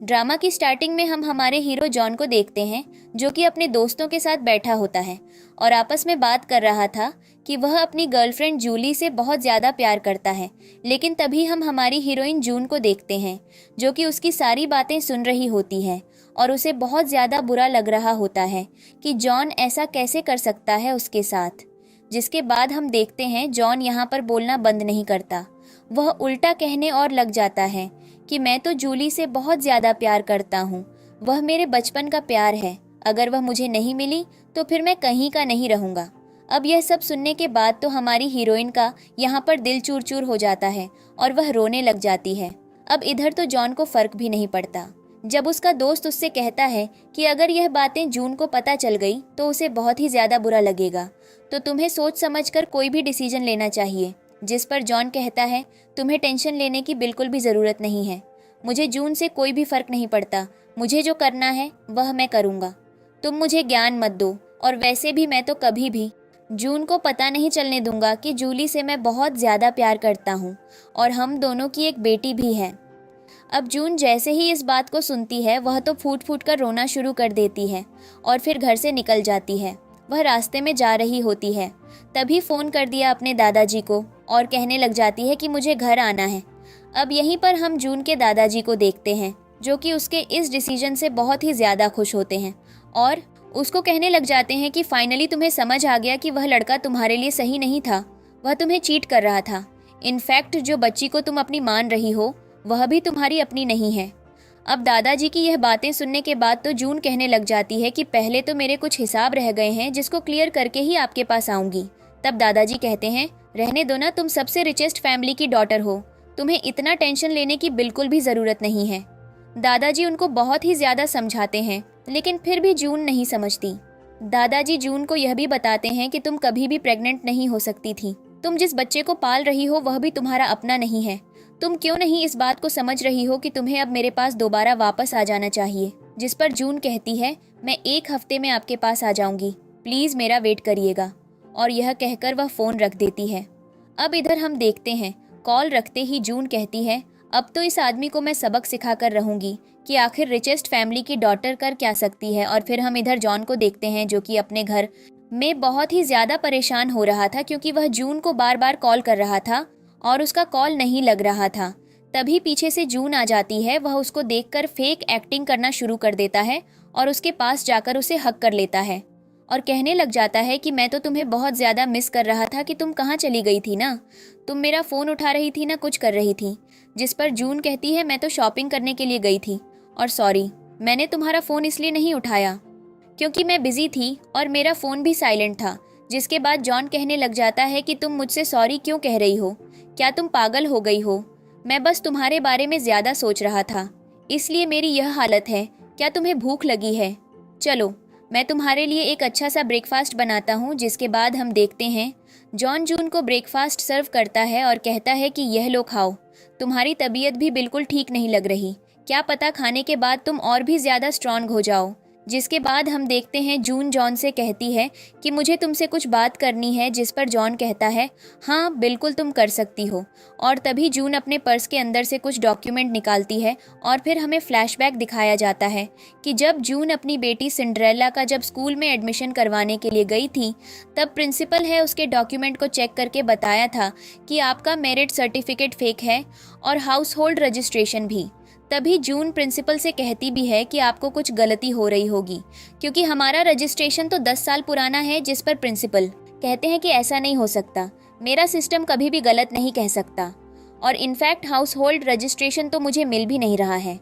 Drama की starting में हम हमारे हीरो जॉन को देखते हैं, जो कि अपने दोस्तों के साथ बैठा होता है और आपस में बात कर रहा था कि वह अपनी गर्लफ्रेंड जूली से बहुत ज़्यादा प्यार करता है। लेकिन तभी हम हमारी हीरोइन जून को देखते हैं, जो कि उसकी सारी बातें सुन रही होती है और उसे बहुत ज़्यादा बुरा लग रहा होता है कि जॉन ऐसा कैसे कर सकता है उसके साथ। जिसके बाद हम देखते हैं जॉन यहाँ पर बोलना बंद नहीं करता, वह उल्टा कहने और लग जाता है कि मैं तो जूली से बहुत ज़्यादा प्यार करता हूँ, वह मेरे बचपन का प्यार है, अगर वह मुझे नहीं मिली तो फिर मैं कहीं का नहीं रहूँगा। अब यह सब सुनने के बाद तो हमारी हीरोइन का यहाँ पर दिल चूर चूर हो जाता है और वह रोने लग जाती है। अब इधर तो जॉन को फर्क भी नहीं पड़ता। जब उसका दोस्त उससे कहता है कि अगर यह बातें जून को पता चल गई तो उसे बहुत ही ज़्यादा बुरा लगेगा, तो तुम्हें सोच समझकर कोई भी डिसीजन लेना चाहिए। जिस पर जॉन कहता है, तुम्हें टेंशन लेने की बिल्कुल भी ज़रूरत नहीं है, मुझे जून से कोई भी फ़र्क नहीं पड़ता, मुझे जो करना है वह मैं करूँगा, तुम मुझे ज्ञान मत दो। और वैसे भी मैं तो कभी भी जून को पता नहीं चलने दूंगा कि जूली से मैं बहुत ज़्यादा प्यार करता हूँ और हम दोनों की एक बेटी भी है। अब जून जैसे ही इस बात को सुनती है वह तो फूट फूट कर रोना शुरू कर देती है और फिर घर से निकल जाती है। वह रास्ते में जा रही होती है, तभी फ़ोन कर दिया अपने दादाजी को और कहने लग जाती है कि मुझे घर आना है। अब यहीं पर हम जून के दादाजी को देखते हैं, जो कि उसके इस डिसीजन से बहुत ही ज़्यादा खुश होते हैं और उसको कहने लग जाते हैं कि फाइनली तुम्हें समझ आ गया कि वह लड़का तुम्हारे लिए सही नहीं था, वह तुम्हें चीट कर रहा था। इनफैक्ट जो बच्ची को तुम अपनी मान रही हो वह भी तुम्हारी अपनी नहीं है। अब दादाजी की यह बातें सुनने के बाद तो जून कहने लग जाती है कि पहले तो मेरे कुछ हिसाब रह गए हैं जिसको क्लियर करके ही आपके पास आऊँगी। तब दादाजी कहते हैं, रहने दो ना, तुम सबसे रिचेस्ट फैमिली की डॉटर हो, तुम्हें इतना टेंशन लेने की बिल्कुल भी ज़रूरत नहीं है। दादाजी उनको बहुत ही ज़्यादा समझाते हैं, लेकिन फिर भी जून नहीं समझती। दादाजी जून को यह भी बताते हैं कि तुम कभी भी प्रेग्नेंट नहीं हो सकती थी, तुम जिस बच्चे को पाल रही हो वह भी तुम्हारा अपना नहीं है। तुम क्यों नहीं इस बात को समझ रही हो कि तुम्हें अब मेरे पास दोबारा वापस आ जाना चाहिए। जिस पर जून कहती है, मैं 1 हफ्ते में आपके पास आ जाऊंगी, प्लीज़ मेरा वेट करिएगा। और यह कहकर वह फ़ोन रख देती है। अब इधर हम देखते हैं, कॉल रखते ही जून कहती है, अब तो इस आदमी को मैं सबक सिखा कर रहूँगी कि आखिर रिचेस्ट फैमिली की डॉटर कर क्या सकती है। और फिर हम इधर जॉन को देखते हैं, जो कि अपने घर में बहुत ही ज़्यादा परेशान हो रहा था क्योंकि वह जून को बार बार कॉल कर रहा था और उसका कॉल नहीं लग रहा था। तभी पीछे से जून आ जाती है, वह उसको देखकर फेक एक्टिंग करना शुरू कर देता है और उसके पास जाकर उसे हक कर लेता है और कहने लग जाता है कि मैं तो तुम्हें बहुत ज़्यादा मिस कर रहा था कि तुम कहाँ चली गई थी ना, तुम मेरा फ़ोन उठा रही थी ना, कुछ कर रही थी। जिस पर जून कहती है, मैं तो शॉपिंग करने के लिए गई थी और सॉरी, मैंने तुम्हारा फ़ोन इसलिए नहीं उठाया क्योंकि मैं बिज़ी थी और मेरा फ़ोन भी साइलेंट था। जिसके बाद जॉन कहने लग जाता है कि तुम मुझसे सॉरी क्यों कह रही हो, क्या तुम पागल हो गई हो, मैं बस तुम्हारे बारे में ज़्यादा सोच रहा था, इसलिए मेरी यह हालत है, क्या तुम्हें भूख लगी है, चलो मैं तुम्हारे लिए एक अच्छा सा ब्रेकफास्ट बनाता हूँ। जिसके बाद हम देखते हैं जॉन जून को ब्रेकफास्ट सर्व करता है और कहता है कि यह लो खाओ, तुम्हारी तबीयत भी बिल्कुल ठीक नहीं लग रही, क्या पता खाने के बाद तुम और भी ज़्यादा स्ट्रॉन्ग हो जाओ। जिसके बाद हम देखते हैं जून जॉन से कहती है कि मुझे तुमसे कुछ बात करनी है। जिस पर जॉन कहता है, हाँ बिल्कुल तुम कर सकती हो। और तभी जून अपने पर्स के अंदर से कुछ डॉक्यूमेंट निकालती है और फिर हमें फ्लैशबैक दिखाया जाता है कि जब जून अपनी बेटी सिंड्रेला का जब स्कूल में एडमिशन करवाने के लिए गई थी, तब प्रिंसिपल है उसके डॉक्यूमेंट को चेक करके बताया था कि आपका मेरिट सर्टिफिकेट फेक है और हाउस होल्ड रजिस्ट्रेशन भी। तभी जून प्रिंसिपल से कहती भी है कि आपको कुछ गलती हो रही होगी क्योंकि हमारा रजिस्ट्रेशन तो 10 साल पुराना है। जिस पर प्रिंसिपल कहते हैं कि ऐसा नहीं हो सकता, मेरा सिस्टम कभी भी गलत नहीं कह सकता और इनफैक्ट हाउस होल्ड रजिस्ट्रेशन तो मुझे मिल भी नहीं रहा है।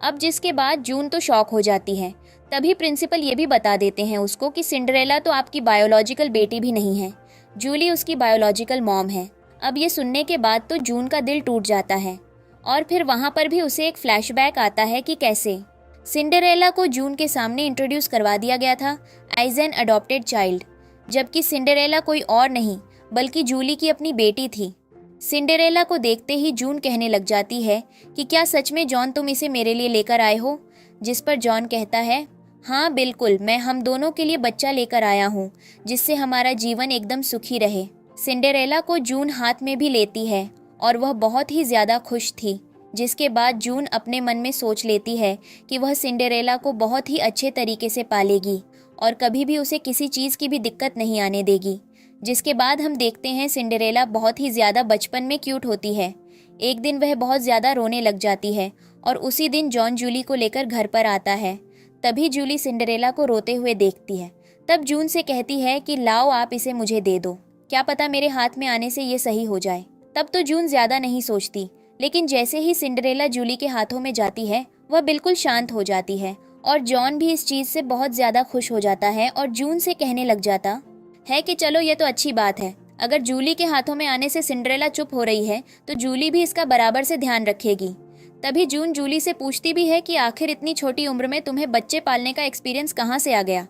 अब जिसके बाद जून तो शॉक हो जाती है। तभी प्रिंसिपल ये भी बता देते हैं उसको कि सिंड्रेला तो आपकी बायोलॉजिकल बेटी भी नहीं है, जूली उसकी बायोलॉजिकल मॉम है। अब ये सुनने के बाद तो जून का दिल टूट जाता है और फिर वहाँ पर भी उसे एक फ्लैशबैक आता है कि कैसे सिंड्रेला को जून के सामने इंट्रोड्यूस करवा दिया गया था एज एन अडॉप्टेड चाइल्ड, जबकि सिंड्रेला कोई और नहीं बल्कि जूली की अपनी बेटी थी। सिंड्रेला को देखते ही जून कहने लग जाती है कि क्या सच में जॉन तुम इसे मेरे लिए लेकर आए हो। जिस पर जॉन कहता है, हाँ बिल्कुल, मैं हम दोनों के लिए बच्चा लेकर आया हूँ जिससे हमारा जीवन एकदम सुखी रहे। सिंड्रेला को जून हाथ में भी लेती है और वह बहुत ही ज़्यादा खुश थी। जिसके बाद जून अपने मन में सोच लेती है कि वह सिंड्रेला को बहुत ही अच्छे तरीके से पालेगी और कभी भी उसे किसी चीज़ की भी दिक्कत नहीं आने देगी। जिसके बाद हम देखते हैं सिंड्रेला बहुत ही ज़्यादा बचपन में क्यूट होती है। एक दिन वह बहुत ज़्यादा रोने लग जाती है और उसी दिन जॉन जूली को लेकर घर पर आता है। तभी जूली सिंड्रेला को रोते हुए देखती है। तब जून से कहती है कि लाओ आप इसे मुझे दे दो, क्या पता मेरे हाथ में आने से ये सही हो जाए। तब तो जून ज़्यादा नहीं सोचती, लेकिन जैसे ही सिंड्रेला जूली के हाथों में जाती है वह बिल्कुल शांत हो जाती है और जॉन भी इस चीज़ से बहुत ज़्यादा खुश हो जाता है और जून से कहने लग जाता है कि चलो ये तो अच्छी बात है, अगर जूली के हाथों में आने से सिंड्रेला चुप हो रही है तो जूली भी इसका बराबर से ध्यान रखेगी। तभी जून जूली से पूछती भी है कि आखिर इतनी छोटी उम्र में तुम्हें बच्चे पालने का एक्सपीरियंस कहाँ से आ गया।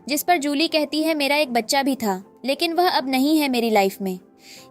जिस पर जूली कहती है मेरा एक बच्चा भी था, लेकिन वह अब नहीं है मेरी लाइफ में,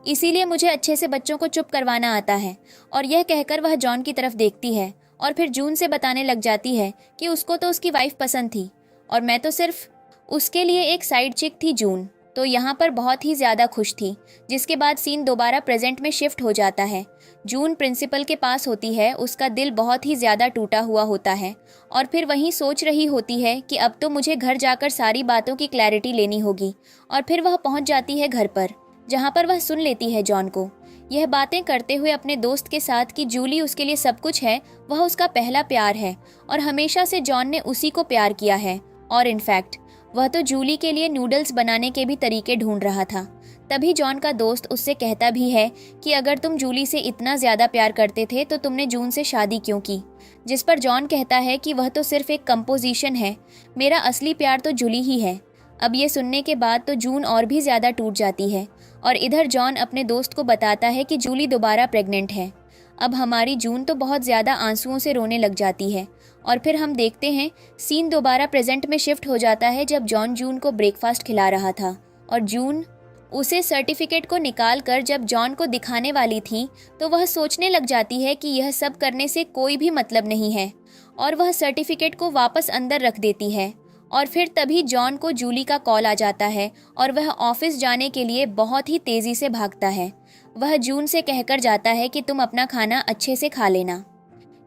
इसीलिए मुझे अच्छे से बच्चों को चुप करवाना आता है। और यह कहकर वह जॉन की तरफ देखती है और फिर जून से बताने लग जाती है कि उसको तो उसकी वाइफ पसंद थी और मैं तो सिर्फ उसके लिए एक साइड चिक थी। जून तो यहाँ पर बहुत ही ज़्यादा खुश थी। जिसके बाद सीन दोबारा प्रेजेंट में शिफ्ट हो जाता है। जून प्रिंसिपल के पास होती है, उसका दिल बहुत ही ज़्यादा टूटा हुआ होता है और फिर वहीं सोच रही होती है कि अब तो मुझे घर जाकर सारी बातों की क्लैरिटी लेनी होगी। और फिर वह पहुँच जाती है घर पर, जहाँ पर वह सुन लेती है जॉन को यह बातें करते हुए अपने दोस्त के साथ कि जूली उसके लिए सब कुछ है, वह उसका पहला प्यार है और हमेशा से जॉन ने उसी को प्यार किया है। और इनफैक्ट वह तो जूली के लिए नूडल्स बनाने के भी तरीके ढूंढ रहा था। तभी जॉन का दोस्त उससे कहता भी है कि अगर तुम जूली से इतना ज़्यादा प्यार करते थे तो तुमने जून से शादी क्यों की। जिस पर जॉन कहता है कि वह तो सिर्फ एक कंपोजिशन है, मेरा असली प्यार तो जूली ही है। अब ये सुनने के बाद तो जून और भी ज़्यादा टूट जाती है और इधर जॉन अपने दोस्त को बताता है कि जूली दोबारा प्रेग्नेंट है। अब हमारी जून तो बहुत ज़्यादा आंसुओं से रोने लग जाती है और फिर हम देखते हैं सीन दोबारा प्रेजेंट में शिफ्ट हो जाता है जब जॉन जून को ब्रेकफास्ट खिला रहा था और जून उसे सर्टिफिकेट को निकाल कर जब जॉन को दिखाने वाली थी तो वह सोचने लग जाती है कि यह सब करने से कोई भी मतलब नहीं है और वह सर्टिफिकेट को वापस अंदर रख देती है। और फिर तभी जॉन को जूली का कॉल आ जाता है और वह ऑफिस जाने के लिए बहुत ही तेज़ी से भागता है। वह जून से कहकर जाता है कि तुम अपना खाना अच्छे से खा लेना।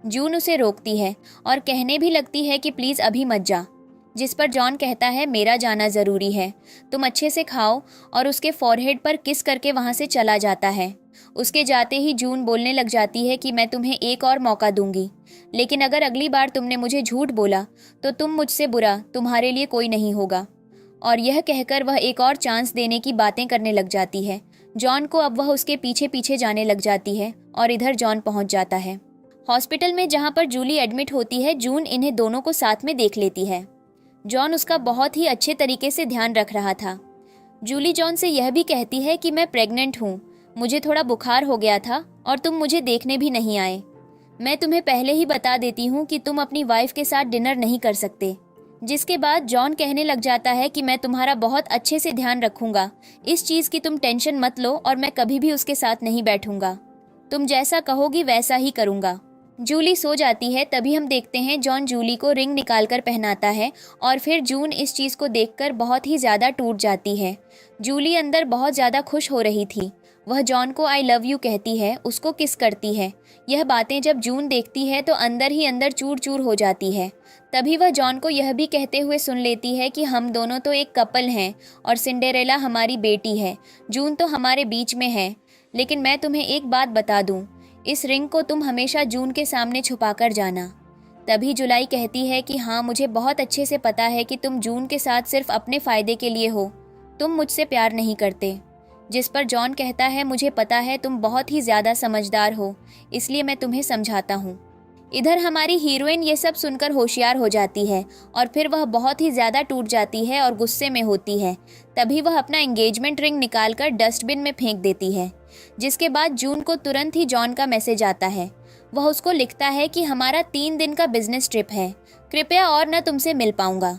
जून उसे रोकती है और कहने भी लगती है कि प्लीज़ अभी मत जा। जिस पर जॉन कहता है मेरा जाना ज़रूरी है, तुम अच्छे से खाओ, और उसके फॉरहेड पर किस करके वहाँ से चला जाता है। उसके जाते ही जून बोलने लग जाती है कि मैं तुम्हें एक और मौका दूंगी, लेकिन अगर अगली बार तुमने मुझे झूठ बोला तो तुम मुझसे बुरा तुम्हारे लिए कोई नहीं होगा। और यह कहकर वह एक और चांस देने की बातें करने लग जाती है जॉन को। अब वह उसके पीछे पीछे जाने लग जाती है और इधर जॉन पहुंच जाता है हॉस्पिटल में जहां पर जूली एडमिट होती है। जून इन्हें दोनों को साथ में देख लेती है। जॉन उसका बहुत ही अच्छे तरीके से ध्यान रख रहा था। जूली जॉन से यह भी कहती है कि मैं प्रेग्नेंट हूँ, मुझे थोड़ा बुखार हो गया था और तुम मुझे देखने भी नहीं आए। मैं तुम्हें पहले ही बता देती हूँ कि तुम अपनी वाइफ के साथ डिनर नहीं कर सकते। जिसके बाद जॉन कहने लग जाता है कि मैं तुम्हारा बहुत अच्छे से ध्यान रखूंगा, इस चीज़ की तुम टेंशन मत लो और मैं कभी भी उसके साथ नहीं बैठूंगा, तुम जैसा कहोगी वैसा ही करूंगा। जूली सो जाती है। तभी हम देखते हैं जॉन जूली को रिंग निकाल कर पहनाता है और फिर जून इस चीज़ को देखकर बहुत ही ज़्यादा टूट जाती है। जूली अंदर बहुत ज़्यादा खुश हो रही थी। वह जॉन को आई लव यू कहती है, उसको किस करती है। यह बातें जब जून देखती है तो अंदर ही अंदर चूर चूर हो जाती है। तभी वह जॉन को यह भी कहते हुए सुन लेती है कि हम दोनों तो एक कपल हैं और सिंड्रेला हमारी बेटी है, जून तो हमारे बीच में है। लेकिन मैं तुम्हें एक बात बता दूं, इस रिंग को तुम हमेशा जून के सामने छुपा कर जाना। तभी जुलाई कहती है कि हाँ, मुझे बहुत अच्छे से पता है कि तुम जून के साथ सिर्फ अपने फ़ायदे के लिए हो, तुम मुझसे प्यार नहीं करते। जिस पर जॉन कहता है मुझे पता है तुम बहुत ही ज़्यादा समझदार हो, इसलिए मैं तुम्हें समझाता हूँ। इधर हमारी हीरोइन ये सब सुनकर होशियार हो जाती है और फिर वह बहुत ही ज़्यादा टूट जाती है और गुस्से में होती है। तभी वह अपना एंगेजमेंट रिंग निकालकर डस्टबिन में फेंक देती है। जिसके बाद जून को तुरंत ही जॉन का मैसेज आता है। वह उसको लिखता है कि हमारा 3 दिन का बिजनेस ट्रिप है, कृपया और न तुमसे मिल पाऊंगा,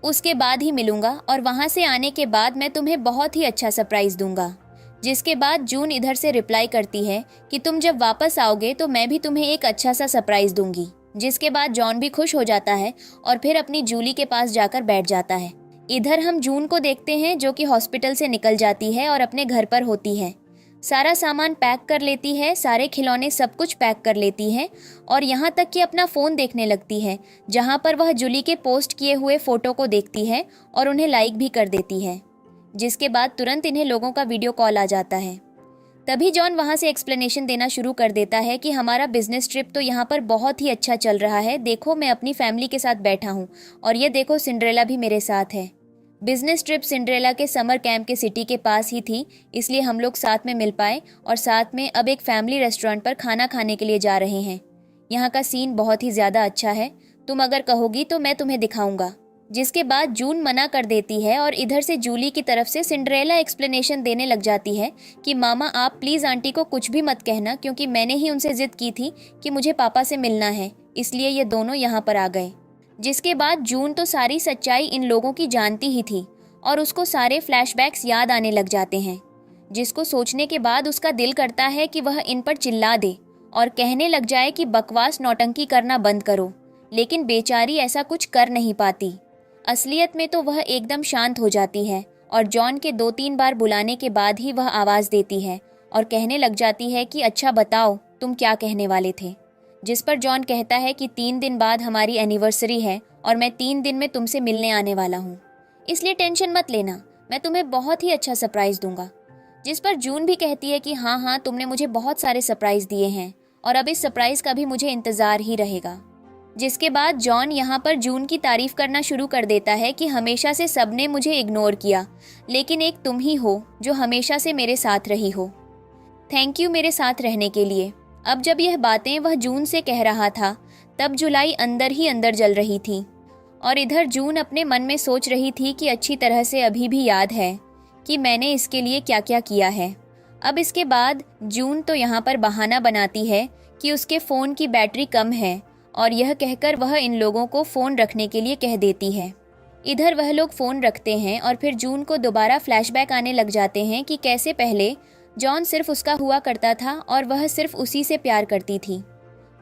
उसके बाद ही मिलूंगा और वहाँ से आने के बाद मैं तुम्हें बहुत ही अच्छा सरप्राइज़ दूंगा। जिसके बाद जून इधर से रिप्लाई करती है कि तुम जब वापस आओगे तो मैं भी तुम्हें एक अच्छा सा सरप्राइज़ दूंगी। जिसके बाद जॉन भी खुश हो जाता है और फिर अपनी जूली के पास जाकर बैठ जाता है। इधर हम जून को देखते हैं जो कि हॉस्पिटल से निकल जाती है और अपने घर पर होती है। सारा सामान पैक कर लेती है, सारे खिलौने सब कुछ पैक कर लेती है और यहाँ तक कि अपना फ़ोन देखने लगती है, जहाँ पर वह जूली के पोस्ट किए हुए फ़ोटो को देखती है और उन्हें लाइक भी कर देती है। जिसके बाद तुरंत इन्हें लोगों का वीडियो कॉल आ जाता है। तभी जॉन वहाँ से एक्सप्लेनेशन देना शुरू कर देता है कि हमारा बिजनेस ट्रिप तो यहाँ पर बहुत ही अच्छा चल रहा है, देखो मैं अपनी फैमिली के साथ बैठा हूँ और ये देखो सिंड्रेला भी मेरे साथ है। बिजनेस ट्रिप सिंड्रेला के समर कैंप के सिटी के पास ही थी, इसलिए हम लोग साथ में मिल पाए और साथ में अब एक फैमिली रेस्टोरेंट पर खाना खाने के लिए जा रहे हैं। यहाँ का सीन बहुत ही ज़्यादा अच्छा है, तुम अगर कहोगी तो मैं तुम्हें दिखाऊंगा। जिसके बाद जून मना कर देती है और इधर से जूली की तरफ से सिंड्रेला एक्सप्लेनेशन देने लग जाती है कि मामा आप प्लीज़ आंटी को कुछ भी मत कहना, क्योंकि मैंने ही उनसे ज़िद की थी कि मुझे पापा से मिलना है, इसलिए ये दोनों यहाँ पर आ गए। जिसके बाद जून तो सारी सच्चाई इन लोगों की जानती ही थी और उसको सारे फ्लैशबैक्स याद आने लग जाते हैं, जिसको सोचने के बाद उसका दिल करता है कि वह इन पर चिल्ला दे और कहने लग जाए कि बकवास नौटंकी करना बंद करो, लेकिन बेचारी ऐसा कुछ कर नहीं पाती। असलियत में तो वह एकदम शांत हो जाती है और जॉन के 2-3 बार बुलाने के बाद ही वह आवाज़ देती है और कहने लग जाती है कि अच्छा बताओ तुम क्या कहने वाले थे। जिस पर जॉन कहता है कि 3 दिन बाद हमारी एनिवर्सरी है और मैं 3 दिन में तुमसे मिलने आने वाला हूँ, इसलिए टेंशन मत लेना, मैं तुम्हें बहुत ही अच्छा सरप्राइज़ दूंगा। जिस पर जून भी कहती है कि हाँ हाँ तुमने मुझे बहुत सारे सरप्राइज़ दिए हैं और अब इस सरप्राइज़ का भी मुझे इंतज़ार ही रहेगा। जिसके बाद जॉन यहाँ पर जून की तारीफ करना शुरू कर देता है कि हमेशा से सबने मुझे इग्नोर किया, लेकिन एक तुम ही हो जो हमेशा से मेरे साथ रही हो। थैंक यू मेरे साथ रहने के लिए। अब जब यह बातें वह जून से कह रहा था, तब जुलाई अंदर ही अंदर जल रही थी और इधर जून अपने मन में सोच रही थी कि अच्छी तरह से अभी भी याद है कि मैंने इसके लिए क्या क्या किया है। अब इसके बाद जून तो यहाँ पर बहाना बनाती है कि उसके फ़ोन की बैटरी कम है और यह कहकर वह इन लोगों को फ़ोन रखने के लिए कह देती है। इधर वह लोग फ़ोन रखते हैं और फिर जून को दोबारा फ्लैशबैक आने लग जाते हैं कि कैसे पहले जॉन सिर्फ उसका हुआ करता था और वह सिर्फ उसी से प्यार करती थी।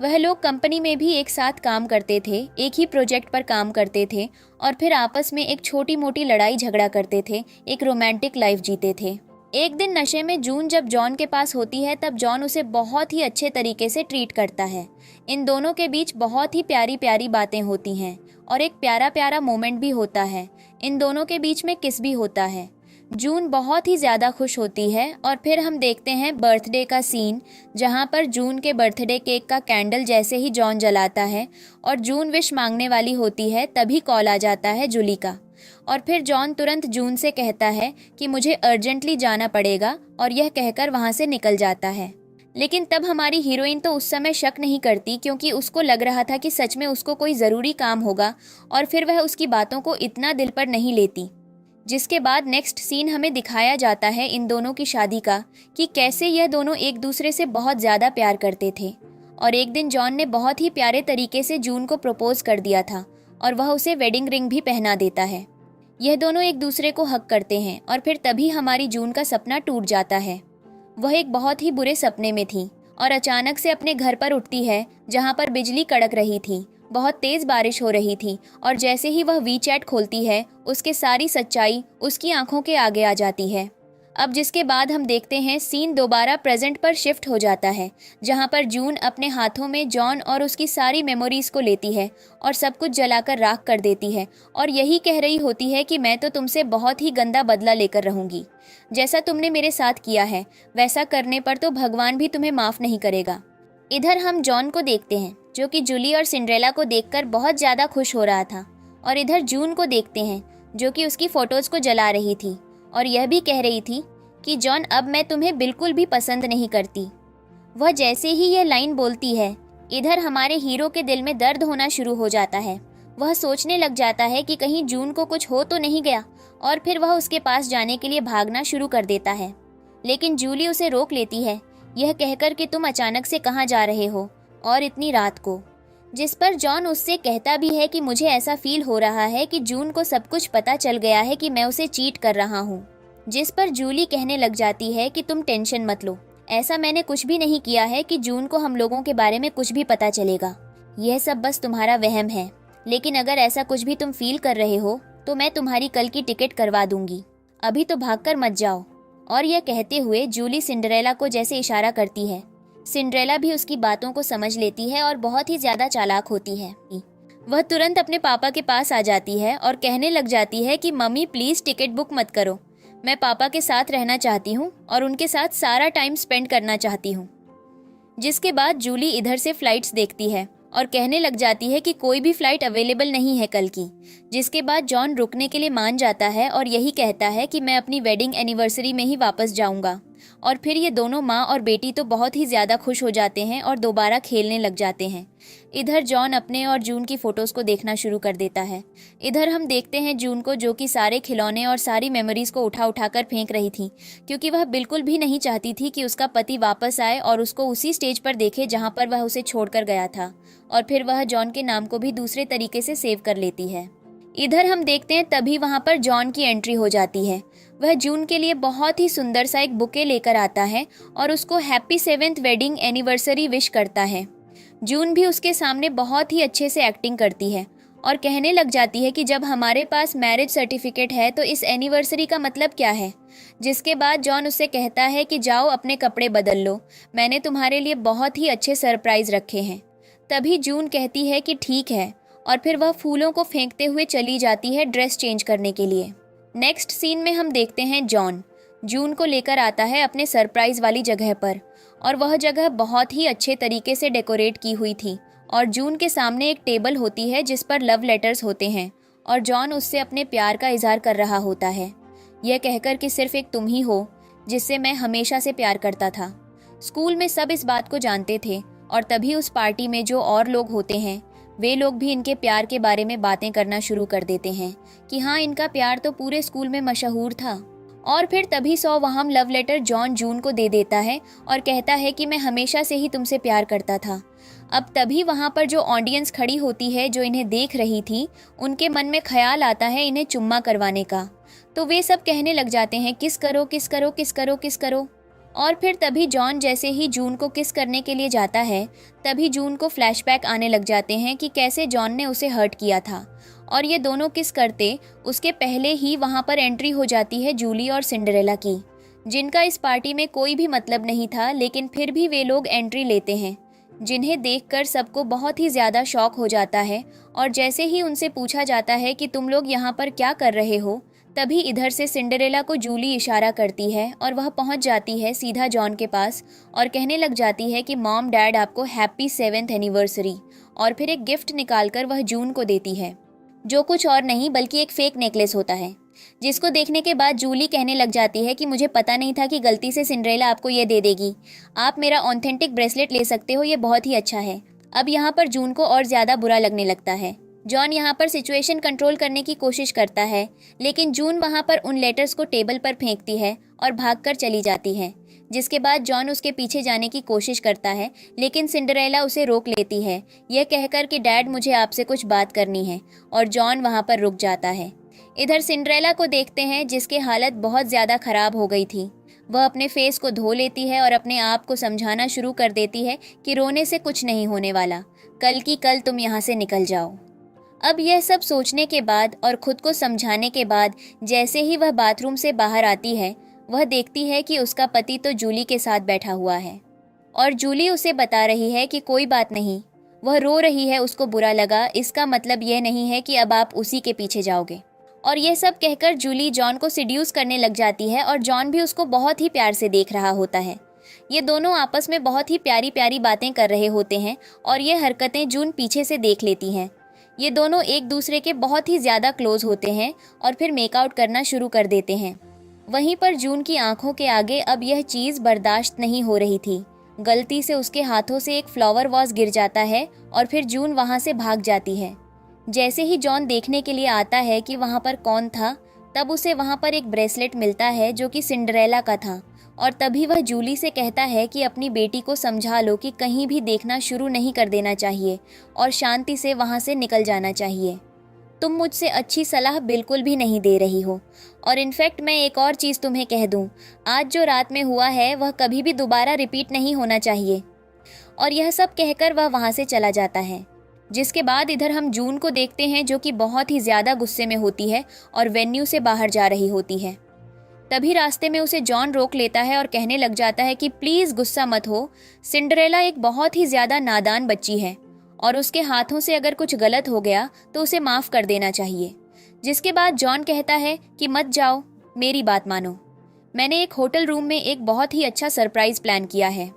वह लोग कंपनी में भी एक साथ काम करते थे, एक ही प्रोजेक्ट पर काम करते थे और फिर आपस में एक छोटी मोटी लड़ाई झगड़ा करते थे, एक रोमांटिक लाइफ जीते थे। एक दिन नशे में जून जब जॉन के पास होती है तब जॉन उसे बहुत ही अच्छे तरीके से ट्रीट करता है। इन दोनों के बीच बहुत ही प्यारी प्यारी बातें होती हैं और एक प्यारा प्यारा मोमेंट भी होता है। इन दोनों के बीच में किस भी होता है। जून बहुत ही ज़्यादा खुश होती है और फिर हम देखते हैं बर्थडे का सीन, जहाँ पर जून के बर्थडे केक का कैंडल जैसे ही जॉन जलाता है और जून विश मांगने वाली होती है, तभी कॉल आ जाता है जूली का और फिर जॉन तुरंत जून से कहता है कि मुझे अर्जेंटली जाना पड़ेगा और यह कहकर वहाँ से निकल जाता है। लेकिन तब हमारी हीरोइन तो उस समय शक नहीं करती, क्योंकि उसको लग रहा था कि सच में उसको कोई ज़रूरी काम होगा और फिर वह उसकी बातों को इतना दिल पर नहीं लेती। जिसके बाद नेक्स्ट सीन हमें दिखाया जाता है इन दोनों की शादी का, कि कैसे यह दोनों एक दूसरे से बहुत ज़्यादा प्यार करते थे और एक दिन जॉन ने बहुत ही प्यारे तरीके से जून को प्रपोज कर दिया था और वह उसे वेडिंग रिंग भी पहना देता है। यह दोनों एक दूसरे को हक करते हैं और फिर तभी हमारी जून का सपना टूट जाता है। वह एक बहुत ही बुरे सपने में थी और अचानक से अपने घर पर उठती है, जहाँ पर बिजली कड़क रही थी, बहुत तेज़ बारिश हो रही थी और जैसे ही वह वीचैट खोलती है उसके सारी सच्चाई उसकी आंखों के आगे आ जाती है। अब जिसके बाद हम देखते हैं सीन दोबारा प्रेजेंट पर शिफ्ट हो जाता है, जहाँ पर जून अपने हाथों में जॉन और उसकी सारी मेमोरीज को लेती है और सब कुछ जलाकर राख कर देती है और यही कह रही होती है कि मैं तो तुमसे बहुत ही गंदा बदला लेकर रहूँगी। जैसा तुमने मेरे साथ किया है वैसा करने पर तो भगवान भी तुम्हें माफ़ नहीं करेगा। इधर हम जॉन को देखते हैं जो कि जूली और सिंड्रेला को देखकर बहुत ज़्यादा खुश हो रहा था और इधर जून को देखते हैं जो कि उसकी फ़ोटोज़ को जला रही थी और यह भी कह रही थी कि जॉन अब मैं तुम्हें बिल्कुल भी पसंद नहीं करती। वह जैसे ही यह लाइन बोलती है, इधर हमारे हीरो के दिल में दर्द होना शुरू हो जाता है। वह सोचने लग जाता है कि कहीं जून को कुछ हो तो नहीं गया और फिर वह उसके पास जाने के लिए भागना शुरू कर देता है, लेकिन जूली उसे रोक लेती है, यह कहकर कि तुम अचानक से कहाँ जा रहे हो और इतनी रात को। जिस पर जॉन उससे कहता भी है कि मुझे ऐसा फील हो रहा है कि जून को सब कुछ पता चल गया है कि मैं उसे चीट कर रहा हूँ। जिस पर जूली कहने लग जाती है कि तुम टेंशन मत लो, ऐसा मैंने कुछ भी नहीं किया है कि जून को हम लोगों के बारे में कुछ भी पता चलेगा। यह सब बस तुम्हारा वहम है, लेकिन अगर ऐसा कुछ भी तुम फील कर रहे हो तो मैं तुम्हारी कल की टिकट करवा दूंगी। अभी तो भागकर मत जाओ और यह कहते हुए जूली सिंड्रेला को जैसे इशारा करती है। सिंड्रेला भी उसकी बातों को समझ लेती है और बहुत ही ज्यादा चालाक होती है। वह तुरंत अपने पापा के पास आ जाती है और कहने लग जाती है कि मम्मी प्लीज टिकट बुक मत करो, मैं पापा के साथ रहना चाहती हूँ और उनके साथ सारा टाइम स्पेंड करना चाहती हूँ। जिसके बाद जूली इधर से फ्लाइट्स देखती है और कहने लग जाती है कि कोई भी फ्लाइट अवेलेबल नहीं है कल की। जिसके बाद जॉन रुकने के लिए मान जाता है और यही कहता है कि मैं अपनी वेडिंग एनिवर्सरी में ही वापस जाऊंगा। और फिर ये दोनों माँ और बेटी तो बहुत ही ज़्यादा खुश हो जाते हैं और दोबारा खेलने लग जाते हैं। इधर जॉन अपने और जून की फ़ोटोज़ को देखना शुरू कर देता है। इधर हम देखते हैं जून को, जो कि सारे खिलौने और सारी मेमोरीज़ को उठा उठा कर फेंक रही थी, क्योंकि वह बिल्कुल भी नहीं चाहती थी कि उसका पति वापस आए और उसको उसी स्टेज पर देखे जहाँ पर वह उसे छोड़कर गया था। और फिर वह जॉन के नाम को भी दूसरे तरीके से सेव कर लेती है। इधर हम देखते हैं तभी वहाँ पर जॉन की एंट्री हो जाती है। वह जून के लिए बहुत ही सुंदर सा एक बुके लेकर आता है और उसको happy 7th wedding anniversary wish करता है। जून भी उसके सामने बहुत ही अच्छे से एक्टिंग करती है और कहने लग जाती है कि जब हमारे पास मैरिज सर्टिफिकेट है तो इस एनिवर्सरी का मतलब क्या है। जिसके बाद जॉन उससे कहता है कि जाओ अपने कपड़े बदल लो, मैंने तुम्हारे लिए बहुत ही अच्छे सरप्राइज रखे हैं। तभी जून कहती है कि ठीक है और फिर वह फूलों को फेंकते हुए चली जाती है ड्रेस चेंज करने के लिए। नेक्स्ट सीन में हम देखते हैं जॉन जून को लेकर आता है अपने सरप्राइज वाली जगह पर और वह जगह बहुत ही अच्छे तरीके से डेकोरेट की हुई थी और जून के सामने एक टेबल होती है जिस पर लव लेटर्स होते हैं और जॉन उससे अपने प्यार का इजहार कर रहा होता है, यह कहकर कि सिर्फ एक तुम ही हो जिससे मैं हमेशा से प्यार करता था। स्कूल में सब इस बात को जानते थे और तभी उस पार्टी में जो और लोग होते हैं वे लोग भी इनके प्यार के बारे में बातें करना शुरू कर देते हैं कि हाँ, इनका प्यार तो पूरे स्कूल में मशहूर था। और फिर तभी वहां लव लेटर जॉन जून को दे देता है और कहता है कि मैं हमेशा से ही तुमसे प्यार करता था। अब तभी वहां पर जो ऑडियंस खड़ी होती है जो इन्हें देख रही थी, उनके मन में ख्याल आता है इन्हें चुम्मा करवाने का। तो वे सब कहने लग जाते हैं किस करो किस करो किस करो किस करो। और फिर तभी जॉन जैसे ही जून को किस करने के लिए जाता है तभी जून को फ्लैशबैक आने लग जाते हैं कि कैसे जॉन ने उसे हर्ट किया था। और ये दोनों किस करते उसके पहले ही वहाँ पर एंट्री हो जाती है जूली और सिंड्रेला की, जिनका इस पार्टी में कोई भी मतलब नहीं था, लेकिन फिर भी वे लोग एंट्री लेते हैं, जिन्हें देखकर सबको बहुत ही ज़्यादा शॉक हो जाता है। और जैसे ही उनसे पूछा जाता है कि तुम लोग यहाँ पर क्या कर रहे हो, तभी इधर से सिंड्रेला को जूली इशारा करती है और वह पहुंच जाती है सीधा जॉन के पास और कहने लग जाती है कि मॉम डैड आपको हैप्पी 7th एनिवर्सरी, और फिर एक गिफ्ट निकालकर वह जून को देती है, जो कुछ और नहीं बल्कि एक फेक नेकलेस होता है। जिसको देखने के बाद जूली कहने लग जाती है कि मुझे पता नहीं था कि गलती से सिंड्रेला आपको ये दे देगी, आप मेरा ऑथेंटिक ब्रेसलेट ले सकते हो, ये बहुत ही अच्छा है। अब यहाँ पर जून को और ज़्यादा बुरा लगने लगता है। जॉन यहाँ पर सिचुएशन कंट्रोल करने की कोशिश करता है, लेकिन जून वहाँ पर उन लेटर्स को टेबल पर फेंकती है और भागकर चली जाती है। जिसके बाद जॉन उसके पीछे जाने की कोशिश करता है, लेकिन सिंड्रेला उसे रोक लेती है, यह कहकर कि डैड मुझे आपसे कुछ बात करनी है, और जॉन वहाँ पर रुक जाता है। इधर सिंड्रेला को देखते हैं जिसकी हालत बहुत ज़्यादा खराब हो गई थी। वह अपने फेस को धो लेती है और अपने आप को समझाना शुरू कर देती है कि रोने से कुछ नहीं होने वाला, कल की कल तुम यहाँ से निकल जाओ। अब यह सब सोचने के बाद और खुद को समझाने के बाद जैसे ही वह बाथरूम से बाहर आती है, वह देखती है कि उसका पति तो जूली के साथ बैठा हुआ है और जूली उसे बता रही है कि कोई बात नहीं, वह रो रही है, उसको बुरा लगा, इसका मतलब यह नहीं है कि अब आप उसी के पीछे जाओगे। और यह सब कहकर जूली जॉन को सिड्यूस करने लग जाती है और जॉन भी उसको बहुत ही प्यार से देख रहा होता है। ये दोनों आपस में बहुत ही प्यारी प्यारी बातें कर रहे होते हैं और ये हरकतें जून पीछे से देख लेती हैं। ये दोनों एक दूसरे के बहुत ही ज़्यादा क्लोज होते हैं और फिर मेकआउट करना शुरू कर देते हैं। वहीं पर जून की आंखों के आगे अब यह चीज़ बर्दाश्त नहीं हो रही थी। गलती से उसके हाथों से एक फ्लावर वाज गिर जाता है और फिर जून वहाँ से भाग जाती है। जैसे ही जॉन देखने के लिए आता है कि वहाँ पर कौन था, तब उसे वहाँ पर एक ब्रेसलेट मिलता है जो कि सिंड्रेला का था। और तभी वह जूली से कहता है कि अपनी बेटी को समझा लो कि कहीं भी देखना शुरू नहीं कर देना चाहिए और शांति से वहाँ से निकल जाना चाहिए। तुम मुझसे अच्छी सलाह बिल्कुल भी नहीं दे रही हो, और इनफैक्ट मैं एक और चीज़ तुम्हें कह दूं, आज जो रात में हुआ है वह कभी भी दोबारा रिपीट नहीं होना चाहिए। और यह सब कहकर वह वहाँ से चला जाता है। जिसके बाद इधर हम जून को देखते हैं जो कि बहुत ही ज़्यादा गुस्से में होती है और वेन्यू से बाहर जा रही होती है। तभी रास्ते में उसे जॉन रोक लेता है और कहने लग जाता है कि प्लीज़ गुस्सा मत हो, सिंड्रेला एक बहुत ही ज़्यादा नादान बच्ची है और उसके हाथों से अगर कुछ गलत हो गया तो उसे माफ़ कर देना चाहिए। जिसके बाद जॉन कहता है कि मत जाओ, मेरी बात मानो, मैंने एक होटल रूम में एक बहुत ही अच्छा सरप्राइज प्लान किया है।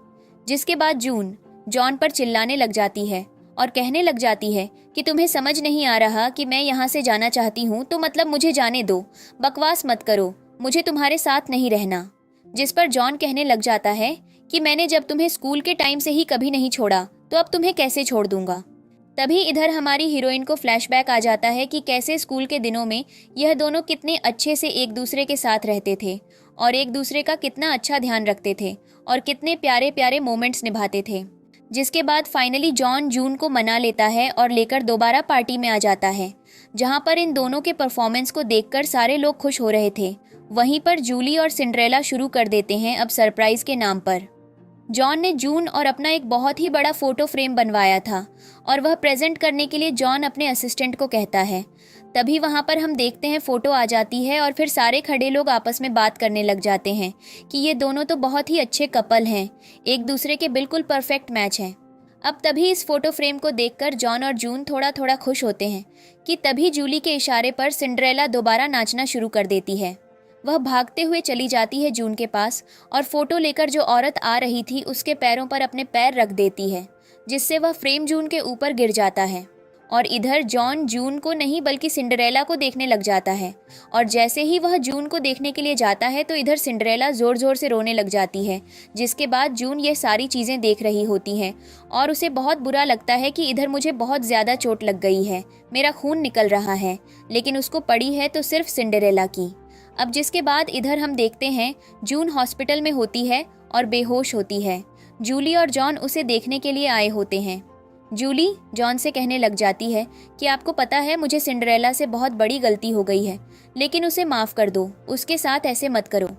जिसके बाद जून जॉन पर चिल्लाने लग जाती है और कहने लग जाती है कि तुम्हें समझ नहीं आ रहा कि मैं यहाँ से जाना चाहती हूँ तो मतलब मुझे जाने दो, बकवास मत करो, मुझे तुम्हारे साथ नहीं रहना। जिस पर जॉन कहने लग जाता है कि मैंने जब तुम्हें स्कूल के टाइम से ही कभी नहीं छोड़ा तो अब तुम्हें कैसे छोड़ दूंगा। तभी इधर हमारी हीरोइन को फ्लैशबैक आ जाता है कि कैसे स्कूल के दिनों में यह दोनों कितने अच्छे से एक दूसरे के साथ रहते थे और एक दूसरे का कितना अच्छा ध्यान रखते थे और कितने प्यारे प्यारे मोमेंट्स निभाते थे। जिसके बाद फाइनली जॉन जून को मना लेता है और लेकर दोबारा पार्टी में आ जाता है, जहां पर इन दोनों के परफॉर्मेंस को देखकर सारे लोग खुश हो रहे थे। वहीं पर जूली और सिंड्रेला शुरू कर देते हैं अब सरप्राइज के नाम पर। जॉन ने जून और अपना एक बहुत ही बड़ा फोटो फ्रेम बनवाया था और वह प्रेजेंट करने के लिए जॉन अपने असिस्टेंट को कहता है। तभी वहां पर हम देखते हैं फोटो आ जाती है और फिर सारे खड़े लोग आपस में बात करने लग जाते हैं कि ये दोनों तो बहुत ही अच्छे कपल हैं, एक दूसरे के बिल्कुल परफेक्ट मैच हैं। अब तभी इस फोटो फ्रेम को देखकर जॉन और जून थोड़ा थोड़ा खुश होते हैं कि तभी जूली के इशारे पर सिंड्रेला दोबारा नाचना शुरू कर देती है। वह भागते हुए चली जाती है जून के पास और फोटो लेकर जो औरत आ रही थी उसके पैरों पर अपने पैर रख देती है, जिससे वह फ्रेम जून के ऊपर गिर जाता है। और इधर जॉन जून को नहीं बल्कि सिंड्रेला को देखने लग जाता है और जैसे ही वह जून को देखने के लिए जाता है तो इधर सिंड्रेला ज़ोर ज़ोर से रोने लग जाती है। जिसके बाद जून ये सारी चीज़ें देख रही होती हैं और उसे बहुत बुरा लगता है कि इधर मुझे बहुत ज़्यादा चोट लग गई है, मेरा खून निकल रहा है, लेकिन उसको पड़ी है तो सिर्फ सिंड्रेला की। अब जिसके बाद इधर हम देखते हैं जून हॉस्पिटल में होती है और बेहोश होती है। जूली और जॉन उसे देखने के लिए आए होते हैं। जूली जॉन से कहने लग जाती है कि आपको पता है मुझे सिंड्रेला से बहुत बड़ी गलती हो गई है, लेकिन उसे माफ़ कर दो, उसके साथ ऐसे मत करो।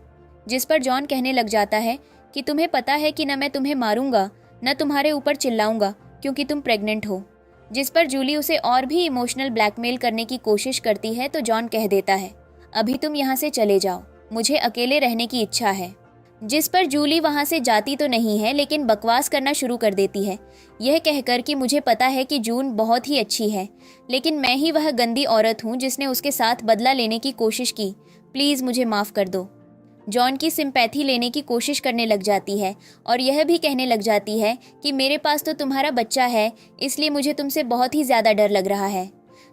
जिस पर जॉन कहने लग जाता है कि तुम्हें पता है कि न मैं तुम्हें मारूंगा न तुम्हारे ऊपर चिल्लाऊंगा क्योंकि तुम प्रेग्नेंट हो। जिस पर जूली उसे और भी इमोशनल ब्लैकमेल करने की कोशिश करती है तो जॉन कह देता है अभी तुम यहाँ से चले जाओ, मुझे अकेले रहने की इच्छा है। जिस पर जूली वहाँ से जाती तो नहीं है लेकिन बकवास करना शुरू कर देती है, यह कहकर कि मुझे पता है कि जून बहुत ही अच्छी है, लेकिन मैं ही वह गंदी औरत हूँ जिसने उसके साथ बदला लेने की कोशिश की, प्लीज़ मुझे माफ़ कर दो। जॉन की सिंपैथी लेने की कोशिश करने लग जाती है और यह भी कहने लग जाती है कि मेरे पास तो तुम्हारा बच्चा है, इसलिए मुझे तुमसे बहुत ही ज़्यादा डर लग रहा है।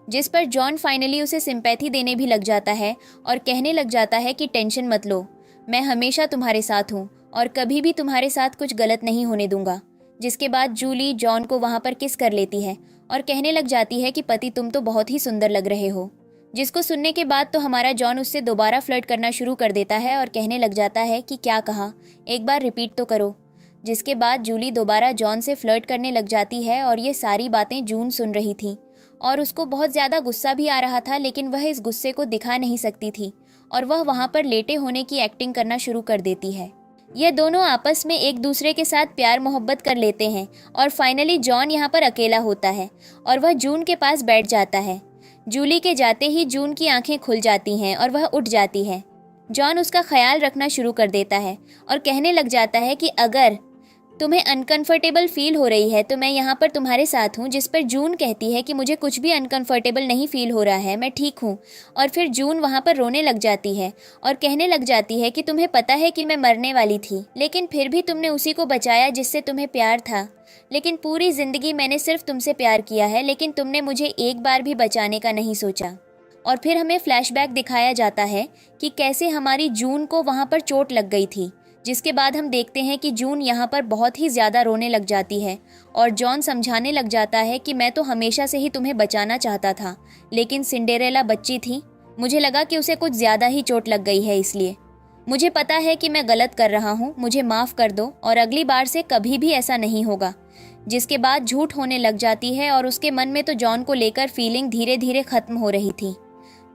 जिस पर जॉन फाइनली उसे सिंपैथी देने भी लग जाता है और कहने लग जाता है कि टेंशन मत लो, मैं हमेशा तुम्हारे साथ हूँ और कभी भी तुम्हारे साथ कुछ गलत नहीं होने दूंगा। जिसके बाद जूली जॉन को वहाँ पर किस कर लेती है और कहने लग जाती है कि पति तुम तो बहुत ही सुंदर लग रहे हो। जिसको सुनने के बाद तो हमारा जॉन उससे दोबारा फ्लर्ट करना शुरू कर देता है और कहने लग जाता है कि क्या कहा, एक बार रिपीट तो करो। जिसके बाद जूली दोबारा जॉन से फ्लर्ट करने लग जाती है और ये सारी बातें जून सुन रही थी और उसको बहुत ज़्यादा गुस्सा भी आ रहा था, लेकिन वह इस गुस्से को दिखा नहीं सकती थी और वह वहाँ पर लेटे होने की एक्टिंग करना शुरू कर देती है। ये दोनों आपस में एक दूसरे के साथ प्यार मोहब्बत कर लेते हैं और फाइनली जॉन यहाँ पर अकेला होता है और वह जून के पास बैठ जाता है। जूली के जाते ही जून की आंखें खुल जाती हैं और वह उठ जाती है। जॉन उसका ख्याल रखना शुरू कर देता है और कहने लग जाता है कि अगर तुम्हें अनकंफर्टेबल फील हो रही है तो मैं यहाँ पर तुम्हारे साथ हूँ। जिस पर जून कहती है कि मुझे कुछ भी अनकंफर्टेबल नहीं फील हो रहा है, मैं ठीक हूँ। और फिर जून वहाँ पर रोने लग जाती है और कहने लग जाती है कि तुम्हें पता है कि मैं मरने वाली थी, लेकिन फिर भी तुमने उसी को बचाया जिससे तुम्हें प्यार था। लेकिन पूरी ज़िंदगी मैंने सिर्फ तुमसे प्यार किया है, लेकिन तुमने मुझे एक बार भी बचाने का नहीं सोचा। और फिर हमें फ्लैशबैक दिखाया जाता है कि कैसे हमारी जून को वहाँ पर चोट लग गई थी। जिसके बाद हम देखते हैं कि जून यहाँ पर बहुत ही ज़्यादा रोने लग जाती है और जॉन समझाने लग जाता है कि मैं तो हमेशा से ही तुम्हें बचाना चाहता था, लेकिन सिंड्रेला बच्ची थी, मुझे लगा कि उसे कुछ ज़्यादा ही चोट लग गई है, इसलिए मुझे पता है कि मैं गलत कर रहा हूँ, मुझे माफ़ कर दो और अगली बार से कभी भी ऐसा नहीं होगा। जिसके बाद झूठ होने लग जाती है और उसके मन में तो जॉन को लेकर फीलिंग धीरे धीरे ख़त्म हो रही थी।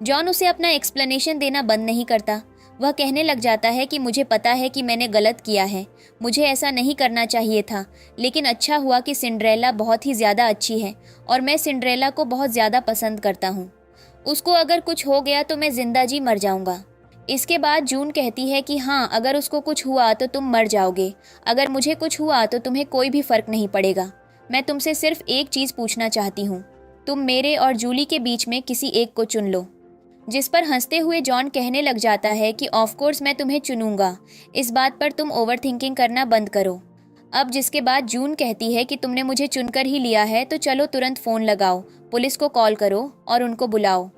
जॉन उसे अपना एक्सप्लेनेशन देना बंद नहीं करता। वह कहने लग जाता है कि मुझे पता है कि मैंने गलत किया है, मुझे ऐसा नहीं करना चाहिए था, लेकिन अच्छा हुआ कि सिंड्रेला बहुत ही ज़्यादा अच्छी है और मैं सिंड्रेला को बहुत ज़्यादा पसंद करता हूँ। उसको अगर कुछ हो गया तो मैं जिंदा जी मर जाऊँगा। इसके बाद जून कहती है कि हाँ, अगर उसको कुछ हुआ तो तुम मर जाओगे, अगर मुझे कुछ हुआ तो तुम्हें कोई भी फर्क नहीं पड़ेगा। मैं तुमसे सिर्फ एक चीज़ पूछना चाहती हूँ, तुम मेरे और जूली के बीच में किसी एक को चुन लो। जिस पर हंसते हुए जॉन कहने लग जाता है कि ऑफ कोर्स मैं तुम्हें चुनूंगा, इस बात पर तुम ओवर थिंकिंग करना बंद करो। अब जिसके बाद जून कहती है कि तुमने मुझे चुनकर ही लिया है तो चलो तुरंत फ़ोन लगाओ, पुलिस को कॉल करो और उनको बुलाओ।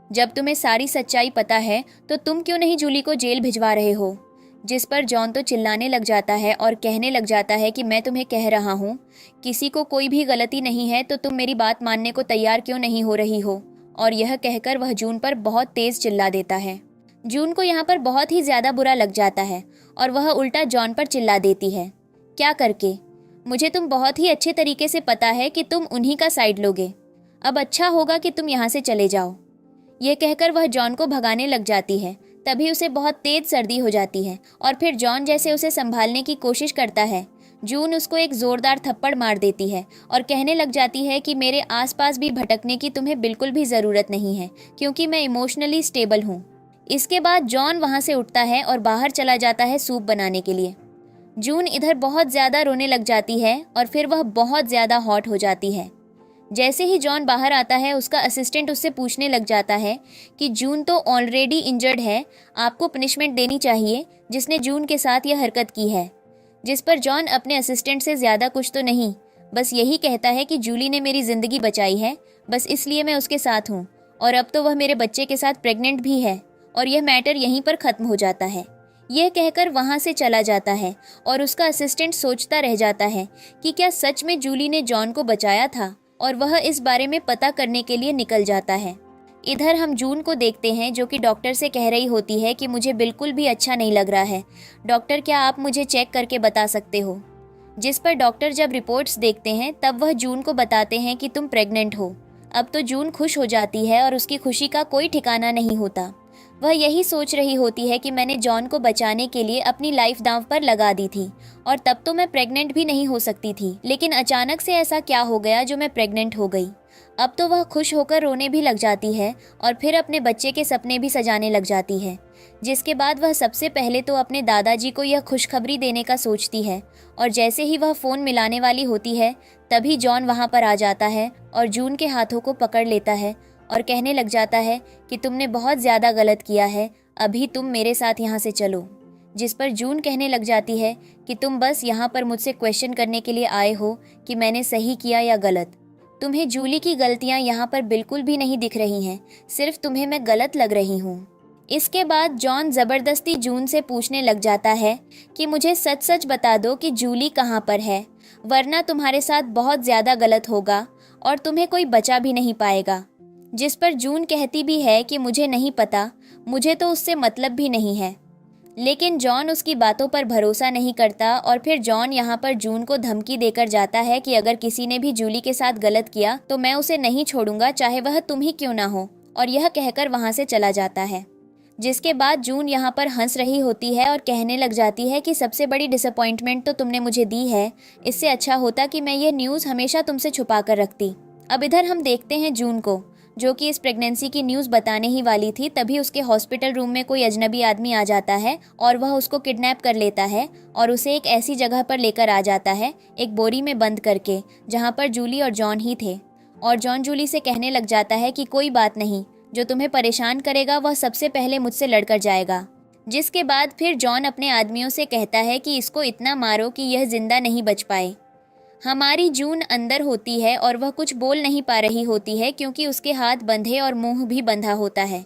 जब तुम्हें सारी सच्चाई पता है तो तुम क्यों नहीं जूली को जेल भिजवा रहे हो। जिस पर जॉन तो चिल्लाने लग जाता है और कहने लग जाता है कि मैं तुम्हें कह रहा हूँ, किसी को कोई भी गलती नहीं है तो तुम मेरी बात मानने को तैयार क्यों नहीं हो रही हो। और यह कहकर वह जून पर बहुत तेज चिल्ला देता है। जून को यहाँ पर बहुत ही ज़्यादा बुरा लग जाता है और वह उल्टा जॉन पर चिल्ला देती है, क्या करके? मुझे तुम बहुत ही अच्छे तरीके से पता है कि तुम उन्हीं का साइड लोगे। अब अच्छा होगा कि तुम यहाँ से चले जाओ। यह कहकर वह जॉन को भगाने लग जाती है। तभी उसे बहुत तेज सर्दी हो जाती है और फिर जॉन जैसे उसे संभालने की कोशिश करता है, जून उसको एक जोरदार थप्पड़ मार देती है और कहने लग जाती है कि मेरे आसपास भी भटकने की तुम्हें बिल्कुल भी ज़रूरत नहीं है, क्योंकि मैं इमोशनली स्टेबल हूँ। इसके बाद जॉन वहाँ से उठता है और बाहर चला जाता है सूप बनाने के लिए। जून इधर बहुत ज़्यादा रोने लग जाती है और फिर वह बहुत ज़्यादा हॉट हो जाती है। जैसे ही जॉन बाहर आता है, उसका असिस्टेंट उससे पूछने लग जाता है कि जून तो ऑलरेडी इंजर्ड है, आपको पनिशमेंट देनी चाहिए जिसने जून के साथ यह हरकत की है। जिस पर जॉन अपने असिस्टेंट से ज़्यादा कुछ तो नहीं, बस यही कहता है कि जूली ने मेरी ज़िंदगी बचाई है, बस इसलिए मैं उसके साथ हूँ और अब तो वह मेरे बच्चे के साथ प्रेग्नेंट भी है और यह मैटर यहीं पर ख़त्म हो जाता है। यह कहकर वहाँ से चला जाता है और उसका असिस्टेंट सोचता रह जाता है कि क्या सच में जूली ने जॉन को बचाया था, और वह इस बारे में पता करने के लिए निकल जाता है। इधर हम जून को देखते हैं जो कि डॉक्टर से कह रही होती है कि मुझे बिल्कुल भी अच्छा नहीं लग रहा है, डॉक्टर क्या आप मुझे चेक करके बता सकते हो। जिस पर डॉक्टर जब रिपोर्ट्स देखते हैं तब वह जून को बताते हैं कि तुम प्रेग्नेंट हो। अब तो जून खुश हो जाती है और उसकी खुशी का कोई ठिकाना नहीं होता। वह यही सोच रही होती है कि मैंने जॉन को बचाने के लिए अपनी लाइफ दांव पर लगा दी थी और तब तो मैं प्रेग्नेंट भी नहीं हो सकती थी, लेकिन अचानक से ऐसा क्या हो गया जो मैं प्रेग्नेंट हो गई। अब तो वह खुश होकर रोने भी लग जाती है और फिर अपने बच्चे के सपने भी सजाने लग जाती है। जिसके बाद वह सबसे पहले तो अपने दादाजी को यह खुशखबरी देने का सोचती है और जैसे ही वह फ़ोन मिलाने वाली होती है तभी जॉन वहाँ पर आ जाता है और जून के हाथों को पकड़ लेता है और कहने लग जाता है कि तुमने बहुत ज़्यादा गलत किया है, अभी तुम मेरे साथ यहाँ से चलो। जिस पर जून कहने लग जाती है कि तुम बस यहाँ पर मुझसे क्वेश्चन करने के लिए आए हो कि मैंने सही किया या गलत। तुम्हें जूली की गलतियाँ यहाँ पर बिल्कुल भी नहीं दिख रही हैं, सिर्फ तुम्हें मैं गलत लग रही हूँ। इसके बाद जॉन ज़बरदस्ती जून से पूछने लग जाता है कि मुझे सच सच बता दो कि जूली कहाँ पर है, वरना तुम्हारे साथ बहुत ज़्यादा गलत होगा और तुम्हें कोई बचा भी नहीं पाएगा। जिस पर जून कहती भी है कि मुझे नहीं पता, मुझे तो उससे मतलब भी नहीं है। लेकिन जॉन उसकी बातों पर भरोसा नहीं करता और फिर जॉन यहाँ पर जून को धमकी देकर जाता है कि अगर किसी ने भी जूली के साथ गलत किया तो मैं उसे नहीं छोड़ूंगा, चाहे वह तुम ही क्यों ना हो, और यह कहकर वहाँ से चला जाता है। जिसके बाद जून यहाँ पर हंस रही होती है और कहने लग जाती है कि सबसे बड़ी डिसअपॉइंटमेंट तो तुमने मुझे दी है, इससे अच्छा होता कि मैं ये न्यूज़ हमेशा तुमसे छुपा कर रखती। अब इधर हम देखते हैं जून को, जो कि इस प्रेगनेंसी की न्यूज़ बताने ही वाली थी, तभी उसके हॉस्पिटल रूम में कोई अजनबी आदमी आ जाता है और वह उसको किडनैप कर लेता है और उसे एक ऐसी जगह पर लेकर आ जाता है, एक बोरी में बंद करके, जहाँ पर जूली और जॉन ही थे। और जॉन जूली से कहने लग जाता है कि कोई बात नहीं, जो तुम्हें परेशान करेगा वह सबसे पहले मुझसे लड़कर जाएगा। जिसके बाद फिर जॉन अपने आदमियों से कहता है कि इसको इतना मारो कि यह जिंदा नहीं बच पाए। हमारी जून अंदर होती है और वह कुछ बोल नहीं पा रही होती है क्योंकि उसके हाथ बंधे और मुंह भी बंधा होता है।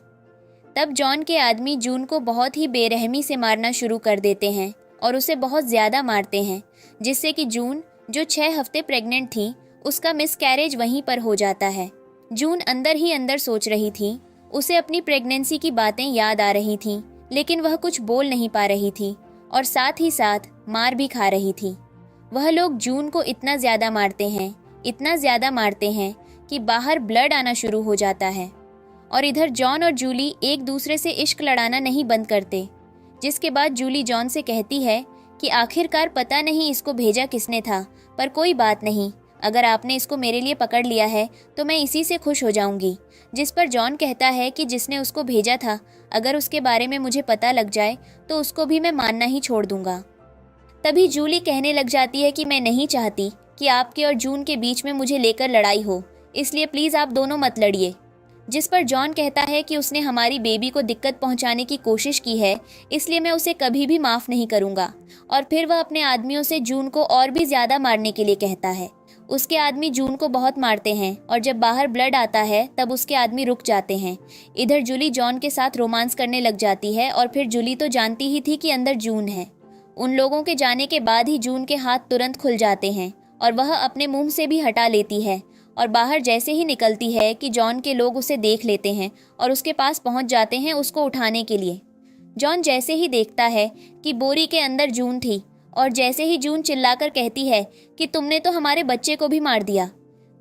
तब जॉन के आदमी जून को बहुत ही बेरहमी से मारना शुरू कर देते हैं और उसे बहुत ज़्यादा मारते हैं, जिससे कि जून, जो 6 हफ्ते प्रेग्नेंट थी, उसका मिसकैरेज वहीं पर हो जाता है। जून अंदर ही अंदर सोच रही थी, उसे अपनी प्रेगनेंसी की बातें याद आ रही थीं, लेकिन वह कुछ बोल नहीं पा रही थी और साथ ही साथ मार भी खा रही थी। वह लोग जून को इतना ज़्यादा मारते हैं, इतना ज़्यादा मारते हैं कि बाहर ब्लड आना शुरू हो जाता है। और इधर जॉन और जूली एक दूसरे से इश्क लड़ाना नहीं बंद करते। जिसके बाद जूली जॉन से कहती है कि आखिरकार पता नहीं इसको भेजा किसने था, पर कोई बात नहीं, अगर आपने इसको मेरे लिए पकड़ लिया है तो मैं इसी से खुश हो जाऊंगी। जिस पर जॉन कहता है कि जिसने उसको भेजा था, अगर उसके बारे में मुझे पता लग जाए तो उसको भी मैं मानना ही छोड़ दूंगा। तभी जूली कहने लग जाती है कि मैं नहीं चाहती कि आपके और जून के बीच में मुझे लेकर लड़ाई हो, इसलिए प्लीज़ आप दोनों मत लड़िए। जिस पर जॉन कहता है कि उसने हमारी बेबी को दिक्कत पहुंचाने की कोशिश की है, इसलिए मैं उसे कभी भी माफ़ नहीं करूंगा। और फिर वह अपने आदमियों से जून को और भी ज़्यादा मारने के लिए कहता है। उसके आदमी जून को बहुत मारते हैं और जब बाहर ब्लड आता है तब उसके आदमी रुक जाते हैं। इधर जूली जॉन के साथ रोमांस करने लग जाती है और फिर जूली तो जानती ही थी कि अंदर जून है। उन लोगों के जाने के बाद ही जून के हाथ तुरंत खुल जाते हैं और वह अपने मुंह से भी हटा लेती है और बाहर जैसे ही निकलती है कि जॉन के लोग उसे देख लेते हैं और उसके पास पहुंच जाते हैं उसको उठाने के लिए। जॉन जैसे ही देखता है कि बोरी के अंदर जून थी और जैसे ही जून चिल्लाकर कहती है कि तुमने तो हमारे बच्चे को भी मार दिया,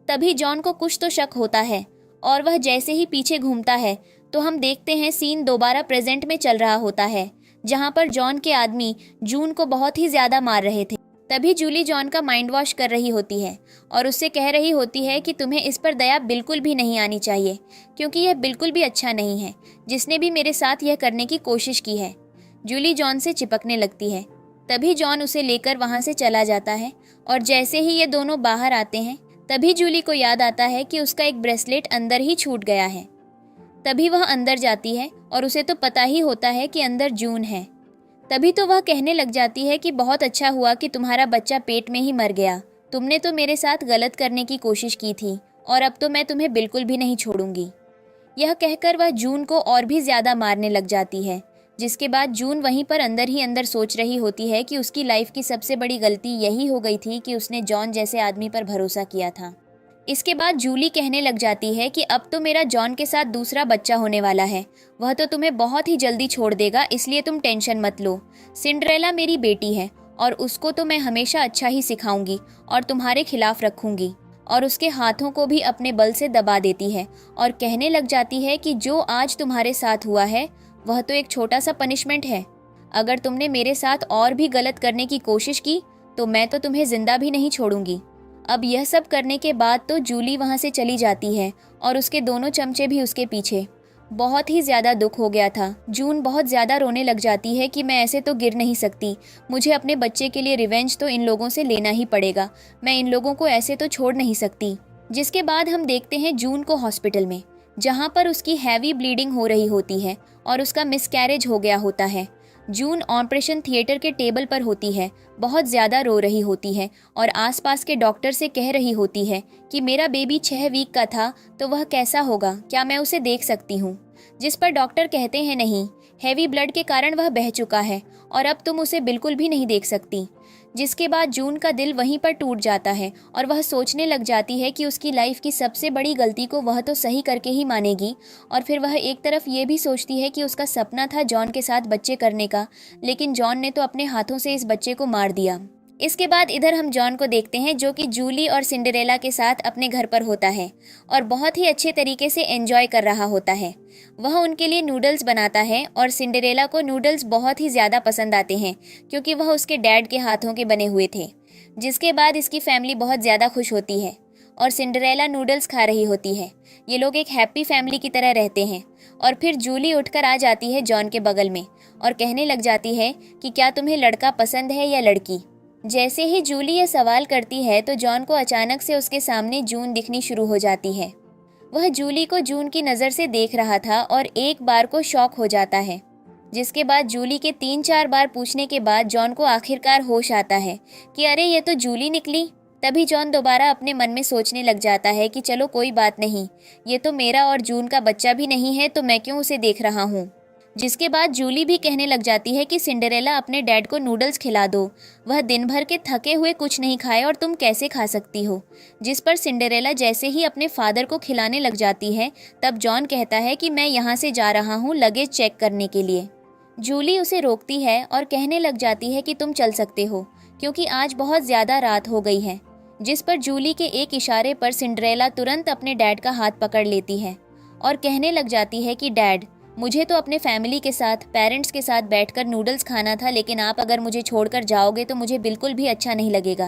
तभी जॉन को कुछ तो शक होता है और वह जैसे ही पीछे घूमता है तो हम देखते हैं सीन दोबारा प्रेजेंट में चल रहा होता है, जहां पर जॉन के आदमी जून को बहुत ही ज्यादा मार रहे थे। तभी जूली जॉन का माइंड वॉश कर रही होती है और उससे कह रही होती है कि तुम्हें इस पर दया बिल्कुल भी नहीं आनी चाहिए, क्योंकि यह बिल्कुल भी अच्छा नहीं है। जिसने भी मेरे साथ यह करने की कोशिश की है। जूली जॉन से चिपकने लगती है। तभी जॉन उसे लेकर वहां से चला जाता है और जैसे ही ये दोनों बाहर आते हैं तभी जूली को याद आता है कि उसका एक ब्रेसलेट अंदर ही छूट गया है। तभी वह अंदर जाती है और उसे तो पता ही होता है कि अंदर जून है। तभी तो वह कहने लग जाती है कि बहुत अच्छा हुआ कि तुम्हारा बच्चा पेट में ही मर गया। तुमने तो मेरे साथ गलत करने की कोशिश की थी और अब तो मैं तुम्हें बिल्कुल भी नहीं छोड़ूंगी। यह कहकर वह जून को और भी ज्यादा मारने लग जाती है, जिसके बाद जून वहीं पर अंदर ही अंदर सोच रही होती है कि उसकी लाइफ की सबसे बड़ी गलती यही हो गई थी कि उसने जॉन जैसे आदमी पर भरोसा किया था। इसके बाद जूली कहने लग जाती है कि अब तो मेरा जॉन के साथ दूसरा बच्चा होने वाला है, वह तो तुम्हें बहुत ही जल्दी छोड़ देगा, इसलिए तुम टेंशन मत लो। सिंड्रेला मेरी बेटी है और उसको तो मैं हमेशा अच्छा ही सिखाऊंगी और तुम्हारे खिलाफ रखूंगी। और उसके हाथों को भी अपने बल से दबा देती है और कहने लग जाती है कि जो आज तुम्हारे साथ हुआ है वह तो एक छोटा सा पनिशमेंट है। अगर तुमने मेरे साथ और भी गलत करने की कोशिश की तो मैं तो तुम्हें जिंदा भी नहीं छोड़ूंगी। अब यह सब करने के बाद तो जूली वहां से चली जाती है और उसके दोनों चमचे भी उसके पीछे। बहुत ही ज़्यादा दुख हो गया था। जून बहुत ज़्यादा रोने लग जाती है कि मैं ऐसे तो गिर नहीं सकती, मुझे अपने बच्चे के लिए रिवेंज तो इन लोगों से लेना ही पड़ेगा, मैं इन लोगों को ऐसे तो छोड़ नहीं सकती। जिसके बाद हम देखते हैं जून को हॉस्पिटल में, जहाँ पर उसकी हैवी ब्लीडिंग हो रही होती है और उसका मिसकैरेज हो गया होता है। जून ऑपरेशन थिएटर के टेबल पर होती है, बहुत ज़्यादा रो रही होती है और आसपास के डॉक्टर से कह रही होती है कि मेरा बेबी 6 वीक का था तो वह कैसा होगा, क्या मैं उसे देख सकती हूँ। जिस पर डॉक्टर कहते हैं नहीं, हैवी ब्लड के कारण वह बह चुका है और अब तुम उसे बिल्कुल भी नहीं देख सकती। जिसके बाद जून का दिल वहीं पर टूट जाता है और वह सोचने लग जाती है कि उसकी लाइफ की सबसे बड़ी गलती को वह तो सही करके ही मानेगी। और फिर वह एक तरफ ये भी सोचती है कि उसका सपना था जॉन के साथ बच्चे करने का, लेकिन जॉन ने तो अपने हाथों से इस बच्चे को मार दिया। इसके बाद इधर हम जॉन को देखते हैं जो कि जूली और सिंड्रेला के साथ अपने घर पर होता है और बहुत ही अच्छे तरीके से एंजॉय कर रहा होता है। वह उनके लिए नूडल्स बनाता है और सिंड्रेला को नूडल्स बहुत ही ज़्यादा पसंद आते हैं क्योंकि वह उसके डैड के हाथों के बने हुए थे। जिसके बाद इसकी फैमिली बहुत ज़्यादा खुश होती है और सिंड्रेला नूडल्स खा रही होती है। ये लोग एक हैप्पी फैमिली की तरह रहते हैं। और फिर जूली उठकर आ जाती है जॉन के बगल में और कहने लग जाती है कि क्या तुम्हें लड़का पसंद है या लड़की। जैसे ही जूली ये सवाल करती है तो जॉन को अचानक से उसके सामने जून दिखनी शुरू हो जाती है। वह जूली को जून की नज़र से देख रहा था और एक बार को शॉक हो जाता है। जिसके बाद जूली के 3-4 बार पूछने के बाद जॉन को आखिरकार होश आता है कि अरे ये तो जूली निकली। तभी जॉन दोबारा अपने मन में सोचने लग जाता है कि चलो कोई बात नहीं, ये तो मेरा और जून का बच्चा भी नहीं है तो मैं क्यों उसे देख रहा हूँ। जिसके बाद जूली भी कहने लग जाती है कि सिंड्रेला अपने डैड को नूडल्स खिला दो, वह दिन भर के थके हुए कुछ नहीं खाए और तुम कैसे खा सकती हो। जिस पर सिंड्रेला जैसे ही अपने फादर को खिलाने लग जाती है तब जॉन कहता है कि मैं यहाँ से जा रहा हूँ लगेज चेक करने के लिए। जूली उसे रोकती है और कहने लग जाती है कि तुम चल सकते हो क्योंकि आज बहुत ज़्यादा रात हो गई है। जिस पर जूली के एक इशारे पर सिंड्रेला तुरंत अपने डैड का हाथ पकड़ लेती है और कहने लग जाती है कि डैड, मुझे तो अपने फैमिली के साथ, पेरेंट्स के साथ बैठकर नूडल्स खाना था, लेकिन आप अगर मुझे छोड़कर जाओगे तो मुझे बिल्कुल भी अच्छा नहीं लगेगा।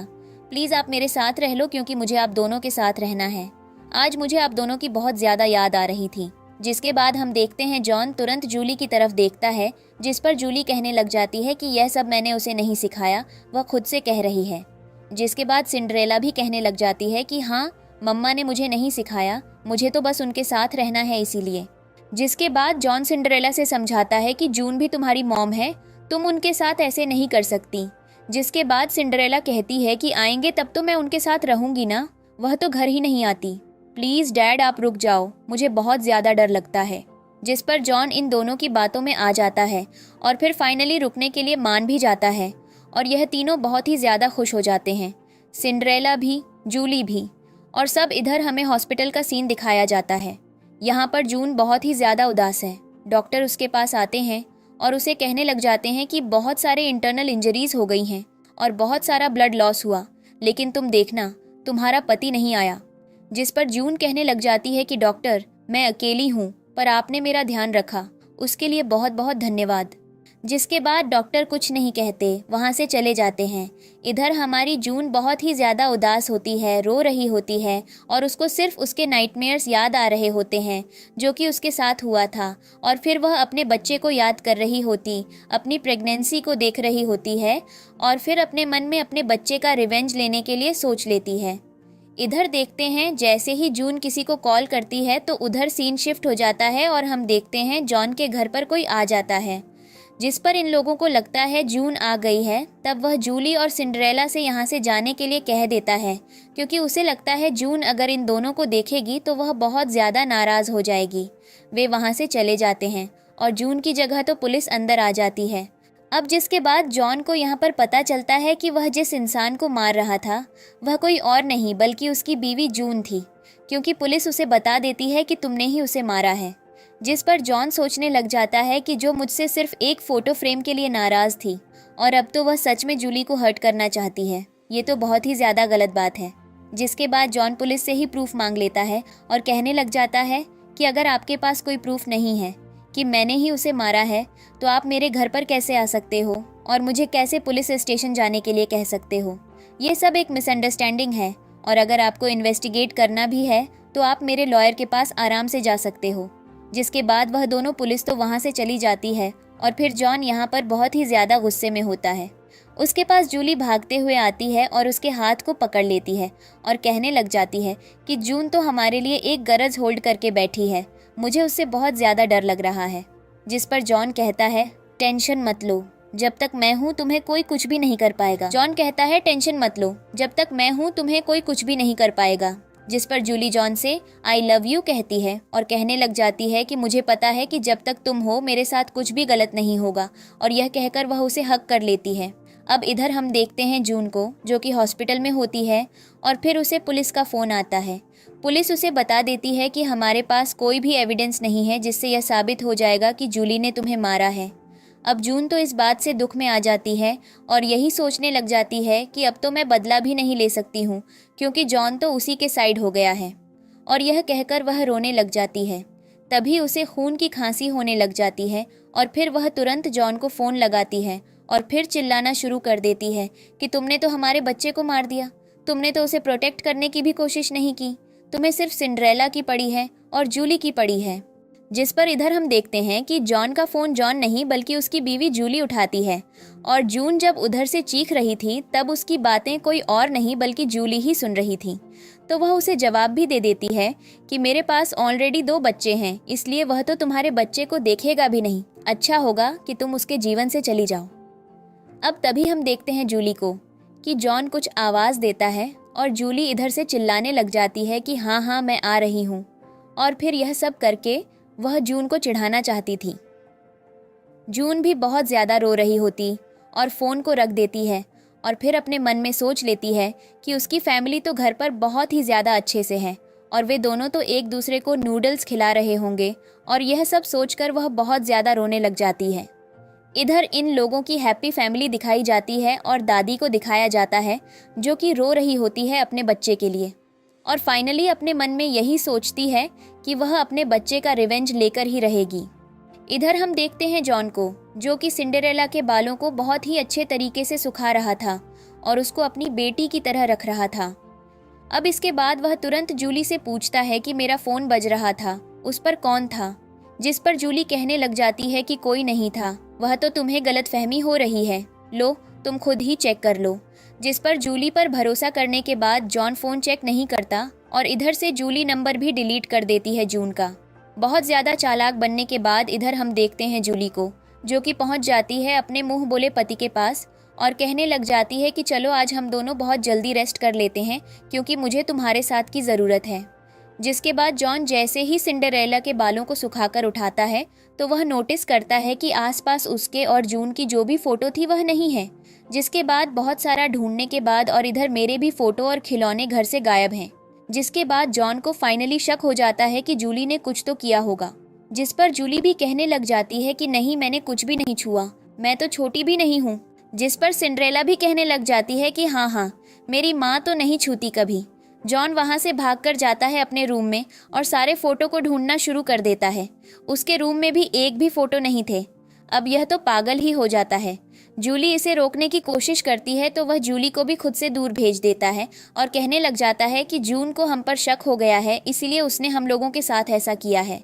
प्लीज़ आप मेरे साथ रह लो क्योंकि मुझे आप दोनों के साथ रहना है। आज मुझे आप दोनों की बहुत ज़्यादा याद आ रही थी। जिसके बाद हम देखते हैं जॉन तुरंत जूली की तरफ देखता है, जिस पर जूली कहने लग जाती है कि यह सब मैंने उसे नहीं सिखाया, वह खुद से कह रही है। जिसके बाद सिंड्रेला भी कहने लग जाती है कि हाँ, मम्मा ने मुझे नहीं सिखाया, मुझे तो बस उनके साथ रहना है इसीलिए। जिसके बाद जॉन सिंड्रेला से समझाता है कि जून भी तुम्हारी मॉम है, तुम उनके साथ ऐसे नहीं कर सकती। जिसके बाद सिंड्रेला कहती है कि आएंगे तब तो मैं उनके साथ रहूंगी ना, वह तो घर ही नहीं आती। प्लीज़ डैड आप रुक जाओ, मुझे बहुत ज़्यादा डर लगता है। जिस पर जॉन इन दोनों की बातों में आ जाता है और फिर फाइनली रुकने के लिए मान भी जाता है और यह तीनों बहुत ही ज़्यादा खुश हो जाते हैं, सिंड्रेला भी, जूली भी। और सब इधर हमें हॉस्पिटल का सीन दिखाया जाता है। यहाँ पर जून बहुत ही ज़्यादा उदास है। डॉक्टर उसके पास आते हैं और उसे कहने लग जाते हैं कि बहुत सारे इंटरनल इंजरीज हो गई हैं और बहुत सारा ब्लड लॉस हुआ, लेकिन तुम देखना तुम्हारा पति नहीं आया। जिस पर जून कहने लग जाती है कि डॉक्टर मैं अकेली हूँ, पर आपने मेरा ध्यान रखा, उसके लिए बहुत बहुत धन्यवाद। जिसके बाद डॉक्टर कुछ नहीं कहते, वहाँ से चले जाते हैं। इधर हमारी जून बहुत ही ज़्यादा उदास होती है, रो रही होती है और उसको सिर्फ उसके नाइटमेयर्स याद आ रहे होते हैं जो कि उसके साथ हुआ था। और फिर वह अपने बच्चे को याद कर रही होती, अपनी प्रेगनेंसी को देख रही होती है और फिर अपने मन में अपने बच्चे का रिवेंज लेने के लिए सोच लेती है। इधर देखते हैं जैसे ही जून किसी को कॉल करती है तो उधर सीन शिफ्ट हो जाता है और हम देखते हैं जॉन के घर पर कोई आ जाता है। जिस पर इन लोगों को लगता है जून आ गई है, तब वह जूली और सिंड्रेला से यहाँ से जाने के लिए कह देता है, क्योंकि उसे लगता है जून अगर इन दोनों को देखेगी तो वह बहुत ज़्यादा नाराज़ हो जाएगी। वे वहाँ से चले जाते हैं और जून की जगह तो पुलिस अंदर आ जाती है। अब जिसके बाद जॉन को यहाँ पर पता चलता है कि वह जिस इंसान को मार रहा था वह कोई और नहीं बल्कि उसकी बीवी जून थी, क्योंकि पुलिस उसे बता देती है कि तुमने ही उसे मारा है। जिस पर जॉन सोचने लग जाता है कि जो मुझसे सिर्फ एक फ़ोटो फ्रेम के लिए नाराज़ थी और अब तो वह सच में जूली को हर्ट करना चाहती है, ये तो बहुत ही ज़्यादा गलत बात है। जिसके बाद जॉन पुलिस से ही प्रूफ मांग लेता है और कहने लग जाता है कि अगर आपके पास कोई प्रूफ नहीं है कि मैंने ही उसे मारा है तो आप मेरे घर पर कैसे आ सकते हो और मुझे कैसे पुलिस स्टेशन जाने के लिए कह सकते हो। ये सब एक मिसअंडरस्टैंडिंग है और अगर आपको इन्वेस्टिगेट करना भी है तो आप मेरे लॉयर के पास आराम से जा सकते हो। जिसके बाद वह दोनों पुलिस तो वहाँ से चली जाती है और फिर जॉन यहाँ पर बहुत ही ज़्यादा गुस्से में होता है। उसके पास जूली भागते हुए आती है और उसके हाथ को पकड़ लेती है और कहने लग जाती है कि जून तो हमारे लिए एक गरज होल्ड करके बैठी है, मुझे उससे बहुत ज़्यादा डर लग रहा है। जिस पर जॉन कहता है टेंशन मत लो, जब तक मैं हूँ तुम्हें कोई कुछ भी नहीं कर पाएगा। जॉन कहता है टेंशन मत लो, जब तक मैं हूँ तुम्हें कोई कुछ भी नहीं कर पाएगा। जिस पर जूली जॉन से आई लव यू कहती है और कहने लग जाती है कि मुझे पता है कि जब तक तुम हो मेरे साथ कुछ भी गलत नहीं होगा, और यह कहकर वह उसे हक कर लेती है। अब इधर हम देखते हैं जून को जो कि हॉस्पिटल में होती है और फिर उसे पुलिस का फ़ोन आता है। पुलिस उसे बता देती है कि हमारे पास कोई भी एविडेंस नहीं है जिससे यह साबित हो जाएगा कि जूली ने तुम्हें मारा है। अब जून तो इस बात से दुख में आ जाती है और यही सोचने लग जाती है कि अब तो मैं बदला भी नहीं ले सकती हूँ क्योंकि जॉन तो उसी के साइड हो गया है। और यह कहकर वह रोने लग जाती है। तभी उसे खून की खांसी होने लग जाती है और फिर वह तुरंत जॉन को फ़ोन लगाती है और फिर चिल्लाना शुरू कर देती है कि तुमने तो हमारे बच्चे को मार दिया, तुमने तो उसे प्रोटेक्ट करने की भी कोशिश नहीं की, तुम्हें सिर्फ सिंड्रेला की पड़ी है और जूली की पड़ी है। जिस पर इधर हम देखते हैं कि जॉन का फ़ोन जॉन नहीं बल्कि उसकी बीवी जूली उठाती है और जून जब उधर से चीख रही थी तब उसकी बातें कोई और नहीं बल्कि जूली ही सुन रही थी। तो वह उसे जवाब भी दे देती है कि मेरे पास ऑलरेडी 2 बच्चे हैं, इसलिए वह तो तुम्हारे बच्चे को देखेगा भी नहीं, अच्छा होगा कि तुम उसके जीवन से चली जाओ। अब तभी हम देखते हैं जूली को कि जॉन कुछ आवाज़ देता है और जूली इधर से चिल्लाने लग जाती है कि हाँ हाँ मैं आ रही हूँ, और फिर यह सब करके वह जून को चिढ़ाना चाहती थी। जून भी बहुत ज़्यादा रो रही होती और फ़ोन को रख देती है और फिर अपने मन में सोच लेती है कि उसकी फैमिली तो घर पर बहुत ही ज़्यादा अच्छे से है और वे दोनों तो एक दूसरे को नूडल्स खिला रहे होंगे, और यह सब सोचकर वह बहुत ज़्यादा रोने लग जाती है। इधर इन लोगों की हैप्पी फैमिली दिखाई जाती है और दादी को दिखाया जाता है जो कि रो रही होती है अपने बच्चे के लिए, और फाइनली अपने मन में यही सोचती है कि वह अपने बच्चे का रिवेंज लेकर ही रहेगी। इधर हम देखते हैं जॉन को जो कि सिंड्रेला के बालों को बहुत ही अच्छे तरीके से सुखा रहा था और उसको अपनी बेटी की तरह रख रहा था। अब इसके बाद वह तुरंत जूली से पूछता है कि मेरा फ़ोन बज रहा था, उस पर कौन था? जिस पर जूली कहने लग जाती है कि कोई नहीं था, वह तो तुम्हें गलतफहमी हो रही है, लो तुम खुद ही चेक कर लो। जिस पर जूली पर भरोसा करने के बाद जॉन फ़ोन चेक नहीं करता और इधर से जूली नंबर भी डिलीट कर देती है जून का। बहुत ज़्यादा चालाक बनने के बाद इधर हम देखते हैं जूली को, जो कि पहुंच जाती है अपने मुंह बोले पति के पास और कहने लग जाती है कि चलो आज हम दोनों बहुत जल्दी रेस्ट कर लेते हैं क्योंकि मुझे तुम्हारे साथ की ज़रूरत है। जिसके बाद जॉन जैसे ही सिंडरेला के बालों को सुखाकर उठाता है तो वह नोटिस करता है कि आसपास उसके और जून की जो भी फ़ोटो थी वह नहीं है। जिसके बाद बहुत सारा ढूंढने के बाद और इधर मेरे भी फ़ोटो और खिलौने घर से गायब हैं। जिसके बाद जॉन को फाइनली शक हो जाता है कि जूली ने कुछ तो किया होगा। जिस पर जूली भी कहने लग जाती है कि नहीं, मैंने कुछ भी नहीं छुआ, मैं तो छोटी भी नहीं हूँ। जिस पर सिंड्रेला भी कहने लग जाती है कि हाँ, मेरी माँ तो नहीं छूती कभी। जॉन वहाँ से भागकर जाता है अपने रूम में और सारे फ़ोटो को ढूंढना शुरू कर देता है। उसके रूम में भी एक भी फ़ोटो नहीं थे। अब यह तो पागल ही हो जाता है। जूली इसे रोकने की कोशिश करती है तो वह जूली को भी खुद से दूर भेज देता है और कहने लग जाता है कि जून को हम पर शक हो गया है, इसीलिए उसने हम लोगों के साथ ऐसा किया है।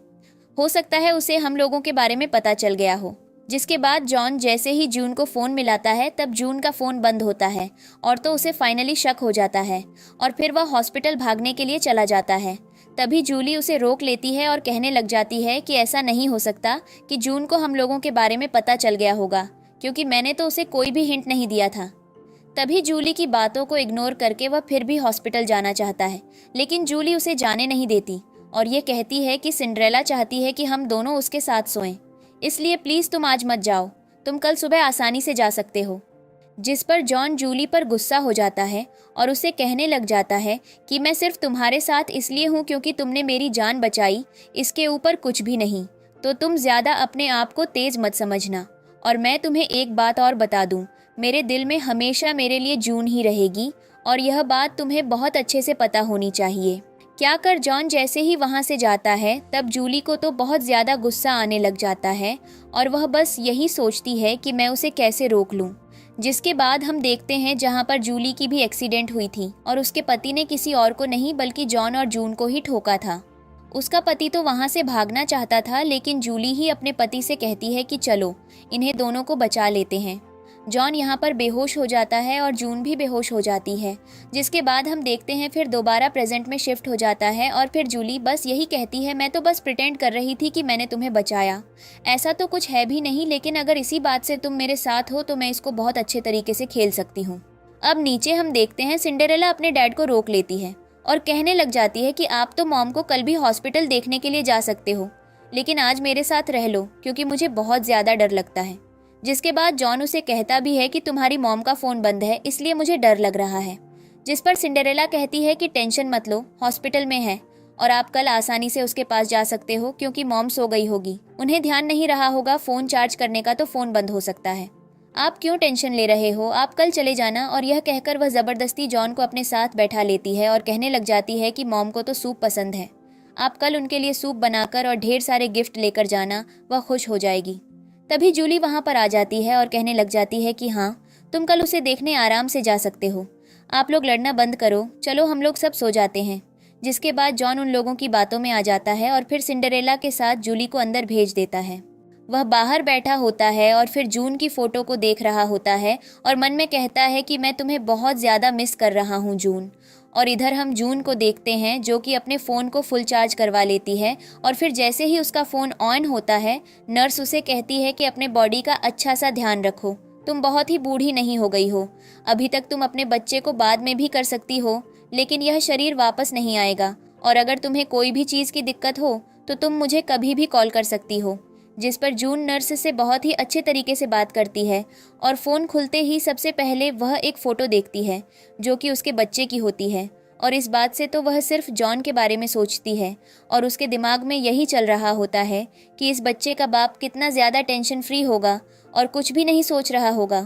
हो सकता है उसे हम लोगों के बारे में पता चल गया हो। जिसके बाद जॉन जैसे ही जून को फ़ोन मिलाता है तब जून का फ़ोन बंद होता है और तो उसे फाइनली शक हो जाता है और फिर वह हॉस्पिटल भागने के लिए चला जाता है। तभी जूली उसे रोक लेती है और कहने लग जाती है कि ऐसा नहीं हो सकता कि जून को हम लोगों के बारे में पता चल गया होगा, क्योंकि मैंने तो उसे कोई भी हिंट नहीं दिया था। तभी जूली की बातों को इग्नोर करके वह फिर भी हॉस्पिटल जाना चाहता है, लेकिन जूली उसे जाने नहीं देती और ये कहती है कि सिंड्रेला चाहती है कि हम दोनों उसके साथ सोएं, इसलिए प्लीज़ तुम आज मत जाओ, तुम कल सुबह आसानी से जा सकते हो। जिस पर जॉन जूली पर गुस्सा हो जाता है और उसे कहने लग जाता है कि मैं सिर्फ तुम्हारे साथ इसलिए हूँ क्योंकि तुमने मेरी जान बचाई, इसके ऊपर कुछ भी नहीं। तो तुम ज़्यादा अपने आप को तेज़ मत समझना। और मैं तुम्हें एक बात और बता दूँ, मेरे दिल में हमेशा मेरे लिए जून ही रहेगी और यह बात तुम्हें बहुत अच्छे से पता होनी चाहिए। क्या कर जॉन जैसे ही वहाँ से जाता है तब जूली को तो बहुत ज़्यादा गुस्सा आने लग जाता है और वह बस यही सोचती है कि मैं उसे कैसे रोक लूँ। जिसके बाद हम देखते हैं जहाँ पर जूली की भी एक्सीडेंट हुई थी और उसके पति ने किसी और को नहीं बल्कि जॉन और जून को ही ठोका था। उसका पति तो वहाँ से भागना चाहता था, लेकिन जूली ही अपने पति से कहती है कि चलो इन्हें दोनों को बचा लेते हैं। जॉन यहाँ पर बेहोश हो जाता है और जून भी बेहोश हो जाती है। जिसके बाद हम देखते हैं फिर दोबारा प्रेजेंट में शिफ्ट हो जाता है और फिर जूली बस यही कहती है, मैं तो बस प्रिटेंड कर रही थी कि मैंने तुम्हें बचाया, ऐसा तो कुछ है भी नहीं, लेकिन अगर इसी बात से तुम मेरे साथ हो तो मैं इसको बहुत अच्छे तरीके से खेल सकती हूँ। अब नीचे हम देखते हैं सिंड्रेला अपने डैड को रोक लेती है और कहने लग जाती है कि आप तो मॉम को कल भी हॉस्पिटल देखने के लिए जा सकते हो, लेकिन आज मेरे साथ रह लो क्योंकि मुझे बहुत ज़्यादा डर लगता है। जिसके बाद जॉन उसे कहता भी है कि तुम्हारी मॉम का फ़ोन बंद है इसलिए मुझे डर लग रहा है। जिस पर सिंड्रेला कहती है कि टेंशन मत लो, हॉस्पिटल में है और आप कल आसानी से उसके पास जा सकते हो क्योंकि मॉम सो गई होगी, उन्हें ध्यान नहीं रहा होगा फ़ोन चार्ज करने का तो फ़ोन बंद हो सकता है। आप क्यों टेंशन ले रहे हो, आप कल चले जाना। और यह कहकर वह ज़बरदस्ती जॉन को अपने साथ बैठा लेती है और कहने लग जाती है कि मॉम को तो सूप पसंद है, आप कल उनके लिए सूप बनाकर और ढेर सारे गिफ्ट लेकर जाना, वह खुश हो जाएगी। तभी जूली वहाँ पर आ जाती है और कहने लग जाती है कि हाँ, तुम कल उसे देखने आराम से जा सकते हो, आप लोग लड़ना बंद करो, चलो हम लोग सब सो जाते हैं। जिसके बाद जॉन उन लोगों की बातों में आ जाता है और फिर सिंड्रेला के साथ जूली को अंदर भेज देता है। वह बाहर बैठा होता है और फिर जून की फ़ोटो को देख रहा होता है और मन में कहता है कि मैं तुम्हें बहुत ज़्यादा मिस कर रहा हूँ जून। और इधर हम जून को देखते हैं जो कि अपने फ़ोन को फुल चार्ज करवा लेती है और फिर जैसे ही उसका फ़ोन ऑन होता है नर्स उसे कहती है कि अपने बॉडी का अच्छा सा ध्यान रखो, तुम बहुत ही बूढ़ी नहीं हो गई हो, अभी तक तुम अपने बच्चे को बाद में भी कर सकती हो, लेकिन यह शरीर वापस नहीं आएगा और अगर तुम्हें कोई भी चीज़ की दिक्कत हो तो तुम मुझे कभी भी कॉल कर सकती हो। जिस पर जून नर्स से बहुत ही अच्छे तरीके से बात करती है और फ़ोन खुलते ही सबसे पहले वह एक फ़ोटो देखती है जो कि उसके बच्चे की होती है और इस बात से तो वह सिर्फ जॉन के बारे में सोचती है और उसके दिमाग में यही चल रहा होता है कि इस बच्चे का बाप कितना ज़्यादा टेंशन फ्री होगा और कुछ भी नहीं सोच रहा होगा।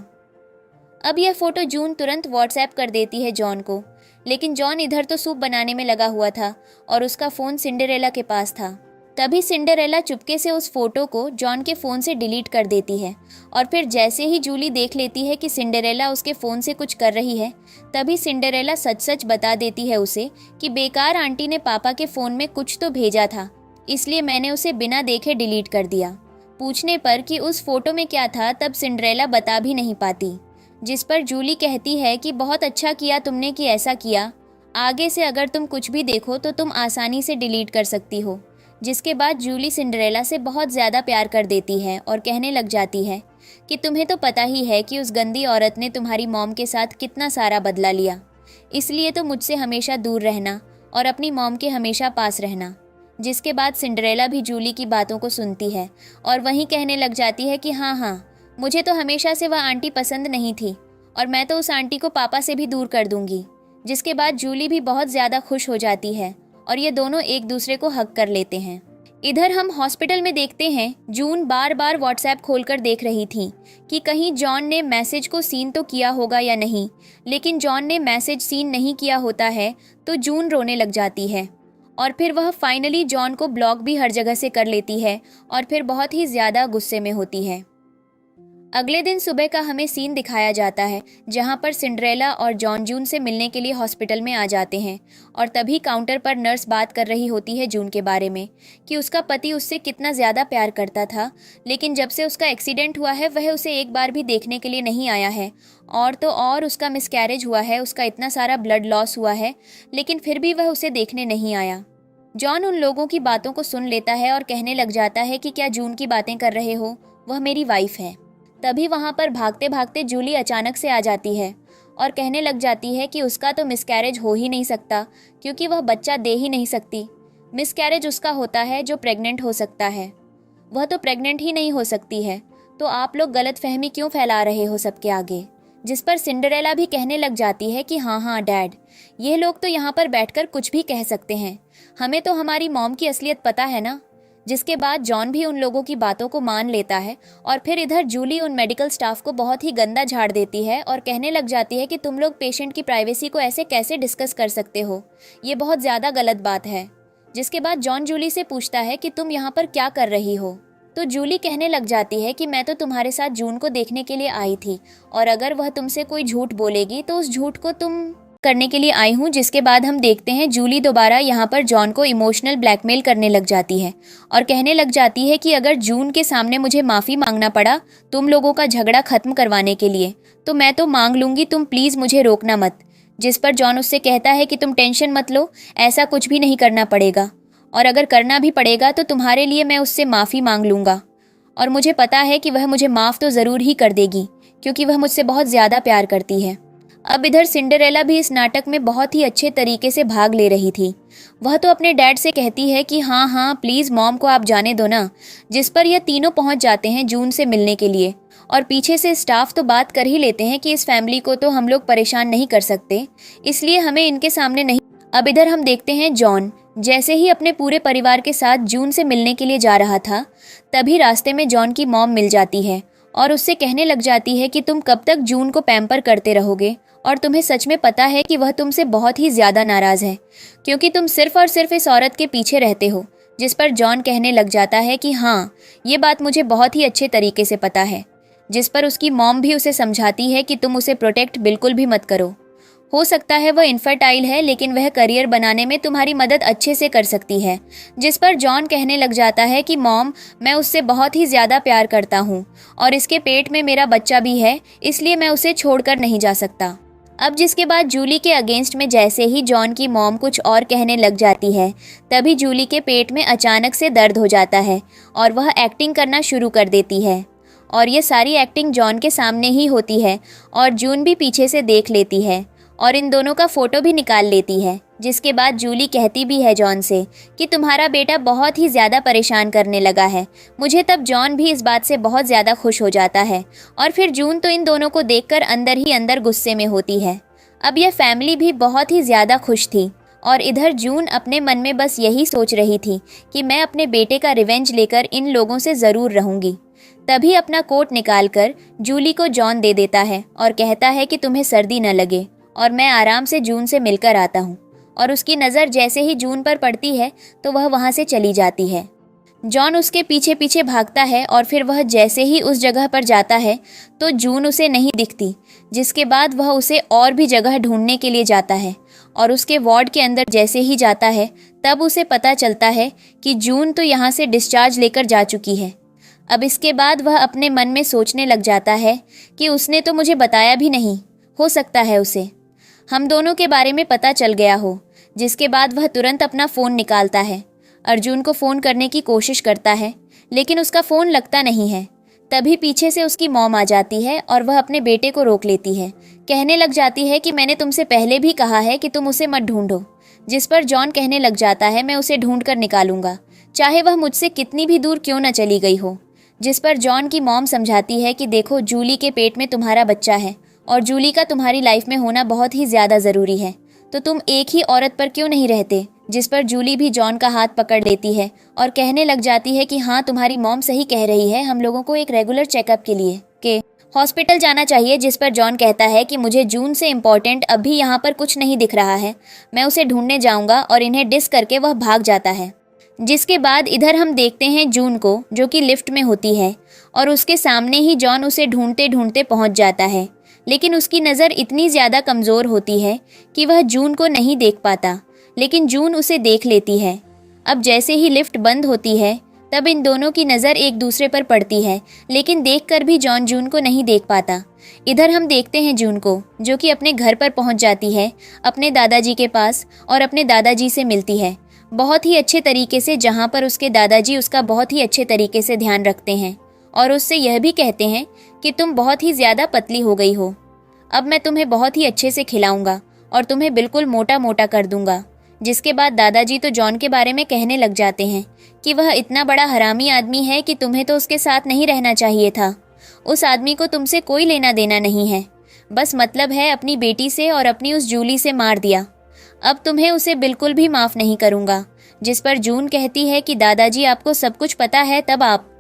अब यह फ़ोटो जून तुरंत व्हाट्सएप कर देती है जॉन को, लेकिन जॉन इधर तो सूप बनाने में लगा हुआ था और उसका फ़ोन सिंड्रेला के पास था। तभी सिंडरेला चुपके से उस फोटो को जॉन के फ़ोन से डिलीट कर देती है और फिर जैसे ही जूली देख लेती है कि सिंडरेला उसके फ़ोन से कुछ कर रही है, तभी सिंडरेला सच सच बता देती है उसे कि बेकार आंटी ने पापा के फ़ोन में कुछ तो भेजा था, इसलिए मैंने उसे बिना देखे डिलीट कर दिया। पूछने पर कि उस फोटो में क्या था, तब सिंडरेला बता भी नहीं पाती, जिस पर जूली कहती है कि बहुत अच्छा किया तुमने कि ऐसा किया, आगे से अगर तुम कुछ भी देखो तो तुम आसानी से डिलीट कर सकती हो। जिसके बाद जूली सिंडरेला से बहुत ज़्यादा प्यार कर देती है और कहने लग जाती है कि तुम्हें तो पता ही है कि उस गंदी औरत ने तुम्हारी मॉम के साथ कितना सारा बदला लिया, इसलिए तो मुझसे हमेशा दूर रहना और अपनी मॉम के हमेशा पास रहना। जिसके बाद सिंडरेला भी जूली की बातों को सुनती है और वहीं कहने लग जाती है कि हाँ, मुझे तो हमेशा से वह आंटी पसंद नहीं थी और मैं तो उस आंटी को पापा से भी दूर कर दूंगी। जिसके बाद जूली भी बहुत ज़्यादा खुश हो जाती है और ये दोनों एक दूसरे को हक कर लेते हैं। इधर हम हॉस्पिटल में देखते हैं जून बार बार व्हाट्सएप खोलकर देख रही थी कि कहीं जॉन ने मैसेज को सीन तो किया होगा या नहीं, लेकिन जॉन ने मैसेज सीन नहीं किया होता है तो जून रोने लग जाती है और फिर वह फाइनली जॉन को ब्लॉक भी हर जगह से कर लेती है और फिर बहुत ही ज़्यादा गुस्से में होती है। अगले दिन सुबह का हमें सीन दिखाया जाता है जहां पर सिंड्रेला और जॉन जून से मिलने के लिए हॉस्पिटल में आ जाते हैं और तभी काउंटर पर नर्स बात कर रही होती है जून के बारे में कि उसका पति उससे कितना ज़्यादा प्यार करता था, लेकिन जब से उसका एक्सीडेंट हुआ है वह उसे एक बार भी देखने के लिए नहीं आया है और तो और उसका मिसकैरेज हुआ है, उसका इतना सारा ब्लड लॉस हुआ है, लेकिन फिर भी वह उसे देखने नहीं आया। जॉन उन लोगों की बातों को सुन लेता है और कहने लग जाता है कि क्या जून की बातें कर रहे हो, वह मेरी वाइफ है। तभी वहाँ पर भागते भागते जूली अचानक से आ जाती है और कहने लग जाती है कि उसका तो मिसकैरेज हो ही नहीं सकता क्योंकि वह बच्चा दे ही नहीं सकती। मिसकैरेज उसका होता है जो प्रेग्नेंट हो सकता है, वह तो प्रेग्नेंट ही नहीं हो सकती है, तो आप लोग गलतफहमी क्यों फैला रहे हो सबके आगे। जिस पर सिंडरेला भी कहने लग जाती है कि हाँ डैड, ये लोग तो यहाँ पर बैठकर कुछ भी कह सकते हैं, हमें तो हमारी मॉम की असलियत पता है ना। जिसके बाद जॉन भी उन लोगों की बातों को मान लेता है और फिर इधर जूली उन मेडिकल स्टाफ को बहुत ही गंदा झाड़ देती है और कहने लग जाती है कि तुम लोग पेशेंट की प्राइवेसी को ऐसे कैसे डिस्कस कर सकते हो, ये बहुत ज़्यादा गलत बात है। जिसके बाद जॉन जूली से पूछता है कि तुम यहाँ पर क्या कर रही हो, तो जूली कहने लग जाती है कि मैं तो तुम्हारे साथ जून को देखने के लिए आई थी और अगर वह तुमसे कोई झूठ बोलेगी तो उस झूठ को तुम करने के लिए आई हूँ। जिसके बाद हम देखते हैं जूली दोबारा यहाँ पर जॉन को इमोशनल ब्लैकमेल करने लग जाती है और कहने लग जाती है कि अगर जून के सामने मुझे माफ़ी मांगना पड़ा तुम लोगों का झगड़ा खत्म करवाने के लिए तो मैं तो मांग लूँगी, तुम प्लीज़ मुझे रोकना मत। जिस पर जॉन उससे कहता है कि तुम टेंशन मत लो, ऐसा कुछ भी नहीं करना पड़ेगा और अगर करना भी पड़ेगा तो तुम्हारे लिए मैं उससे माफ़ी मांग लूँगा और मुझे पता है कि वह मुझे माफ़ तो ज़रूर ही कर देगी क्योंकि वह मुझसे बहुत ज़्यादा प्यार करती है। अब इधर सिंडरेला भी इस नाटक में बहुत ही अच्छे तरीके से भाग ले रही थी। वह तो अपने डैड से कहती है कि हाँ प्लीज़ मॉम को आप जाने दो ना, जिस पर यह तीनों पहुंच जाते हैं जून से मिलने के लिए और पीछे से स्टाफ तो बात कर ही लेते हैं कि इस फैमिली को तो हम लोग परेशान नहीं कर सकते, इसलिए हमें इनके सामने नहीं। अब इधर हम देखते हैं जॉन जैसे ही अपने पूरे परिवार के साथ जून से मिलने के लिए जा रहा था, तभी रास्ते में जॉन की मॉम मिल जाती है और उससे कहने लग जाती है कि तुम कब तक जून को पैम्पर करते रहोगे और तुम्हें सच में पता है कि वह तुमसे बहुत ही ज़्यादा नाराज़ है क्योंकि तुम सिर्फ और सिर्फ इस औरत के पीछे रहते हो। जिस पर जॉन कहने लग जाता है कि हाँ, ये बात मुझे बहुत ही अच्छे तरीके से पता है। जिस पर उसकी मॉम भी उसे समझाती है कि तुम उसे प्रोटेक्ट बिल्कुल भी मत करो, हो सकता है वह इनफर्टाइल है लेकिन वह करियर बनाने में तुम्हारी मदद अच्छे से कर सकती है। जिस पर जॉन कहने लग जाता है कि मॉम, मैं उससे बहुत ही ज़्यादा प्यार करता हूँ और इसके पेट में मेरा बच्चा भी है, इसलिए मैं उसे छोड़कर नहीं जा सकता। अब जिसके बाद जूली के अगेंस्ट में जैसे ही जॉन की मॉम कुछ और कहने लग जाती है, तभी जूली के पेट में अचानक से दर्द हो जाता है और वह एक्टिंग करना शुरू कर देती है और ये सारी एक्टिंग जॉन के सामने ही होती है और जून भी पीछे से देख लेती है और इन दोनों का फ़ोटो भी निकाल लेती है। जिसके बाद जूली कहती भी है जॉन से कि तुम्हारा बेटा बहुत ही ज़्यादा परेशान करने लगा है। मुझे तब जॉन भी इस बात से बहुत ज़्यादा खुश हो जाता है और फिर जून तो इन दोनों को देखकर अंदर ही अंदर गुस्से में होती है। अब यह फैमिली भी बहुत ही ज़्यादा खुश थी और इधर जून अपने मन में बस यही सोच रही थी कि मैं अपने बेटे का रिवेंज लेकर इन लोगों से ज़रूर रहूँगी। तभी अपना कोट निकाल कर जूली को जॉन दे देता है और कहता है कि तुम्हें सर्दी न लगे और मैं आराम से जून से मिलकर आता हूँ। और उसकी नज़र जैसे ही जून पर पड़ती है तो वह वहाँ से चली जाती है। जॉन उसके पीछे पीछे भागता है और फिर वह जैसे ही उस जगह पर जाता है तो जून उसे नहीं दिखती, जिसके बाद वह उसे और भी जगह ढूंढने के लिए जाता है और उसके वार्ड के अंदर जैसे ही जाता है तब उसे पता चलता है कि जून तो यहाँ से डिस्चार्ज लेकर जा चुकी है। अब इसके बाद वह अपने मन में सोचने लग जाता है कि उसने तो मुझे बताया भी नहीं, हो सकता है उसे हम दोनों के बारे में पता चल गया हो। जिसके बाद वह तुरंत अपना फ़ोन निकालता है, अर्जुन को फ़ोन करने की कोशिश करता है लेकिन उसका फ़ोन लगता नहीं है। तभी पीछे से उसकी मॉम आ जाती है और वह अपने बेटे को रोक लेती है, कहने लग जाती है कि मैंने तुमसे पहले भी कहा है कि तुम उसे मत ढूंढो। जिस पर जॉन कहने लग जाता है मैं उसे ढूंढ कर निकालूंगा, चाहे वह मुझसे कितनी भी दूर क्यों न चली गई हो। जिस पर जॉन की मॉम समझाती है कि देखो, जूली के पेट में तुम्हारा बच्चा है और जूली का तुम्हारी लाइफ में होना बहुत ही ज़्यादा ज़रूरी है, तो तुम एक ही औरत पर क्यों नहीं रहते। जिस पर जूली भी जॉन का हाथ पकड़ लेती है और कहने लग जाती है कि हाँ, तुम्हारी मॉम सही कह रही है, हम लोगों को एक रेगुलर चेकअप के लिए के हॉस्पिटल जाना चाहिए। जिस पर जॉन कहता है कि मुझे जून से इम्पोर्टेंट अभी यहाँ पर कुछ नहीं दिख रहा है, मैं उसे ढूंढने जाऊँगा, और इन्हें डिस करके वह भाग जाता है। जिसके बाद इधर हम देखते हैं जून को, जो कि लिफ्ट में होती है और उसके सामने ही जॉन उसे ढूंढते ढूंढते पहुँच जाता है, लेकिन उसकी नज़र इतनी ज़्यादा कमज़ोर होती है कि वह जून को नहीं देख पाता, लेकिन जून उसे देख लेती है। अब जैसे ही लिफ्ट बंद होती है तब इन दोनों की नज़र एक दूसरे पर पड़ती है, लेकिन देखकर भी जॉन जून को नहीं देख पाता। इधर हम देखते हैं जून को, जो कि अपने घर पर पहुंच जाती है अपने दादाजी के पास और अपने दादाजी से मिलती है बहुत ही अच्छे तरीके से, जहां पर उसके दादाजी उसका बहुत ही अच्छे तरीके से ध्यान रखते हैं और उससे यह भी कहते हैं कि तुम बहुत ही ज़्यादा पतली हो गई हो, अब मैं तुम्हें बहुत ही अच्छे से खिलाऊंगा और तुम्हें बिल्कुल मोटा मोटा कर दूंगा। जिसके बाद दादाजी तो जॉन के बारे में कहने लग जाते हैं कि वह इतना बड़ा हरामी आदमी है कि तुम्हें तो उसके साथ नहीं रहना चाहिए था, उस आदमी को तुमसे कोई लेना देना नहीं है, बस मतलब है अपनी बेटी से और अपनी उस जूली से मार दिया, अब तुम्हें उसे बिल्कुल भी माफ़ नहीं करूँगा। जिस पर जून कहती है कि दादाजी आपको सब कुछ पता है, तब आप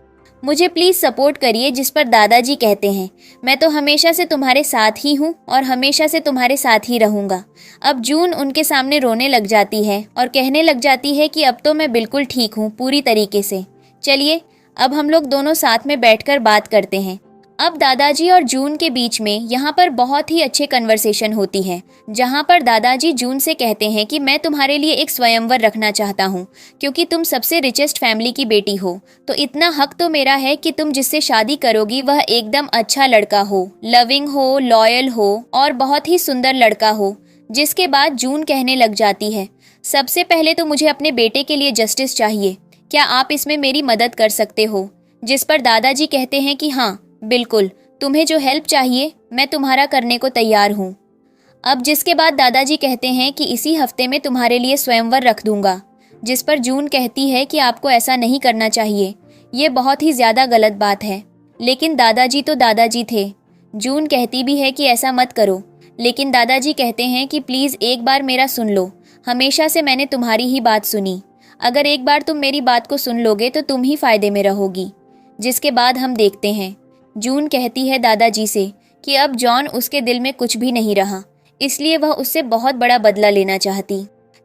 मुझे प्लीज़ सपोर्ट करिए। जिस पर दादाजी कहते हैं मैं तो हमेशा से तुम्हारे साथ ही हूँ और हमेशा से तुम्हारे साथ ही रहूँगा। अब जून उनके सामने रोने लग जाती है और कहने लग जाती है कि अब तो मैं बिल्कुल ठीक हूँ पूरी तरीके से, चलिए अब हम लोग दोनों साथ में बैठकर बात करते हैं। अब दादाजी और जून के बीच में यहाँ पर बहुत ही अच्छे कन्वर्सेशन होती है, जहाँ पर दादाजी जून से कहते हैं कि मैं तुम्हारे लिए एक स्वयंवर रखना चाहता हूँ, क्योंकि तुम सबसे रिचेस्ट फैमिली की बेटी हो, तो इतना हक तो मेरा है कि तुम जिससे शादी करोगी वह एकदम अच्छा लड़का हो, लविंग हो, लॉयल हो और बहुत ही सुंदर लड़का हो। जिसके बाद जून कहने लग जाती है सबसे पहले तो मुझे अपने बेटे के लिए जस्टिस चाहिए, क्या आप इसमें मेरी मदद कर सकते हो। जिस पर दादाजी कहते हैं कि हाँ बिल्कुल, तुम्हें जो हेल्प चाहिए मैं तुम्हारा करने को तैयार हूँ। अब जिसके बाद दादाजी कहते हैं कि इसी हफ्ते में तुम्हारे लिए स्वयंवर रख दूंगा। जिस पर जून कहती है कि आपको ऐसा नहीं करना चाहिए, ये बहुत ही ज़्यादा गलत बात है, लेकिन दादाजी तो दादाजी थे। जून कहती भी है कि ऐसा मत करो, लेकिन दादाजी कहते हैं कि प्लीज़ एक बार मेरा सुन लो, हमेशा से मैंने तुम्हारी ही बात सुनी, अगर एक बार तुम मेरी बात को सुन लोगे तो तुम ही फ़ायदे में रहोगी। जिसके बाद हम देखते हैं जून कहती है दादाजी से कि अब जॉन उसके दिल में कुछ भी नहीं रहा, इसलिए वह उससे बहुत बड़ा बदला लेना चाहती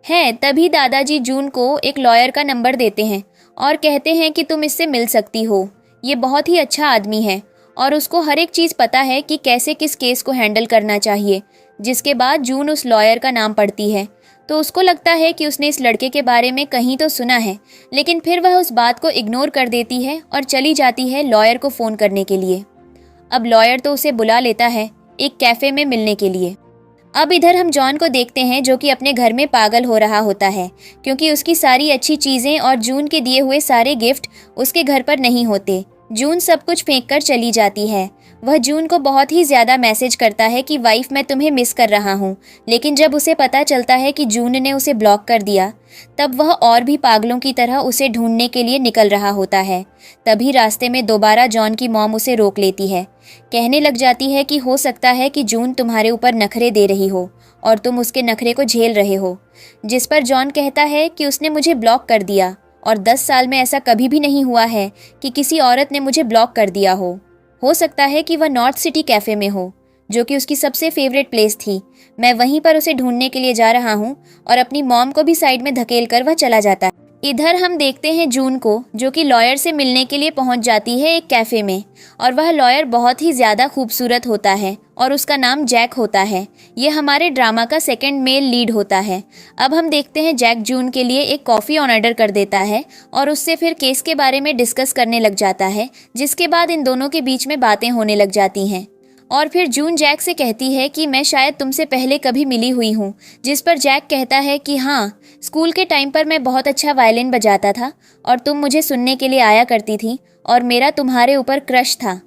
है। तभी दादाजी जून को एक लॉयर का नंबर देते हैं और कहते हैं कि तुम इससे मिल सकती हो, ये बहुत ही अच्छा आदमी है और उसको हर एक चीज़ पता है कि कैसे किस केस को हैंडल करना चाहिए। जिसके बाद जून उस लॉयर का नाम पढ़ती है तो उसको लगता है कि उसने इस लड़के के बारे में कहीं तो सुना है, लेकिन फिर वह उस बात को इग्नोर कर देती है और चली जाती है लॉयर को फ़ोन करने के लिए। अब लॉयर तो उसे बुला लेता है एक कैफ़े में मिलने के लिए। अब इधर हम जॉन को देखते हैं जो कि अपने घर में पागल हो रहा होता है, क्योंकि उसकी सारी अच्छी चीज़ें और जून के दिए हुए सारे गिफ्ट उसके घर पर नहीं होते। जून सब कुछ फेंक कर चली जाती है। वह जून को बहुत ही ज़्यादा मैसेज करता है कि वाइफ मैं तुम्हें मिस कर रहा हूँ, लेकिन जब उसे पता चलता है कि जून ने उसे ब्लॉक कर दिया तब वह और भी पागलों की तरह उसे ढूंढने के लिए निकल रहा होता है। तभी रास्ते में दोबारा जॉन की मॉम उसे रोक लेती है, कहने लग जाती है कि हो सकता है कि जून तुम्हारे ऊपर नखरे दे रही हो और तुम उसके नखरे को झेल रहे हो। जिस पर जॉन कहता है कि उसने मुझे ब्लॉक कर दिया और 10 साल में ऐसा कभी भी नहीं हुआ है कि किसी औरत ने मुझे ब्लॉक कर दिया हो सकता है कि वह नॉर्थ सिटी कैफ़े में हो, जो कि उसकी सबसे फेवरेट प्लेस थी। मैं वहीं पर उसे ढूंढने के लिए जा रहा हूँ और अपनी मॉम को भी साइड में धकेल कर वह चला जाता है। इधर हम देखते हैं जून को, जो कि लॉयर से मिलने के लिए पहुंच जाती है एक कैफ़े में। और वह लॉयर बहुत ही ज़्यादा खूबसूरत होता है और उसका नाम जैक होता है। ये हमारे ड्रामा का सेकंड मेल लीड होता है। अब हम देखते हैं जैक जून के लिए एक कॉफ़ी ऑर्डर कर देता है और उससे फिर केस के बारे में डिस्कस करने लग जाता है, जिसके बाद इन दोनों के बीच में बातें होने लग जाती हैं। और फिर जून जैक से कहती है कि मैं शायद तुमसे पहले कभी मिली हुई हूँ, जिस पर जैक कहता है कि हाँ, स्कूल के टाइम पर मैं बहुत अच्छा वायलिन बजाता था और तुम मुझे सुनने के लिए आया करती थी और मेरा तुम्हारे ऊपर क्रश था।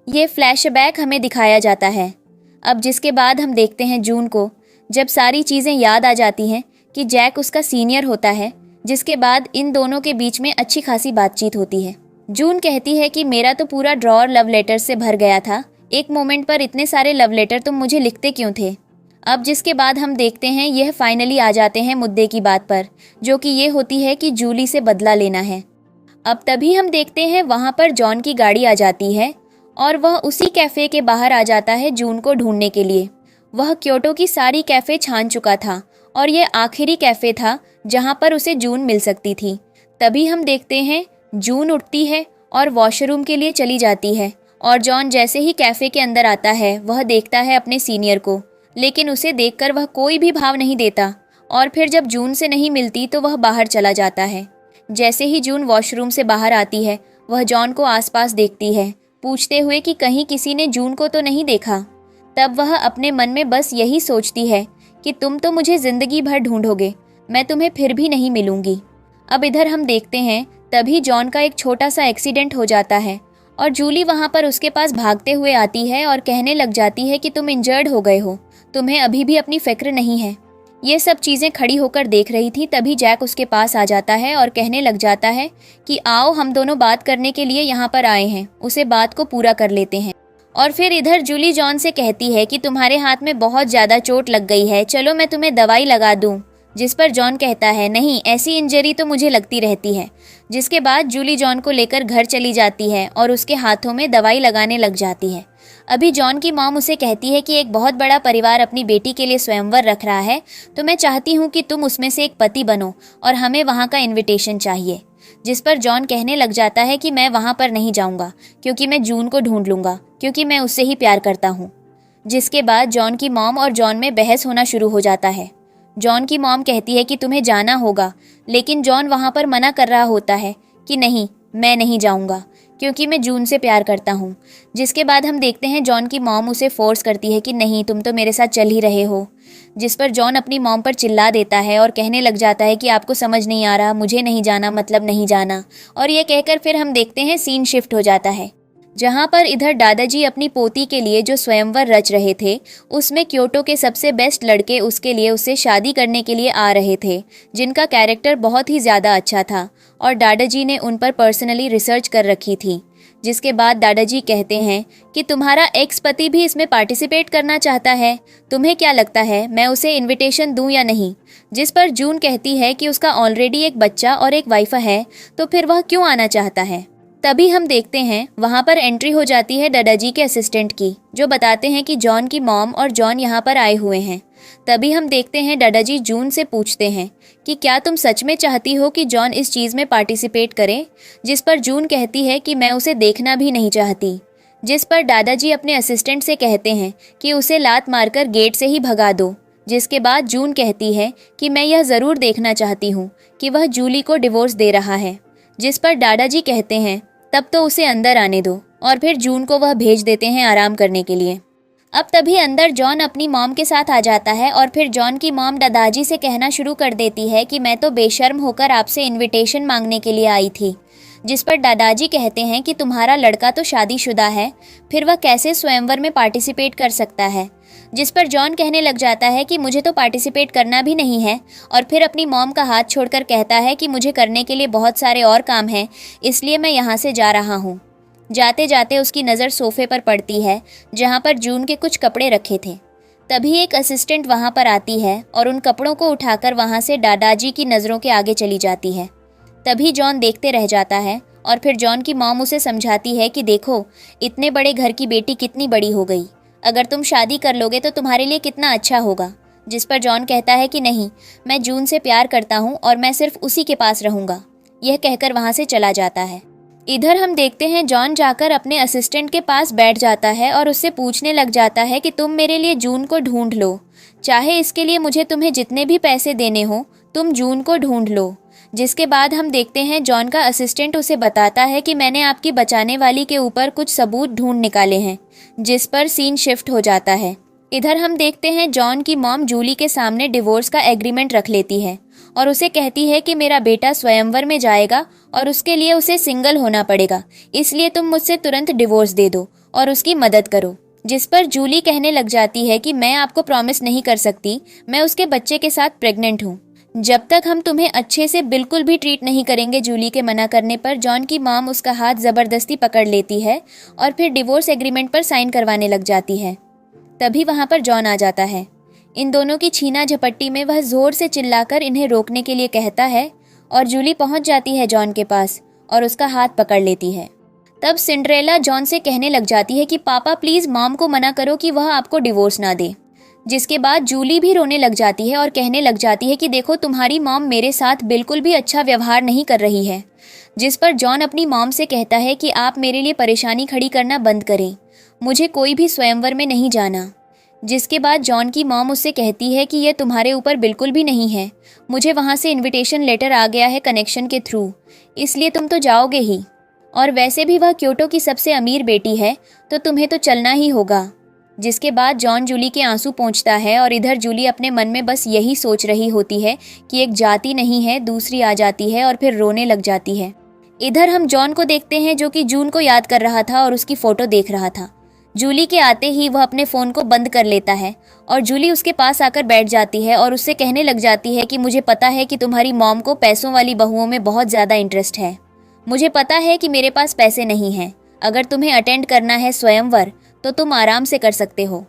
ये फ्लैशबैक हमें दिखाया जाता है। अब जिसके बाद हम देखते हैं जून को, जब सारी चीज़ें याद आ जाती हैं कि जैक उसका सीनियर होता है, जिसके बाद इन दोनों के बीच में अच्छी खासी बातचीत होती है। जून कहती है कि मेरा तो पूरा ड्रॉअर लव लेटर से भर गया था, एक मोमेंट पर इतने सारे लव लेटर तुम मुझे लिखते क्यों थे। अब जिसके बाद हम देखते हैं यह फाइनली आ जाते हैं मुद्दे की बात पर, जो कि ये होती है कि जूली से बदला लेना है। अब तभी हम देखते हैं वहाँ पर जॉन की गाड़ी आ जाती है और वह उसी कैफ़े के बाहर आ जाता है जून को ढूंढने के लिए। वह क्योटो की सारी कैफ़े छान चुका था और यह आखिरी कैफ़े था जहाँ पर उसे जून मिल सकती थी। तभी हम देखते हैं जून उठती है और वॉशरूम के लिए चली जाती है और जॉन जैसे ही कैफ़े के अंदर आता है वह देखता है अपने सीनियर को, लेकिन उसे देखकर वह कोई भी भाव नहीं देता। और फिर जब जून से नहीं मिलती तो वह बाहर चला जाता है। जैसे ही जून वॉशरूम से बाहर आती है वह जॉन को आसपास देखती है, पूछते हुए कि कहीं किसी ने जून को तो नहीं देखा। तब वह अपने मन में बस यही सोचती है कि तुम तो मुझे ज़िंदगी भर ढूंढोगे, मैं तुम्हें फिर भी नहीं मिलूंगी। अब इधर हम देखते हैं तभी जॉन का एक छोटा सा एक्सीडेंट हो जाता है और जूली वहाँ पर उसके पास भागते हुए आती है और कहने लग जाती है कि तुम इंजर्ड हो गए हो, तुम्हें अभी भी अपनी फिक्र नहीं है। ये सब चीज़ें खड़ी होकर देख रही थी। तभी जैक उसके पास आ जाता है और कहने लग जाता है कि आओ हम दोनों बात करने के लिए यहाँ पर आए हैं, उसे बात को पूरा कर लेते हैं। और फिर इधर जूली जॉन से कहती है कि तुम्हारे हाथ में बहुत ज़्यादा चोट लग गई है, चलो मैं तुम्हें दवाई लगा दूँ। जिस पर जॉन कहता है नहीं, ऐसी इंजरी तो मुझे लगती रहती है। जिसके बाद जूली जॉन को लेकर घर चली जाती है और उसके हाथों में दवाई लगाने लग जाती है। अभी जॉन की मॉम उसे कहती है कि एक बहुत बड़ा परिवार अपनी बेटी के लिए स्वयंवर रख रहा है, तो मैं चाहती हूँ कि तुम उसमें से एक पति बनो और हमें वहाँ का इनविटेशन चाहिए। जिस पर जॉन कहने लग जाता है कि मैं वहाँ पर नहीं जाऊँगा क्योंकि मैं जून को ढूंढ लूँगा, क्योंकि मैं उससे ही प्यार करता हूँ। जिसके बाद जॉन की मॉम और जॉन में बहस होना शुरू हो जाता है। जॉन की मॉम कहती है कि तुम्हें जाना होगा, लेकिन जॉन वहाँ पर मना कर रहा होता है कि नहीं, मैं नहीं जाऊँगा क्योंकि मैं जून से प्यार करता हूँ। जिसके बाद हम देखते हैं जॉन की मॉम उसे फोर्स करती है कि नहीं, तुम तो मेरे साथ चल ही रहे हो। जिस पर जॉन अपनी मॉम पर चिल्ला देता है और कहने लग जाता है कि आपको समझ नहीं आ रहा, मुझे नहीं जाना मतलब नहीं जाना। और ये कहकर फिर हम देखते हैं सीन शिफ्ट हो जाता है, जहाँ पर इधर दादाजी अपनी पोती के लिए जो स्वयंवर रच रहे थे, उसमें क्योटो के सबसे बेस्ट लड़के उसके लिए उससे शादी करने के लिए आ रहे थे, जिनका कैरेक्टर बहुत ही ज़्यादा अच्छा था और दादाजी ने उन पर पर्सनली रिसर्च कर रखी थी। जिसके बाद दादाजी कहते हैं कि तुम्हारा एक्स पति भी इसमें पार्टिसिपेट करना चाहता है, तुम्हें क्या लगता है मैं उसे इनविटेशन दूं या नहीं। जिस पर जून कहती है कि उसका ऑलरेडी एक बच्चा और एक वाइफ है, तो फिर वह क्यों आना चाहता है। तभी हम देखते हैं वहाँ पर एंट्री हो जाती है दादाजी के असिस्टेंट की, जो बताते हैं कि जॉन की मॉम और जॉन यहाँ पर आए हुए हैं। तभी हम देखते हैं दादाजी जून से पूछते हैं कि क्या तुम सच में चाहती हो कि जॉन इस चीज़ में पार्टिसिपेट करे। जिस पर जून कहती है कि मैं उसे देखना भी नहीं चाहती। जिस पर दादाजी अपने असिस्टेंट से कहते हैं कि उसे लात मारकर गेट से ही भगा दो। जिसके बाद जून कहती है कि मैं यह ज़रूर देखना चाहती हूँ कि वह जूली को डिवोर्स दे रहा है। जिस पर दादाजी कहते हैं तब तो उसे अंदर आने दो, और फिर जून को वह भेज देते हैं आराम करने के लिए। अब तभी अंदर जॉन अपनी मॉम के साथ आ जाता है और फिर जॉन की मॉम दादाजी से कहना शुरू कर देती है कि मैं तो बेशर्म होकर आपसे इनविटेशन मांगने के लिए आई थी। जिस पर दादाजी कहते हैं कि तुम्हारा लड़का तो शादीशुदा है, फिर वह कैसे स्वयंवर में पार्टिसिपेट कर सकता है। जिस पर जॉन कहने लग जाता है कि मुझे तो पार्टिसिपेट करना भी नहीं है, और फिर अपनी मॉम का हाथ छोड़कर कहता है कि मुझे करने के लिए बहुत सारे और काम हैं, इसलिए मैं यहाँ से जा रहा हूँ। जाते जाते उसकी नज़र सोफे पर पड़ती है जहाँ पर जून के कुछ कपड़े रखे थे। तभी एक असिस्टेंट वहाँ पर आती है और उन कपड़ों को उठाकर वहाँ से दादाजी की नज़रों के आगे चली जाती है। तभी जॉन देखते रह जाता है और फिर जॉन की मॉम उसे समझाती है कि देखो, इतने बड़े घर की बेटी कितनी बड़ी हो गई, अगर तुम शादी कर लोगे तो तुम्हारे लिए कितना अच्छा होगा। जिस पर जॉन कहता है कि नहीं, मैं जून से प्यार करता हूँ और मैं सिर्फ उसी के पास रहूंगा। यह कहकर वहाँ से चला जाता है। इधर हम देखते हैं जॉन जाकर अपने असिस्टेंट के पास बैठ जाता है और उससे पूछने लग जाता है कि तुम मेरे लिए जून को ढूंढ लो, चाहे इसके लिए मुझे तुम्हें जितने भी पैसे देने हो, तुम जून को ढूंढ लो। जिसके बाद हम देखते हैं जॉन का असिस्टेंट उसे बताता है कि मैंने आपकी बचाने वाली के ऊपर कुछ सबूत ढूंढ निकाले हैं, जिस पर सीन शिफ्ट हो जाता है। इधर हम देखते हैं जॉन की मॉम जूली के सामने डिवोर्स का एग्रीमेंट रख लेती है और उसे कहती है कि मेरा बेटा स्वयंवर में जाएगा और उसके लिए उसे सिंगल होना पड़ेगा, इसलिए तुम मुझसे तुरंत डिवोर्स दे दो और उसकी मदद करो। जिस पर जूली कहने लग जाती है कि मैं आपको प्रॉमिस नहीं कर सकती, मैं उसके बच्चे के साथ प्रेग्नेंट हूँ। जब तक हम तुम्हें अच्छे से बिल्कुल भी ट्रीट नहीं करेंगे। जूली के मना करने पर जॉन की मॉम उसका हाथ ज़बरदस्ती पकड़ लेती है और फिर डिवोर्स एग्रीमेंट पर साइन करवाने लग जाती है। तभी वहाँ पर जॉन आ जाता है। इन दोनों की छीना झपट्टी में वह ज़ोर से चिल्लाकर इन्हें रोकने के लिए कहता है और जूली पहुँच जाती है जॉन के पास और उसका हाथ पकड़ लेती है। तब सिंड्रेला जॉन से कहने लग जाती है कि पापा प्लीज़ मॉम को मना करो कि वह आपको डिवोर्स ना दे। जिसके बाद जूली भी रोने लग जाती है और कहने लग जाती है कि देखो तुम्हारी मॉम मेरे साथ बिल्कुल भी अच्छा व्यवहार नहीं कर रही है। जिस पर जॉन अपनी मॉम से कहता है कि आप मेरे लिए परेशानी खड़ी करना बंद करें, मुझे कोई भी स्वयंवर में नहीं जाना। जिसके बाद जॉन की मॉम उससे कहती है कि यह तुम्हारे ऊपर बिल्कुल भी नहीं है, मुझे वहाँ से इन्विटेशन लेटर आ गया है कनेक्शन के थ्रू, इसलिए तुम तो जाओगे ही, और वैसे भी वह क्योटो की सबसे अमीर बेटी है तो तुम्हें तो चलना ही होगा। जिसके बाद जॉन जूली के आंसू पोंछता है और इधर जूली अपने मन में बस यही सोच रही होती है कि एक जाति नहीं है दूसरी आ जाती है और फिर रोने लग जाती है। इधर हम जॉन को देखते हैं जो कि जून को याद कर रहा था और उसकी फ़ोटो देख रहा था। जूली के आते ही वह अपने फ़ोन को बंद कर लेता है और जूली उसके पास आकर बैठ जाती है और उससे कहने लग जाती है कि मुझे पता है कि तुम्हारी मॉम को पैसों वाली बहुओं में बहुत ज़्यादा इंटरेस्ट है। मुझे पता है कि मेरे पास पैसे नहीं हैं, अगर तुम्हें अटेंड करना है स्वयंवर तो तुम आराम से कर सकते हो।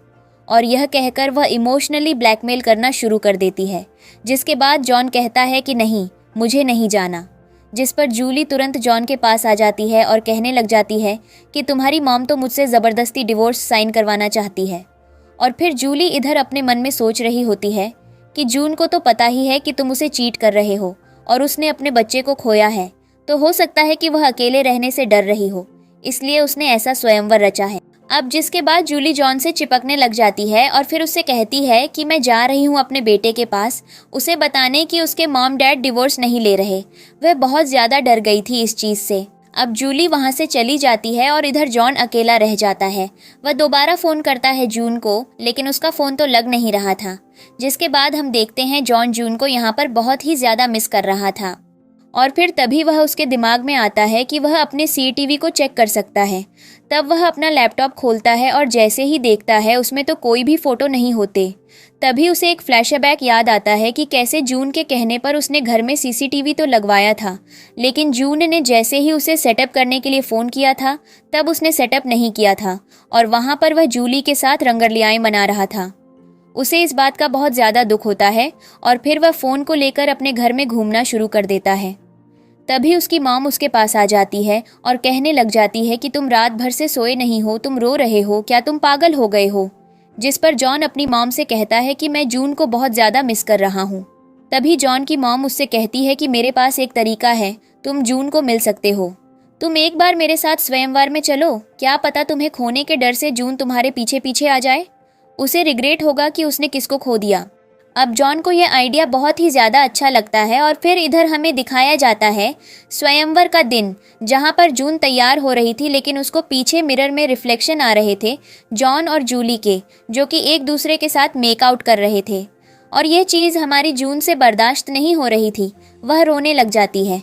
और यह कहकर वह इमोशनली ब्लैकमेल करना शुरू कर देती है। जिसके बाद जॉन कहता है कि नहीं, मुझे नहीं जाना। जिस पर जूली तुरंत जॉन के पास आ जाती है और कहने लग जाती है कि तुम्हारी मॉम तो मुझसे ज़बरदस्ती डिवोर्स साइन करवाना चाहती है। और फिर जूली इधर अपने मन में सोच रही होती है कि जून को तो पता ही है कि तुम उसे चीट कर रहे हो और उसने अपने बच्चे को खोया है, तो हो सकता है कि वह अकेले रहने से डर रही हो, इसलिए उसने ऐसा स्वयंवर रचा है। अब जिसके बाद जूली जॉन से चिपकने लग जाती है और फिर उससे कहती है कि मैं जा रही हूँ अपने बेटे के पास, उसे बताने कि उसके मॉम डैड डिवोर्स नहीं ले रहे। वह बहुत ज़्यादा डर गई थी इस चीज़ से। अब जूली वहाँ से चली जाती है और इधर जॉन अकेला रह जाता है। वह दोबारा फ़ोन करता है जून को, लेकिन उसका फ़ोन तो लग नहीं रहा था। जिसके बाद हम देखते हैं जॉन जून को यहाँ पर बहुत ही ज़्यादा मिस कर रहा था। और फिर तभी वह उसके दिमाग में आता है कि वह अपने सीसीटीवी को चेक कर सकता है। तब वह अपना लैपटॉप खोलता है और जैसे ही देखता है उसमें तो कोई भी फ़ोटो नहीं होते। तभी उसे एक फ्लैशबैक याद आता है कि कैसे जून के कहने पर उसने घर में सीसीटीवी तो लगवाया था, लेकिन जून ने जैसे ही उसे सेटअप करने के लिए फ़ोन किया था तब उसने सेटअप नहीं किया था और वहाँ पर वह जूली के साथ रंगरलियाएँ मना रहा था। उसे इस बात का बहुत ज़्यादा दुख होता है और फिर वह फ़ोन को लेकर अपने घर में घूमना शुरू कर देता है। तभी उसकी मॉम उसके पास आ जाती है और कहने लग जाती है कि तुम रात भर से सोए नहीं हो, तुम रो रहे हो, क्या तुम पागल हो गए हो। जिस पर जॉन अपनी मॉम से कहता है कि मैं जून को बहुत ज़्यादा मिस कर रहा हूँ। तभी जॉन की मॉम उससे कहती है कि मेरे पास एक तरीका है, तुम जून को मिल सकते हो। तुम एक बार मेरे साथ स्वयंवर में चलो, क्या पता तुम्हें खोने के डर से जून तुम्हारे पीछे पीछे आ जाए। उसे रिग्रेट होगा कि उसने किसको खो दिया। अब जॉन को यह आइडिया बहुत ही ज़्यादा अच्छा लगता है और फिर इधर हमें दिखाया जाता है स्वयंवर का दिन, जहां पर जून तैयार हो रही थी, लेकिन उसको पीछे मिरर में रिफ्लेक्शन आ रहे थे जॉन और जूली के, जो कि एक दूसरे के साथ मेकआउट कर रहे थे। और यह चीज़ हमारी जून से बर्दाश्त नहीं हो रही थी, वह रोने लग जाती है।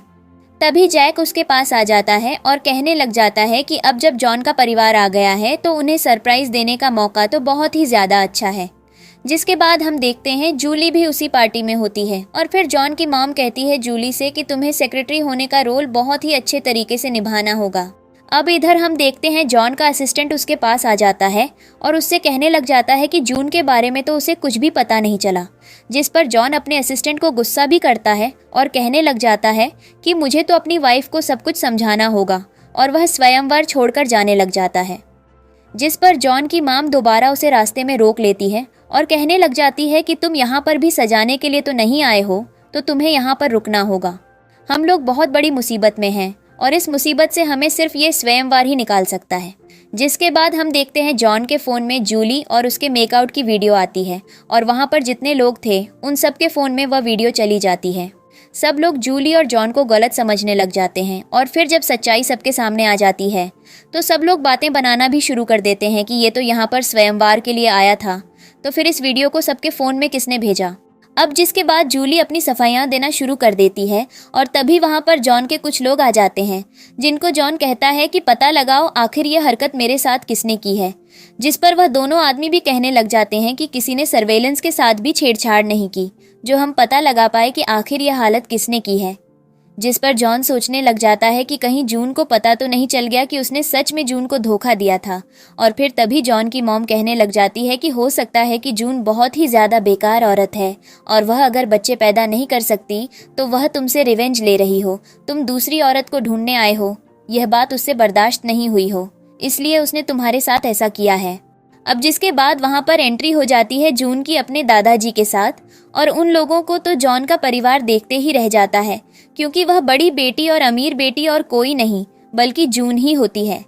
तभी जैक उसके पास आ जाता है और कहने लग जाता है कि अब जब जॉन का परिवार आ गया है तो उन्हें सरप्राइज़ देने का मौका तो बहुत ही ज़्यादा अच्छा है। जिसके बाद हम देखते हैं जूली भी उसी पार्टी में होती है और फिर जॉन की मॉम कहती है जूली से कि तुम्हें सेक्रेटरी होने का रोल बहुत ही अच्छे तरीके से निभाना होगा। अब इधर हम देखते हैं जॉन का असिस्टेंट उसके पास आ जाता है और उससे कहने लग जाता है कि जून के बारे में तो उसे कुछ भी पता नहीं चला। जिस पर जॉन अपने असिस्टेंट को गुस्सा भी करता है और कहने लग जाता है कि मुझे तो अपनी वाइफ को सब कुछ समझाना होगा, और वह स्वयंवर छोड़कर जाने लग जाता है। जिस पर जॉन की माम दोबारा उसे रास्ते में रोक लेती है और कहने लग जाती है कि तुम यहाँ पर भी सजाने के लिए तो नहीं आए हो, तो तुम्हें यहाँ पर रुकना होगा। हम लोग बहुत बड़ी मुसीबत में हैं और इस मुसीबत से हमें सिर्फ ये स्वयंवर ही निकाल सकता है। जिसके बाद हम देखते हैं जॉन के फ़ोन में जूली और उसके मेकआउट की वीडियो आती है और वहाँ पर जितने लोग थे उन सब के फ़ोन में वह वीडियो चली जाती है। सब लोग जूली और जॉन को गलत समझने लग जाते हैं और फिर जब सच्चाई सबके सामने आ जाती है तो सब लोग बातें बनाना भी शुरू कर देते हैं कि ये तो यहाँ पर स्वयंवर के लिए आया था, तो फिर इस वीडियो को सबके फ़ोन में किसने भेजा। अब जिसके बाद जूली अपनी सफाइयाँ देना शुरू कर देती है और तभी वहाँ पर जॉन के कुछ लोग आ जाते हैं, जिनको जॉन कहता है कि पता लगाओ आखिर ये हरकत मेरे साथ किसने की है। जिस पर वह दोनों आदमी भी कहने लग जाते हैं कि किसी ने सर्वेलेंस के साथ भी छेड़छाड़ नहीं की, जो हम पता लगा पाए कि आखिर यह हालत किसने की है। जिस पर जॉन सोचने लग जाता है कि कहीं जून को पता तो नहीं चल गया कि उसने सच में जून को धोखा दिया था। और फिर तभी जॉन की मॉम कहने लग जाती है कि हो सकता है कि जून बहुत ही ज़्यादा बेकार औरत है और वह अगर बच्चे पैदा नहीं कर सकती तो वह तुमसे रिवेंज ले रही हो, तुम दूसरी औरत को ढूंढने आए हो, यह बात उससे बर्दाश्त नहीं हुई हो, इसलिए उसने तुम्हारे साथ ऐसा किया है। अब जिसके बाद वहाँ पर एंट्री हो जाती है जून की अपने दादाजी के साथ और उन लोगों को तो जॉन का परिवार देखते ही रह जाता है, क्योंकि वह बड़ी बेटी और अमीर बेटी और कोई नहीं बल्कि जून ही होती है।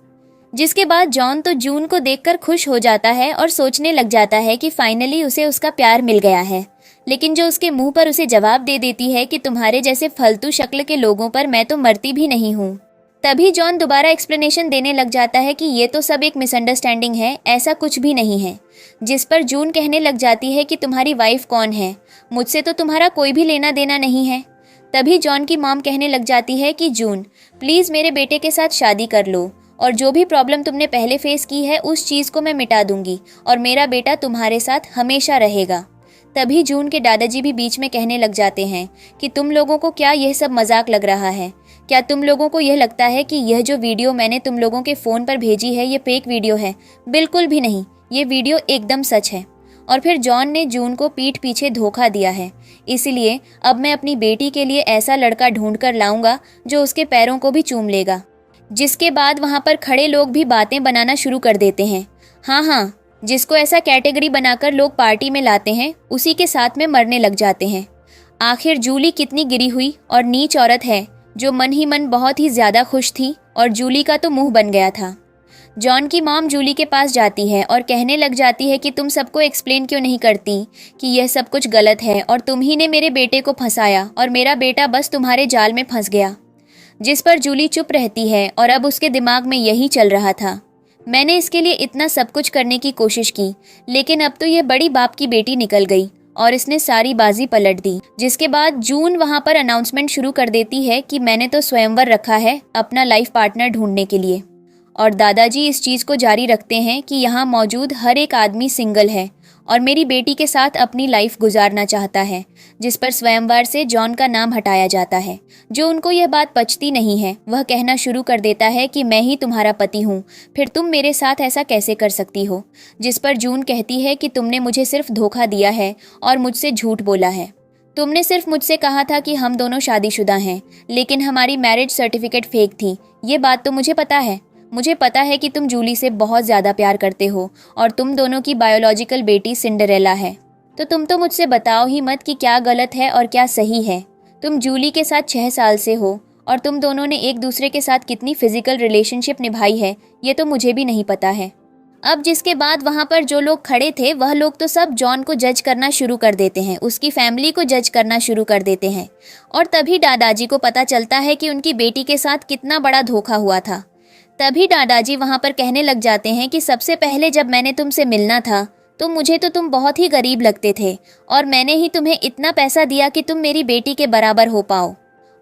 जिसके बाद जॉन तो जून को देखकर खुश हो जाता है और सोचने लग जाता है कि फाइनली उसे उसका प्यार मिल गया है, लेकिन जो उसके मुंह पर उसे जवाब दे देती है कि तुम्हारे जैसे फालतू शक्ल के लोगों पर मैं तो मरती भी नहीं हूँ। तभी जॉन दोबारा एक्सप्लेनेशन देने लग जाता है कि ये तो सब एक मिसअंडरस्टैंडिंग है, ऐसा कुछ भी नहीं है। जिस पर जून कहने लग जाती है कि तुम्हारी वाइफ कौन है, मुझसे तो तुम्हारा कोई भी लेना देना नहीं है। तभी जॉन की मॉम कहने लग जाती है कि जून प्लीज़ मेरे बेटे के साथ शादी कर लो और जो भी प्रॉब्लम तुमने पहले फेस की है उस चीज़ को मैं मिटा दूंगी और मेरा बेटा तुम्हारे साथ हमेशा रहेगा। तभी जून के दादाजी भी बीच में कहने लग जाते हैं कि तुम लोगों को क्या यह सब मजाक लग रहा है? क्या तुम लोगों को यह लगता है कि यह जो वीडियो मैंने तुम लोगों के फ़ोन पर भेजी है ये फेक वीडियो है? बिल्कुल भी नहीं, ये वीडियो एकदम सच है। और फिर जॉन ने जून को पीठ पीछे धोखा दिया है, इसलिए अब मैं अपनी बेटी के लिए ऐसा लड़का ढूंढ कर लाऊंगा जो उसके पैरों को भी चूम लेगा। जिसके बाद वहाँ पर खड़े लोग भी बातें बनाना शुरू कर देते हैं। हाँ, जिसको ऐसा कैटेगरी बनाकर लोग पार्टी में लाते हैं उसी के साथ में मरने लग जाते हैं। आखिर जूली कितनी गिरी हुई और नीच औरत है जो मन ही मन बहुत ही ज़्यादा खुश थी और जूली का तो मुंह बन गया था। जॉन की मॉम जूली के पास जाती है और कहने लग जाती है कि तुम सबको एक्सप्लेन क्यों नहीं करती कि यह सब कुछ गलत है और तुम ही ने मेरे बेटे को फंसाया और मेरा बेटा बस तुम्हारे जाल में फंस गया। जिस पर जूली चुप रहती है और अब उसके दिमाग में यही चल रहा था, मैंने इसके लिए इतना सब कुछ करने की कोशिश की, लेकिन अब तो यह बड़ी बाप की बेटी निकल गई और इसने सारी बाजी पलट दी। जिसके बाद जून वहां पर अनाउंसमेंट शुरू कर देती है कि मैंने तो स्वयंवर रखा है अपना लाइफ पार्टनर ढूंढने के लिए। और दादाजी इस चीज़ को जारी रखते हैं कि यहाँ मौजूद हर एक आदमी सिंगल है और मेरी बेटी के साथ अपनी लाइफ गुजारना चाहता है। जिस पर स्वयंवर से जॉन का नाम हटाया जाता है। जो उनको यह बात पचती नहीं है, वह कहना शुरू कर देता है कि मैं ही तुम्हारा पति हूँ, फिर तुम मेरे साथ ऐसा कैसे कर सकती हो? जिस पर जून कहती है कि तुमने मुझे सिर्फ धोखा दिया है और मुझसे झूठ बोला है। तुमने सिर्फ मुझसे कहा था कि हम दोनों शादीशुदा हैं, लेकिन हमारी मैरिज सर्टिफिकेट फेक थी। ये बात तो मुझे पता है। मुझे पता है कि तुम जूली से बहुत ज़्यादा प्यार करते हो और तुम दोनों की बायोलॉजिकल बेटी सिंडरेला है। तो तुम तो मुझसे बताओ ही मत कि क्या गलत है और क्या सही है। तुम जूली के साथ 6 साल से हो और तुम दोनों ने एक दूसरे के साथ कितनी फिजिकल रिलेशनशिप निभाई है ये तो मुझे भी नहीं पता है। अब जिसके बाद वहाँ पर जो लोग खड़े थे वह लोग तो सब जॉन को जज करना शुरू कर देते हैं, उसकी फैमिली को जज करना शुरू कर देते हैं। और तभी दादाजी को पता चलता है कि उनकी बेटी के साथ कितना बड़ा धोखा हुआ था। तभी दादाजी वहाँ पर कहने लग जाते हैं कि सबसे पहले जब मैंने तुमसे मिलना था तो मुझे तो तुम बहुत ही गरीब लगते थे और मैंने ही तुम्हें इतना पैसा दिया कि तुम मेरी बेटी के बराबर हो पाओ,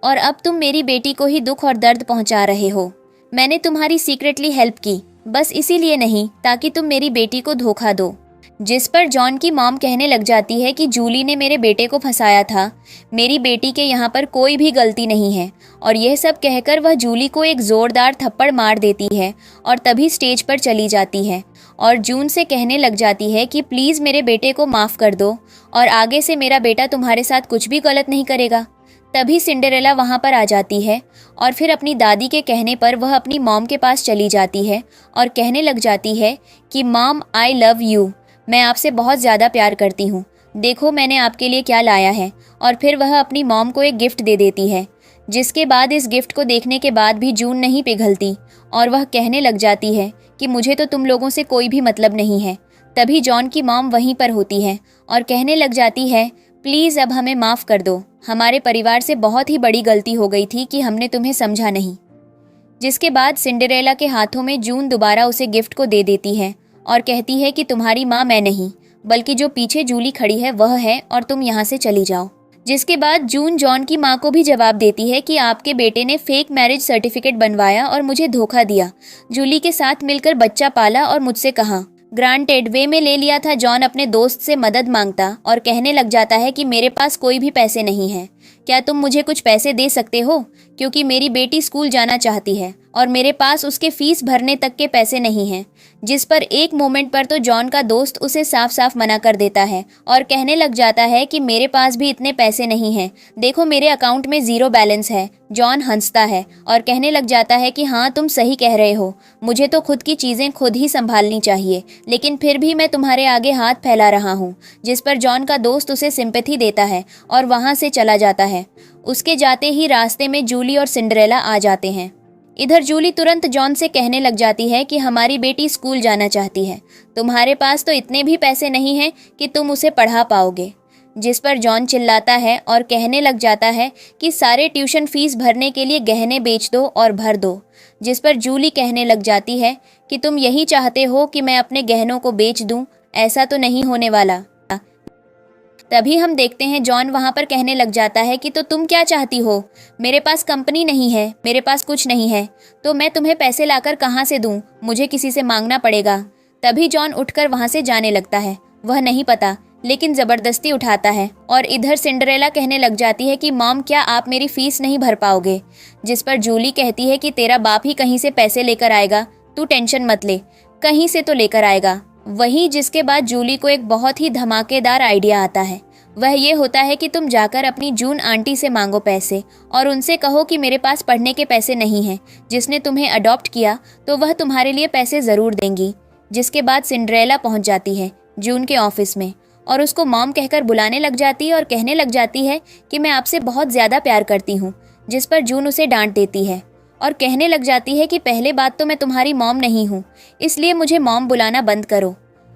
और अब तुम मेरी बेटी को ही दुख और दर्द पहुँचा रहे हो। मैंने तुम्हारी सीक्रेटली हेल्प की, बस इसीलिए नहीं ताकि तुम मेरी बेटी को धोखा दो। जिस पर जॉन की मॉम कहने लग जाती है कि जूली ने मेरे बेटे को फंसाया था, मेरी बेटी के यहाँ पर कोई भी गलती नहीं है। और यह सब कहकर वह जूली को एक ज़ोरदार थप्पड़ मार देती है और तभी स्टेज पर चली जाती है और जून से कहने लग जाती है कि प्लीज़ मेरे बेटे को माफ़ कर दो और आगे से मेरा बेटा तुम्हारे साथ कुछ भी गलत नहीं करेगा। तभी सिंडरेला वहाँ पर आ जाती है और फिर अपनी दादी के कहने पर वह अपनी मॉम के पास चली जाती है और कहने लग जाती है कि मॉम आई लव यू, मैं आपसे बहुत ज़्यादा प्यार करती हूँ, देखो मैंने आपके लिए क्या लाया है। और फिर वह अपनी मॉम को एक गिफ्ट दे देती है, जिसके बाद इस गिफ्ट को देखने के बाद भी जून नहीं पिघलती और वह कहने लग जाती है कि मुझे तो तुम लोगों से कोई भी मतलब नहीं है। तभी जॉन की मॉम वहीं पर होती है और कहने लग जाती है, प्लीज़ अब हमें माफ़ कर दो, हमारे परिवार से बहुत ही बड़ी गलती हो गई थी कि हमने तुम्हें समझा नहीं। जिसके बाद सिंड्रेला के हाथों में जून दोबारा उसे गिफ्ट को दे देती है और कहती है कि तुम्हारी माँ मैं नहीं, बल्कि जो पीछे जूली खड़ी है वह है और तुम यहाँ से चली जाओ। जिसके बाद जून जॉन की माँ को भी जवाब देती है कि आपके बेटे ने फेक मैरिज सर्टिफिकेट बनवाया और मुझे धोखा दिया, जूली के साथ मिलकर बच्चा पाला और मुझसे कहा। ग्रांटेड वे में ले लिया था। जॉन अपने दोस्त से मदद मांगता और कहने लग जाता है कि मेरे पास कोई भी पैसे नहीं है, क्या तुम मुझे कुछ पैसे दे सकते हो, क्योंकि मेरी बेटी स्कूल जाना चाहती है और मेरे पास उसके फीस भरने तक के पैसे नहीं हैं। जिस पर एक मोमेंट पर तो जॉन का दोस्त उसे साफ साफ मना कर देता है और कहने लग जाता है कि मेरे पास भी इतने पैसे नहीं हैं, देखो मेरे अकाउंट में 0 बैलेंस है। जॉन हंसता है और कहने लग जाता है कि हाँ तुम सही कह रहे हो, मुझे तो खुद की चीज़ें खुद ही संभालनी चाहिए, लेकिन फिर भी मैं तुम्हारे आगे हाथ फैला रहा हूँ। जिस पर जॉन का दोस्त उसे सिंपैथी देता है और वहाँ से चला जाता है। उसके जाते ही रास्ते में जूली और सिंड्रेला आ जाते हैं। इधर जूली तुरंत जॉन से कहने लग जाती है कि हमारी बेटी स्कूल जाना चाहती है, तुम्हारे पास तो इतने भी पैसे नहीं हैं कि तुम उसे पढ़ा पाओगे। जिस पर जॉन चिल्लाता है और कहने लग जाता है कि सारे ट्यूशन फीस भरने के लिए गहने बेच दो और भर दो। जिस पर जूली कहने लग जाती है कि तुम यही चाहते हो कि मैं अपने गहनों को बेच दूं, ऐसा तो नहीं होने वाला। तभी हम देखते हैं जॉन वहां पर कहने लग जाता है कि तो तुम क्या चाहती हो, मेरे पास कंपनी नहीं है, मेरे पास कुछ नहीं है, तो मैं तुम्हें पैसे लाकर कहाँ से दूं, मुझे किसी से मांगना पड़ेगा। तभी जॉन उठकर वहां से जाने लगता है, वह नहीं पता लेकिन ज़बरदस्ती उठाता है। और इधर सिंड्रेला कहने लग जाती है कि मॉम क्या आप मेरी फ़ीस नहीं भर पाओगे। जिस पर जूली कहती है कि तेरा बाप ही कहीं से पैसे लेकर आएगा, तू टेंशन मत ले, कहीं से तो लेकर आएगा। वहीं जिसके बाद जूली को एक बहुत ही धमाकेदार आइडिया आता है। वह ये होता है कि तुम जाकर अपनी जून आंटी से मांगो पैसे और उनसे कहो कि मेरे पास पढ़ने के पैसे नहीं हैं, जिसने तुम्हें अडॉप्ट किया तो वह तुम्हारे लिए पैसे ज़रूर देंगी। जिसके बाद सिंड्रेला पहुंच जाती है जून के ऑफिस में और उसको मॉम कहकर बुलाने लग जाती है और कहने लग जाती है कि मैं आपसे बहुत ज़्यादा प्यार करती हूँ। जिस पर जून उसे डांट देती है और कहने लग जाती है कि पहले बात तो मैं तुम्हारी मॉम नहीं हूँ, इसलिए मुझे मॉम बुलाना बंद करो।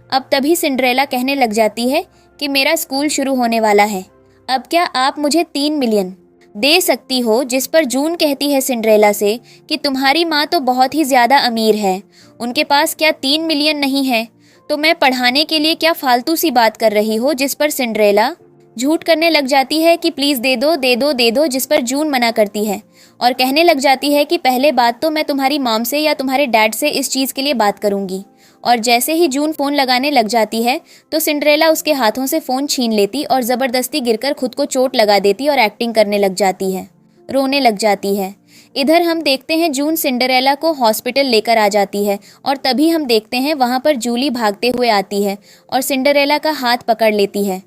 अब तभी सिंड्रेला कहने लग जाती है कि मेरा स्कूल शुरू होने वाला है, अब क्या आप मुझे 3 मिलियन दे सकती हो। जिस पर जून कहती है सिंड्रेला से कि तुम्हारी माँ तो बहुत ही ज़्यादा अमीर है, उनके पास क्या 3 मिलियन नहीं है, तो मैं पढ़ाने के लिए क्या फालतू सी बात कर रही हो। जिस पर सिंड्रेला झूठ करने लग जाती है कि प्लीज़ दे दो दे दो दे दो। जिस पर जून मना करती है और कहने लग जाती है कि पहले बात तो मैं तुम्हारी मॉम से या तुम्हारे डैड से इस चीज़ के लिए बात करूंगी। और जैसे ही जून फ़ोन लगाने लग जाती है तो सिंड्रेला उसके हाथों से फ़ोन छीन लेती और ज़बरदस्ती गिरकर खुद को चोट लगा देती और एक्टिंग करने लग जाती है, रोने लग जाती है। इधर हम देखते हैं जून सिंड्रेला को हॉस्पिटल लेकर आ जाती है और तभी हम देखते हैं वहाँ पर जूली भागते हुए आती है और सिंड्रेला का हाथ पकड़ लेती है,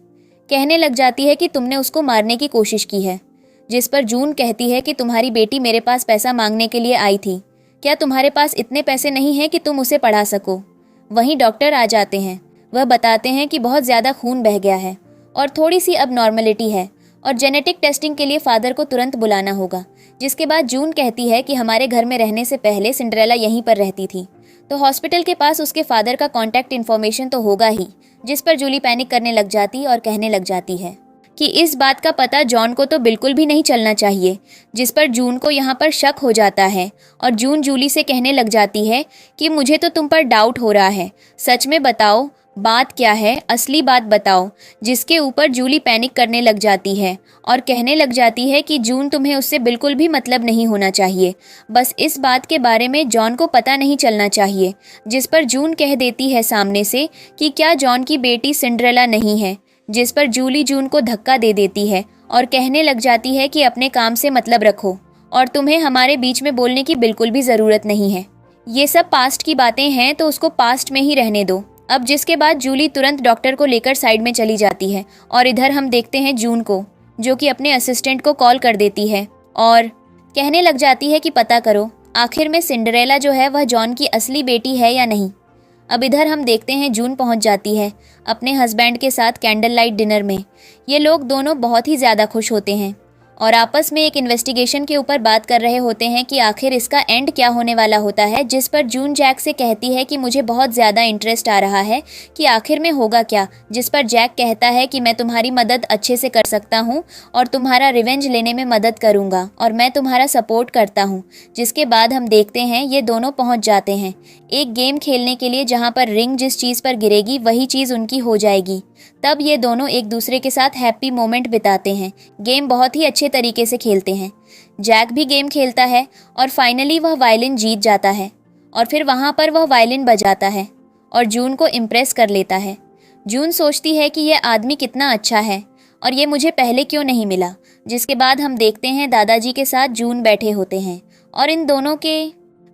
कहने लग जाती है कि तुमने उसको मारने की कोशिश की है। जिस पर जून कहती है कि तुम्हारी बेटी मेरे पास पैसा मांगने के लिए आई थी, क्या तुम्हारे पास इतने पैसे नहीं हैं कि तुम उसे पढ़ा सको। वहीं डॉक्टर आ जाते हैं, वह बताते हैं कि बहुत ज़्यादा खून बह गया है और थोड़ी सी अब नॉर्मलिटी है और जेनेटिक टेस्टिंग के लिए फादर को तुरंत बुलाना होगा। जिसके बाद जून कहती है कि हमारे घर में रहने से पहले सिंड्रेला यहीं पर रहती थी, तो हॉस्पिटल के पास उसके फादर का कॉन्टैक्ट इन्फॉर्मेशन तो होगा ही। जिस पर जूली पैनिक करने लग जाती और कहने लग जाती है कि इस बात का पता जॉन को तो बिल्कुल भी नहीं चलना चाहिए। जिस पर जून को यहाँ पर शक हो जाता है और जून जूली से कहने लग जाती है कि मुझे तो तुम पर डाउट हो रहा है, सच में बताओ बात क्या है, असली बात बताओ। जिसके ऊपर जूली पैनिक करने लग जाती है और कहने लग जाती है कि जून तुम्हें उससे बिल्कुल भी मतलब नहीं होना चाहिए, बस इस बात के बारे में जॉन को पता नहीं चलना चाहिए। जिस पर जून कह देती है सामने से कि क्या जॉन की बेटी सिंड्रेला नहीं है। जिस पर जूली जून को धक्का दे देती है और कहने लग जाती है कि अपने काम से मतलब रखो और तुम्हें हमारे बीच में बोलने की बिल्कुल भी ज़रूरत नहीं है, ये सब पास्ट की बातें हैं तो उसको पास्ट में ही रहने दो। अब जिसके बाद जूली तुरंत डॉक्टर को लेकर साइड में चली जाती है और इधर हम देखते हैं जून को जो कि अपने असिस्टेंट को कॉल कर देती है और कहने लग जाती है कि पता करो आखिर में सिंड्रेला जो है वह जॉन की असली बेटी है या नहीं। अब इधर हम देखते हैं जून पहुंच जाती है अपने हस्बैंड के साथ कैंडल लाइट डिनर में। ये लोग दोनों बहुत ही ज़्यादा खुश होते हैं और आपस में एक इन्वेस्टिगेशन के ऊपर बात कर रहे होते हैं कि आखिर इसका एंड क्या होने वाला होता है, जिस पर जून जैक से कहती है कि मुझे बहुत ज़्यादा इंटरेस्ट आ रहा है कि आखिर में होगा क्या, जिस पर जैक कहता है कि मैं तुम्हारी मदद अच्छे से कर सकता हूँ और तुम्हारा रिवेंज लेने में मदद करूँगा और मैं तुम्हारा सपोर्ट करता हूँ। जिसके बाद हम देखते हैं ये दोनों पहुँच जाते हैं एक गेम खेलने के लिए जहाँ पर रिंग जिस चीज़ पर गिरेगी वही चीज़ उनकी हो जाएगी। तब ये दोनों एक दूसरे के साथ हैप्पी मोमेंट बिताते हैं, गेम बहुत ही अच्छे तरीके से खेलते हैं। जैक भी गेम खेलता है और फाइनली वह वायलिन जीत जाता है और फिर वहाँ पर वह वायलिन बजाता है और जून को इम्प्रेस कर लेता है। जून सोचती है कि यह आदमी कितना अच्छा है और ये मुझे पहले क्यों नहीं मिला। जिसके बाद हम देखते हैं दादाजी के साथ जून बैठे होते हैं और इन दोनों के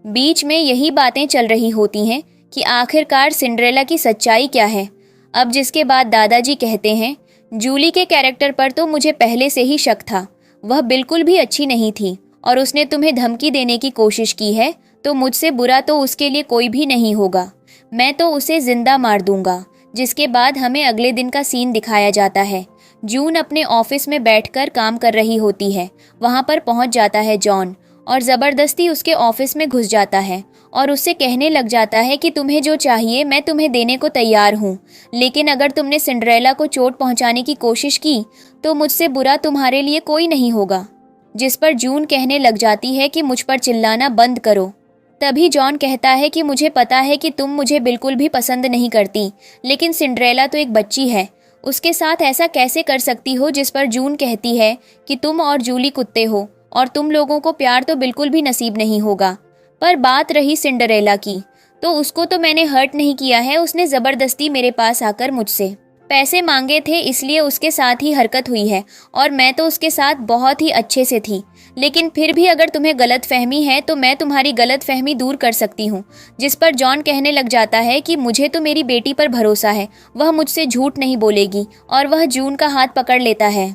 बीच में यही बातें चल रही होती हैं कि आखिरकार सिंड्रेला की सच्चाई क्या है। अब जिसके बाद दादाजी कहते हैं जूली के कैरेक्टर पर तो मुझे पहले से ही शक था, वह बिल्कुल भी अच्छी नहीं थी और उसने तुम्हें धमकी देने की कोशिश की है तो मुझसे बुरा तो उसके लिए कोई भी नहीं होगा, मैं तो उसे जिंदा मार दूंगा। जिसके बाद हमें अगले दिन का सीन दिखाया जाता है। जून अपने ऑफिस में बैठकर काम कर रही होती है। वहाँ पर पहुँच जाता है जॉन और ज़बरदस्ती उसके ऑफिस में घुस जाता है और उससे कहने लग जाता है कि तुम्हें जो चाहिए मैं तुम्हें देने को तैयार हूँ, लेकिन अगर तुमने सिंड्रेला को चोट पहुँचाने की कोशिश की तो मुझसे बुरा तुम्हारे लिए कोई नहीं होगा। जिस पर जून कहने लग जाती है कि मुझ पर चिल्लाना बंद करो। तभी जॉन कहता है कि मुझे पता है कि तुम मुझे बिल्कुल भी पसंद नहीं करती, लेकिन सिंड्रेला तो एक बच्ची है, उसके साथ ऐसा कैसे कर सकती हो। जिस पर जून कहती है कि तुम और जूली कुत्ते हो और तुम लोगों को प्यार तो बिल्कुल भी नसीब नहीं होगा। पर बात रही सिंड्रेला की, तो उसको तो मैंने हर्ट नहीं किया है, उसने ज़बरदस्ती मेरे पास आकर मुझसे पैसे मांगे थे इसलिए उसके साथ ही हरकत हुई है और मैं तो उसके साथ बहुत ही अच्छे से थी। लेकिन फिर भी अगर तुम्हें गलत फहमी है तो मैं तुम्हारी गलत फहमी दूर कर सकती हूँ। जिस पर जॉन कहने लग जाता है कि मुझे तो मेरी बेटी पर भरोसा है, वह मुझसे झूठ नहीं बोलेगी और वह जून का हाथ पकड़ लेता है।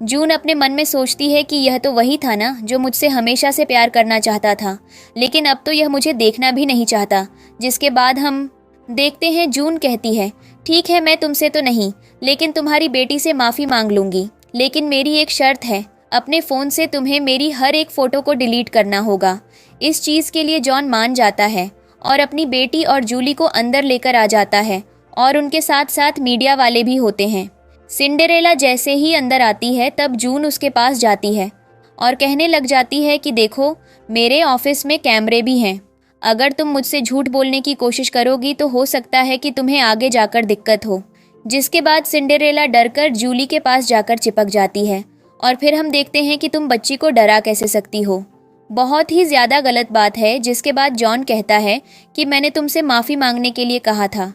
जून अपने मन में सोचती है कि यह तो वही था ना जो मुझसे हमेशा से प्यार करना चाहता था, लेकिन अब तो यह मुझे देखना भी नहीं चाहता। जिसके बाद हम देखते हैं जून कहती है ठीक है मैं तुमसे तो नहीं, लेकिन तुम्हारी बेटी से माफ़ी मांग लूँगी, लेकिन मेरी एक शर्त है, अपने फ़ोन से तुम्हें मेरी हर एक फ़ोटो को डिलीट करना होगा। इस चीज़ के लिए जॉन मान जाता है और अपनी बेटी और जूली को अंदर लेकर आ जाता है और उनके साथ साथ मीडिया वाले भी होते हैं। सिंड्रेला जैसे ही अंदर आती है तब जून उसके पास जाती है और कहने लग जाती है कि देखो मेरे ऑफिस में कैमरे भी हैं, अगर तुम मुझसे झूठ बोलने की कोशिश करोगी तो हो सकता है कि तुम्हें आगे जाकर दिक्कत हो। जिसके बाद सिंड्रेला डरकर जूली के पास जाकर चिपक जाती है और फिर हम देखते हैं कि तुम बच्ची को डरा कैसे सकती हो, बहुत ही ज़्यादा गलत बात है। जिसके बाद जॉन कहता है कि मैंने तुमसे माफ़ी मांगने के लिए कहा था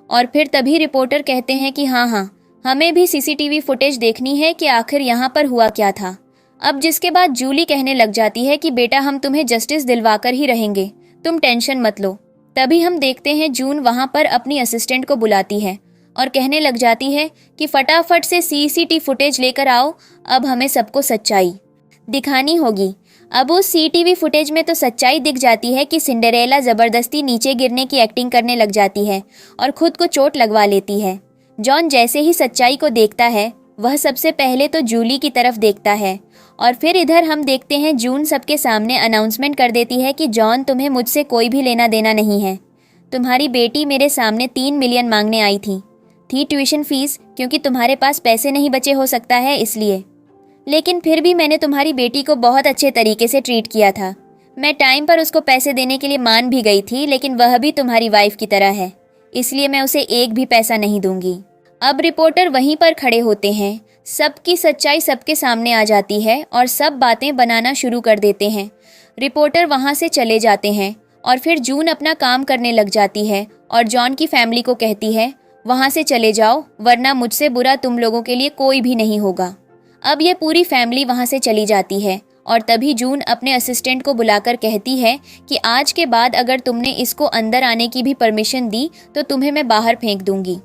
और फिर तभी रिपोर्टर कहते हैं कि हाँ हमें भी सीसीटीवी फुटेज देखनी है कि आखिर यहाँ पर हुआ क्या था। अब जिसके बाद जूली कहने लग जाती है कि बेटा हम तुम्हें जस्टिस दिलवाकर ही रहेंगे, तुम टेंशन मत लो। तभी हम देखते हैं जून वहाँ पर अपनी असिस्टेंट को बुलाती है और कहने लग जाती है कि फटाफट से सीसीटीवी फुटेज लेकर आओ, अब हमें सबको सच्चाई दिखानी होगी। अब उस सीसीटीवी फुटेज में तो सच्चाई दिख जाती है कि सिंड्रेला ज़बरदस्ती नीचे गिरने की एक्टिंग करने लग जाती है और खुद को चोट लगवा लेती है। जॉन जैसे ही सच्चाई को देखता है वह सबसे पहले तो जूली की तरफ देखता है और फिर इधर हम देखते हैं जून सबके सामने अनाउंसमेंट कर देती है कि जॉन तुम्हें मुझसे कोई भी लेना देना नहीं है, तुम्हारी बेटी मेरे सामने 3 मिलियन मांगने आई थी ट्यूशन फीस, क्योंकि तुम्हारे पास पैसे नहीं बचे हो सकता है इसलिए, लेकिन फिर भी मैंने तुम्हारी बेटी को बहुत अच्छे तरीके से ट्रीट किया था। मैं टाइम पर उसको पैसे देने के लिए मान भी गई थी, लेकिन वह भी तुम्हारी वाइफ की तरह है, इसलिए मैं उसे एक भी पैसा नहीं दूंगी। अब रिपोर्टर वहीं पर खड़े होते हैं, सबकी सच्चाई सबके सामने आ जाती है और सब बातें बनाना शुरू कर देते हैं। रिपोर्टर वहां से चले जाते हैं और फिर जून अपना काम करने लग जाती है और जॉन की फैमिली को कहती है वहां से चले जाओ, वरना मुझसे बुरा तुम लोगों के लिए कोई भी नहीं होगा। अब ये पूरी फैमिली वहां से चली जाती है और तभी जून अपने असिस्टेंट को बुलाकर कहती है कि आज के बाद अगर तुमने इसको अंदर आने की भी परमिशन दी तो तुम्हें मैं बाहर फेंक दूंगी।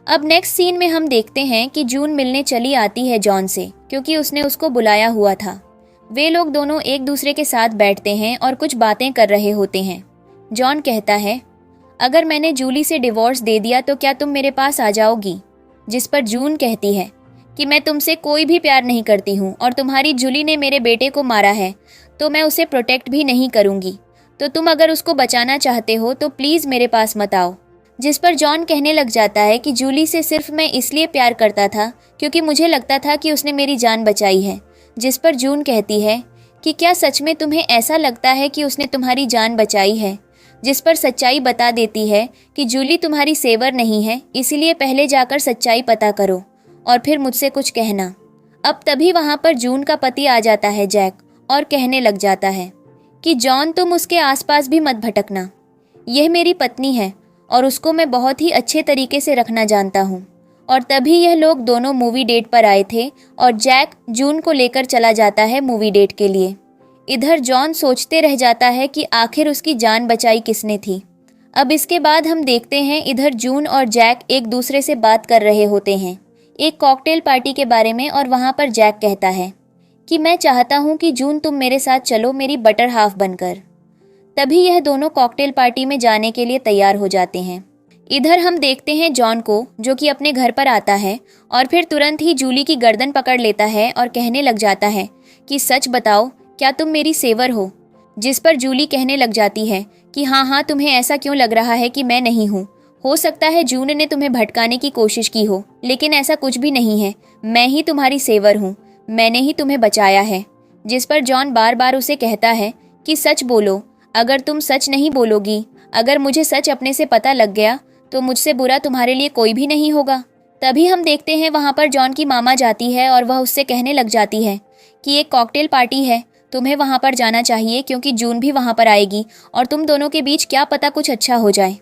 अब नेक्स्ट सीन में हम देखते हैं कि जून मिलने चली आती है जॉन से, क्योंकि उसने उसको बुलाया हुआ था। वे लोग दोनों एक दूसरे के साथ बैठते हैं और कुछ बातें कर रहे होते हैं। जॉन कहता है अगर मैंने जूली से डिवोर्स दे दिया तो क्या तुम मेरे पास आ जाओगी? जिस पर जून कहती है कि मैं तुमसे कोई भी प्यार नहीं करती हूँ और तुम्हारी जूली ने मेरे बेटे को मारा है तो मैं उसे प्रोटेक्ट भी नहीं करूँगी। तो तुम अगर उसको बचाना चाहते हो तो प्लीज़ मेरे पास मत आओ। जिस पर जॉन कहने लग जाता है कि जूली से सिर्फ मैं इसलिए प्यार करता था क्योंकि मुझे लगता था कि उसने मेरी जान बचाई है। जिस पर जून कहती है कि क्या सच में तुम्हें ऐसा लगता है कि उसने तुम्हारी जान बचाई है? जिस पर सच्चाई बता देती है कि जूली तुम्हारी सेवर नहीं है, इसीलिए पहले जाकर सच्चाई पता करो और फिर मुझसे कुछ कहना। अब तभी वहाँ पर जून का पति आ जाता है जैक, और कहने लग जाता है कि जॉन तुम उसके आसपास भी मत भटकना, यह मेरी पत्नी है और उसको मैं बहुत ही अच्छे तरीके से रखना जानता हूँ। और तभी यह लोग दोनों मूवी डेट पर आए थे और जैक जून को लेकर चला जाता है मूवी डेट के लिए। इधर जॉन सोचते रह जाता है कि आखिर उसकी जान बचाई किसने थी। अब इसके बाद हम देखते हैं इधर जून और जैक एक दूसरे से बात कर रहे होते हैं एक कॉकटेल पार्टी के बारे में, और वहाँ पर जैक कहता है कि मैं चाहता हूँ कि जून तुम मेरे साथ चलो मेरी बटर हाफ बनकर। तभी यह दोनों कॉकटेल पार्टी में जाने के लिए तैयार हो जाते हैं। इधर हम देखते हैं जॉन को जो कि अपने घर पर आता है और फिर तुरंत ही जूली की गर्दन पकड़ लेता है और कहने लग जाता है कि सच बताओ, क्या तुम मेरी सेवर हो? जिस पर जूली कहने लग जाती है कि हाँ, तुम्हें ऐसा क्यों लग रहा है कि मैं नहीं हूँ? हो सकता है जून ने तुम्हें भटकाने की कोशिश की हो, लेकिन ऐसा कुछ भी नहीं है। मैं ही तुम्हारी सेवर हूँ, मैंने ही तुम्हें बचाया है। जिस पर जॉन बार बार उसे कहता है कि सच बोलो, अगर तुम सच नहीं बोलोगी, अगर मुझे सच अपने से पता लग गया तो मुझसे बुरा तुम्हारे लिए कोई भी नहीं होगा। तभी हम देखते हैं वहाँ पर जॉन की मामा जाती है और वह उससे कहने लग जाती है कि एक कॉकटेल पार्टी है, तुम्हें वहाँ पर जाना चाहिए क्योंकि जून भी वहाँ पर आएगी और तुम दोनों के बीच क्या पता कुछ अच्छा हो जाए।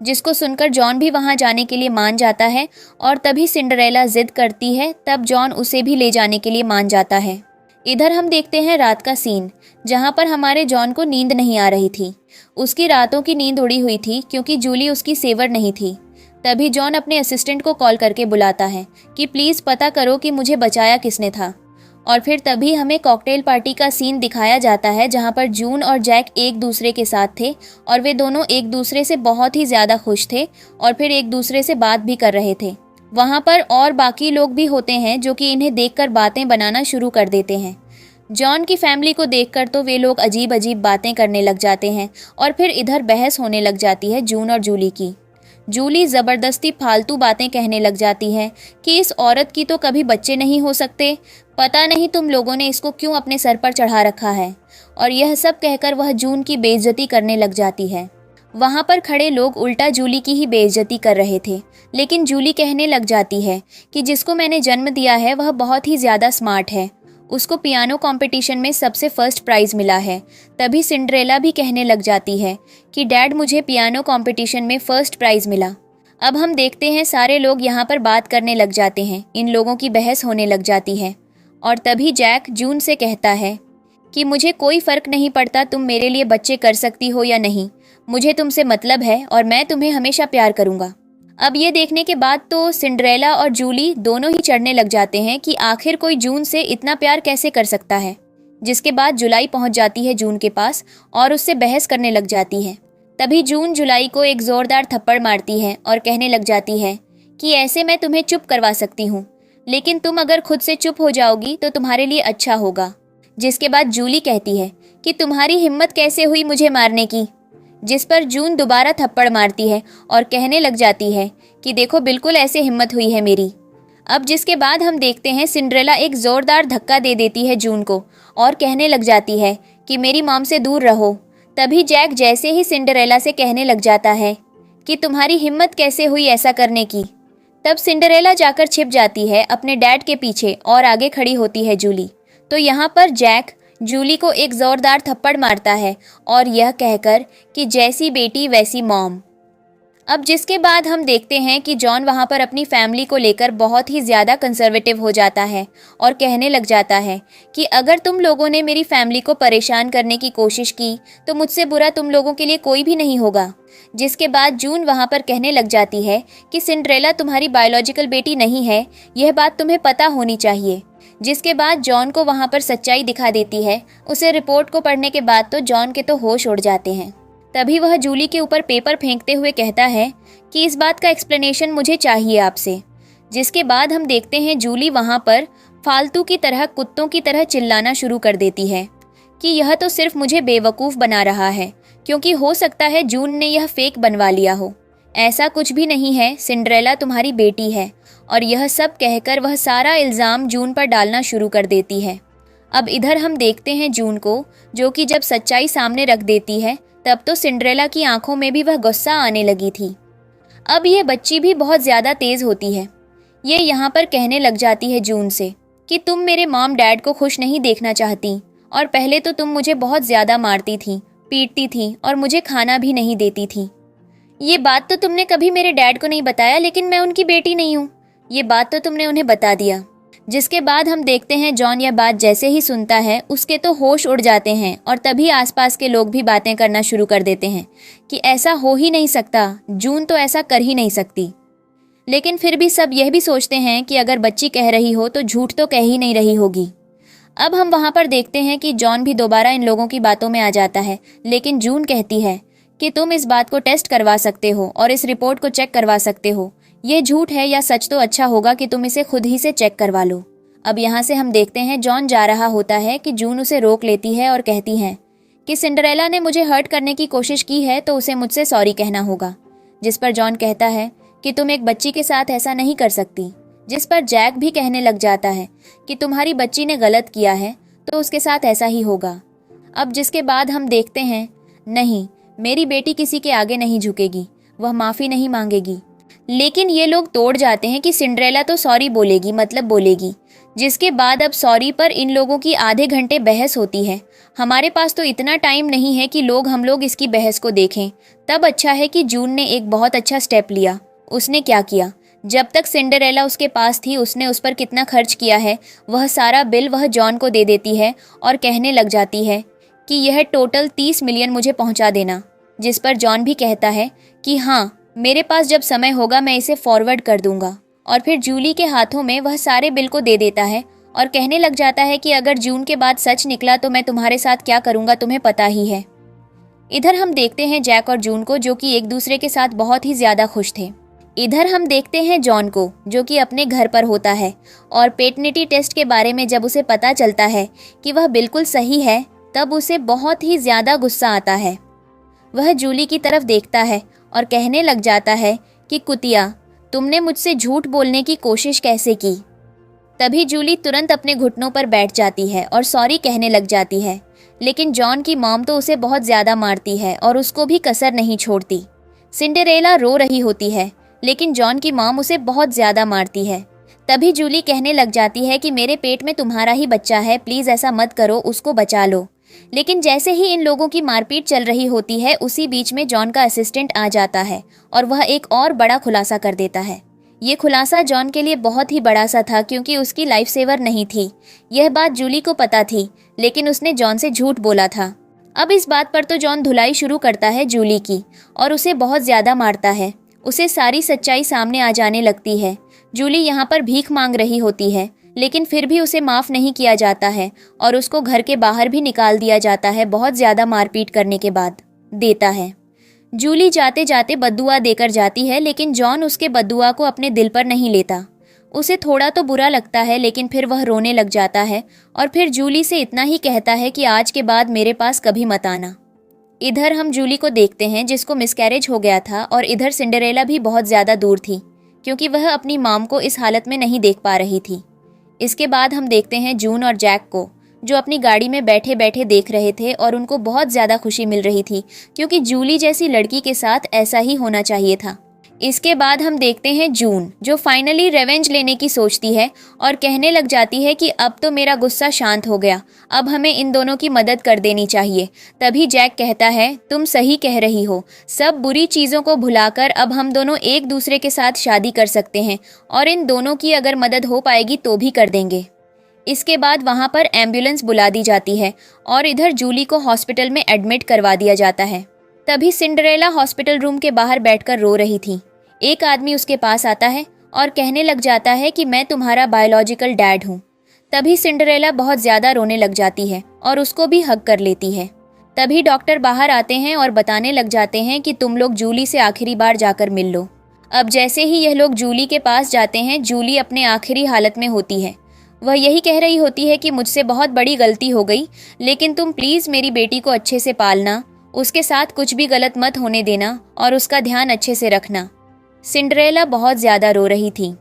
जिसको सुनकर जॉन भी वहाँ जाने के लिए मान जाता है और तभी सिंड्रेला जिद करती है, तब जॉन उसे भी ले जाने के लिए मान जाता है। इधर हम देखते हैं रात का सीन जहाँ पर हमारे जॉन को नींद नहीं आ रही थी। उसकी रातों की नींद उड़ी हुई थी क्योंकि जूली उसकी सेवर नहीं थी। तभी जॉन अपने असिस्टेंट को कॉल करके बुलाता है कि प्लीज़ पता करो कि मुझे बचाया किसने था। और फिर तभी हमें कॉकटेल पार्टी का सीन दिखाया जाता है जहाँ पर जून और जैक एक दूसरे के साथ थे और वे दोनों एक दूसरे से बहुत ही ज़्यादा खुश थे और फिर एक दूसरे से बात भी कर रहे थे। वहाँ पर और बाकी लोग भी होते हैं जो कि इन्हें देखकर बातें बनाना शुरू कर देते हैं। जॉन की फैमिली को देखकर तो वे लोग अजीब अजीब बातें करने लग जाते हैं और फिर इधर बहस होने लग जाती है जून और जूली की। जूली ज़बरदस्ती फालतू बातें कहने लग जाती है कि इस औरत की तो कभी बच्चे नहीं हो सकते, पता नहीं तुम लोगों ने इसको क्यों अपने सर पर चढ़ा रखा है। और यह सब कहकर वह जून की बेइज्जती करने लग जाती है। वहाँ पर खड़े लोग उल्टा जूली की ही बेइज्जती कर रहे थे, लेकिन जूली कहने लग जाती है कि जिसको मैंने जन्म दिया है वह बहुत ही ज़्यादा स्मार्ट है, उसको पियानो कंपटीशन में सबसे फर्स्ट प्राइज़ मिला है। तभी सिंड्रेला भी कहने लग जाती है कि डैड मुझे पियानो कंपटीशन में फर्स्ट प्राइज़ मिला। अब हम देखते हैं सारे लोग यहाँ पर बात करने लग जाते हैं, इन लोगों की बहस होने लग जाती है। और तभी जैक जून से कहता है कि मुझे कोई फ़र्क नहीं पड़ता तुम मेरे लिए बच्चे कर सकती हो या नहीं, मुझे तुमसे मतलब है और मैं तुम्हें हमेशा प्यार करूँगा। अब ये देखने के बाद तो सिंड्रेला और जूली दोनों ही चढ़ने लग जाते हैं कि आखिर कोई जून से इतना प्यार कैसे कर सकता है। जिसके बाद जुलाई पहुंच जाती है जून के पास और उससे बहस करने लग जाती है। तभी जून जुलाई को एक ज़ोरदार थप्पड़ मारती है और कहने लग जाती है कि ऐसे मैं तुम्हें चुप करवा सकती हूँ, लेकिन तुम अगर खुद से चुप हो जाओगी तो तुम्हारे लिए अच्छा होगा। जिसके बाद जूली कहती है कि तुम्हारी हिम्मत कैसे हुई मुझे मारने की। जिस पर जून दोबारा थप्पड़ मारती है और कहने लग जाती है कि देखो बिल्कुल ऐसे हिम्मत हुई है मेरी। अब जिसके बाद हम देखते हैं सिंड्रेला एक ज़ोरदार धक्का दे देती है जून को और कहने लग जाती है कि मेरी मॉम से दूर रहो। तभी जैक जैसे ही सिंड्रेला से कहने लग जाता है कि तुम्हारी हिम्मत कैसे हुई ऐसा करने की, तब सिंड्रेला जाकर छिप जाती है अपने डैड के पीछे और आगे खड़ी होती है जूली। तो यहाँ पर जैक जूली को एक ज़ोरदार थप्पड़ मारता है और यह कहकर कि जैसी बेटी वैसी मॉम। अब जिसके बाद हम देखते हैं कि जॉन वहाँ पर अपनी फैमिली को लेकर बहुत ही ज़्यादा कंजर्वेटिव हो जाता है और कहने लग जाता है कि अगर तुम लोगों ने मेरी फैमिली को परेशान करने की कोशिश की तो मुझसे बुरा तुम लोगों के लिए कोई भी नहीं होगा। जिसके बाद जून वहाँ पर कहने लग जाती है कि सिंड्रेला तुम्हारी बायोलॉजिकल बेटी नहीं है, यह बात तुम्हें पता होनी चाहिए। जिसके बाद जॉन को वहाँ पर सच्चाई दिखा देती है। उसे रिपोर्ट को पढ़ने के बाद तो जॉन के तो होश उड़ जाते हैं। तभी वह जूली के ऊपर पेपर फेंकते हुए कहता है कि इस बात का एक्सप्लेनेशन मुझे चाहिए आपसे। जिसके बाद हम देखते हैं जूली वहाँ पर फालतू की तरह कुत्तों की तरह चिल्लाना शुरू कर देती है कि यह तो सिर्फ मुझे बेवकूफ़ बना रहा है, क्योंकि हो सकता है जून ने यह फेक बनवा लिया हो। ऐसा कुछ भी नहीं है, सिंड्रेला तुम्हारी बेटी है। और यह सब कहकर वह सारा इल्ज़ाम जून पर डालना शुरू कर देती है। अब इधर हम देखते हैं जून को, जो कि जब सच्चाई सामने रख देती है तब तो सिंड्रेला की आंखों में भी वह गुस्सा आने लगी थी। अब यह बच्ची भी बहुत ज़्यादा तेज़ होती है। ये यहाँ पर कहने लग जाती है जून से कि तुम मेरे मॉम डैड को खुश नहीं देखना चाहती, और पहले तो तुम मुझे बहुत ज़्यादा मारती थी, पीटती थी और मुझे खाना भी नहीं देती थी। ये बात तो तुमने कभी मेरे डैड को नहीं बताया, लेकिन मैं उनकी बेटी नहीं हूँ, ये बात तो तुमने उन्हें बता दिया। जिसके बाद हम देखते हैं जॉन यह बात जैसे ही सुनता है उसके तो होश उड़ जाते हैं, और तभी आसपास के लोग भी बातें करना शुरू कर देते हैं कि ऐसा हो ही नहीं सकता, जून तो ऐसा कर ही नहीं सकती। लेकिन फिर भी सब यह भी सोचते हैं कि अगर बच्ची कह रही हो तो झूठ तो कह ही नहीं रही होगी। अब हम वहाँ पर देखते हैं कि जॉन भी दोबारा इन लोगों की बातों में आ जाता है, लेकिन जून कहती है कि तुम इस बात को टेस्ट करवा सकते हो और इस रिपोर्ट को चेक करवा सकते हो। ये झूठ है या सच तो अच्छा होगा कि तुम इसे खुद ही से चेक करवा लो। अब यहाँ से हम देखते हैं जॉन जा रहा होता है कि जून उसे रोक लेती है और कहती है कि सिंड्रेला ने मुझे हर्ट करने की कोशिश की है तो उसे मुझसे सॉरी कहना होगा। जिस पर जॉन कहता है कि तुम एक बच्ची के साथ ऐसा नहीं कर सकती। जिस पर जैक भी कहने लग जाता है कि तुम्हारी बच्ची ने गलत किया है तो उसके साथ ऐसा ही होगा। अब जिसके बाद हम देखते हैं नहीं, मेरी बेटी किसी के आगे नहीं झुकेगी, वह माफ़ी नहीं मांगेगी। लेकिन ये लोग तोड़ जाते हैं कि सिंड्रेला तो सॉरी बोलेगी, मतलब बोलेगी। जिसके बाद अब सॉरी पर इन लोगों की आधे घंटे बहस होती है। हमारे पास तो इतना टाइम नहीं है कि हम लोग इसकी बहस को देखें। तब अच्छा है कि जून ने एक बहुत अच्छा स्टेप लिया। उसने क्या किया, जब तक सिंड्रेला उसके पास थी उसने उस पर कितना खर्च किया है वह सारा बिल वह जॉन को दे देती है और कहने लग जाती है कि यह टोटल 30 मिलियन मुझे पहुंचा देना। जिस पर जॉन भी कहता है कि हाँ, मेरे पास जब समय होगा मैं इसे फॉरवर्ड कर दूंगा। और फिर जूली के हाथों में वह सारे बिल को दे देता है और कहने लग जाता है कि अगर जून के बाद सच निकला तो मैं तुम्हारे साथ क्या करूंगा तुम्हें पता ही है। इधर हम देखते हैं जैक और जून को, जो कि एक दूसरे के साथ बहुत ही ज़्यादा खुश थे। इधर हम देखते हैं जॉन को, जो कि अपने घर पर होता है और पेटर्निटी टेस्ट के बारे में जब उसे पता चलता है कि वह बिल्कुल सही है तब उसे बहुत ही ज़्यादा गुस्सा आता है। वह जूली की तरफ देखता है और कहने लग जाता है कि कुतिया, तुमने मुझसे झूठ बोलने की कोशिश कैसे की। तभी जूली तुरंत अपने घुटनों पर बैठ जाती है और सॉरी कहने लग जाती है। लेकिन जॉन की मॉम तो उसे बहुत ज़्यादा मारती है और उसको भी कसर नहीं छोड़ती। सिंड्रेला रो रही होती है, लेकिन जॉन की मॉम उसे बहुत ज़्यादा मारती है। तभी जूली कहने लग जाती है कि मेरे पेट में तुम्हारा ही बच्चा है, प्लीज़ ऐसा मत करो, उसको बचा लो। लेकिन जैसे ही इन लोगों की मारपीट चल रही होती है उसी बीच में जॉन का असिस्टेंट आ जाता है और वह एक और बड़ा खुलासा कर देता है। ये खुलासा जॉन के लिए बहुत ही बड़ा सा था, क्योंकि उसकी लाइफ सेवर नहीं थी। यह बात जूली को पता थी, लेकिन उसने जॉन से झूठ बोला था। अब इस बात पर तो जॉन धुलाई शुरू करता है जूली की और उसे बहुत ज़्यादा मारता है। उसे सारी सच्चाई सामने आ जाने लगती है। जूली यहाँ पर भीख मांग रही होती है, लेकिन फिर भी उसे माफ़ नहीं किया जाता है और उसको घर के बाहर भी निकाल दिया जाता है बहुत ज़्यादा मारपीट करने के बाद देता है। जूली जाते जाते बद्दुआ देकर जाती है, लेकिन जॉन उसके बद्दुआ को अपने दिल पर नहीं लेता। उसे थोड़ा तो बुरा लगता है, लेकिन फिर वह रोने लग जाता है और फिर जूली से इतना ही कहता है कि आज के बाद मेरे पास कभी मत आना। इधर हम जूली को देखते हैं जिसको मिसकैरेज हो गया था, और इधर सिंड्रेला भी बहुत ज़्यादा दूर थी क्योंकि वह अपनी मॉम को इस हालत में नहीं देख पा रही थी। इसके बाद हम देखते हैं जून और जैक को, जो अपनी गाड़ी में बैठे बैठे देख रहे थे और उनको बहुत ज़्यादा खुशी मिल रही थी, क्योंकि जूली जैसी लड़की के साथ ऐसा ही होना चाहिए था। इसके बाद हम देखते हैं जून, जो फाइनली रिवेंज लेने की सोचती है और कहने लग जाती है कि अब तो मेरा गुस्सा शांत हो गया, अब हमें इन दोनों की मदद कर देनी चाहिए। तभी जैक कहता है, तुम सही कह रही हो, सब बुरी चीज़ों को भुलाकर अब हम दोनों एक दूसरे के साथ शादी कर सकते हैं और इन दोनों की अगर मदद हो पाएगी तो भी कर देंगे। इसके बाद वहाँ पर एम्बुलेंस बुला दी जाती है और इधर जूली को हॉस्पिटल में एडमिट करवा दिया जाता है। तभी सिंड्रेला हॉस्पिटल रूम के बाहर बैठकर रो रही थी। एक आदमी उसके पास आता है और कहने लग जाता है कि मैं तुम्हारा बायोलॉजिकल डैड हूँ। तभी सिंड्रेला बहुत ज़्यादा रोने लग जाती है और उसको भी हग कर लेती है। तभी डॉक्टर बाहर आते हैं और बताने लग जाते हैं कि तुम लोग जूली से आखिरी बार जाकर मिल लो। अब जैसे ही यह लोग जूली के पास जाते हैं, जूली अपने आखिरी हालत में होती है। वह यही कह रही होती है कि मुझसे बहुत बड़ी गलती हो गई, लेकिन तुम प्लीज़ मेरी बेटी को अच्छे से पालना, उसके साथ कुछ भी गलत मत होने देना और उसका ध्यान अच्छे से रखना। सिंड्रेला बहुत ज़्यादा रो रही थी।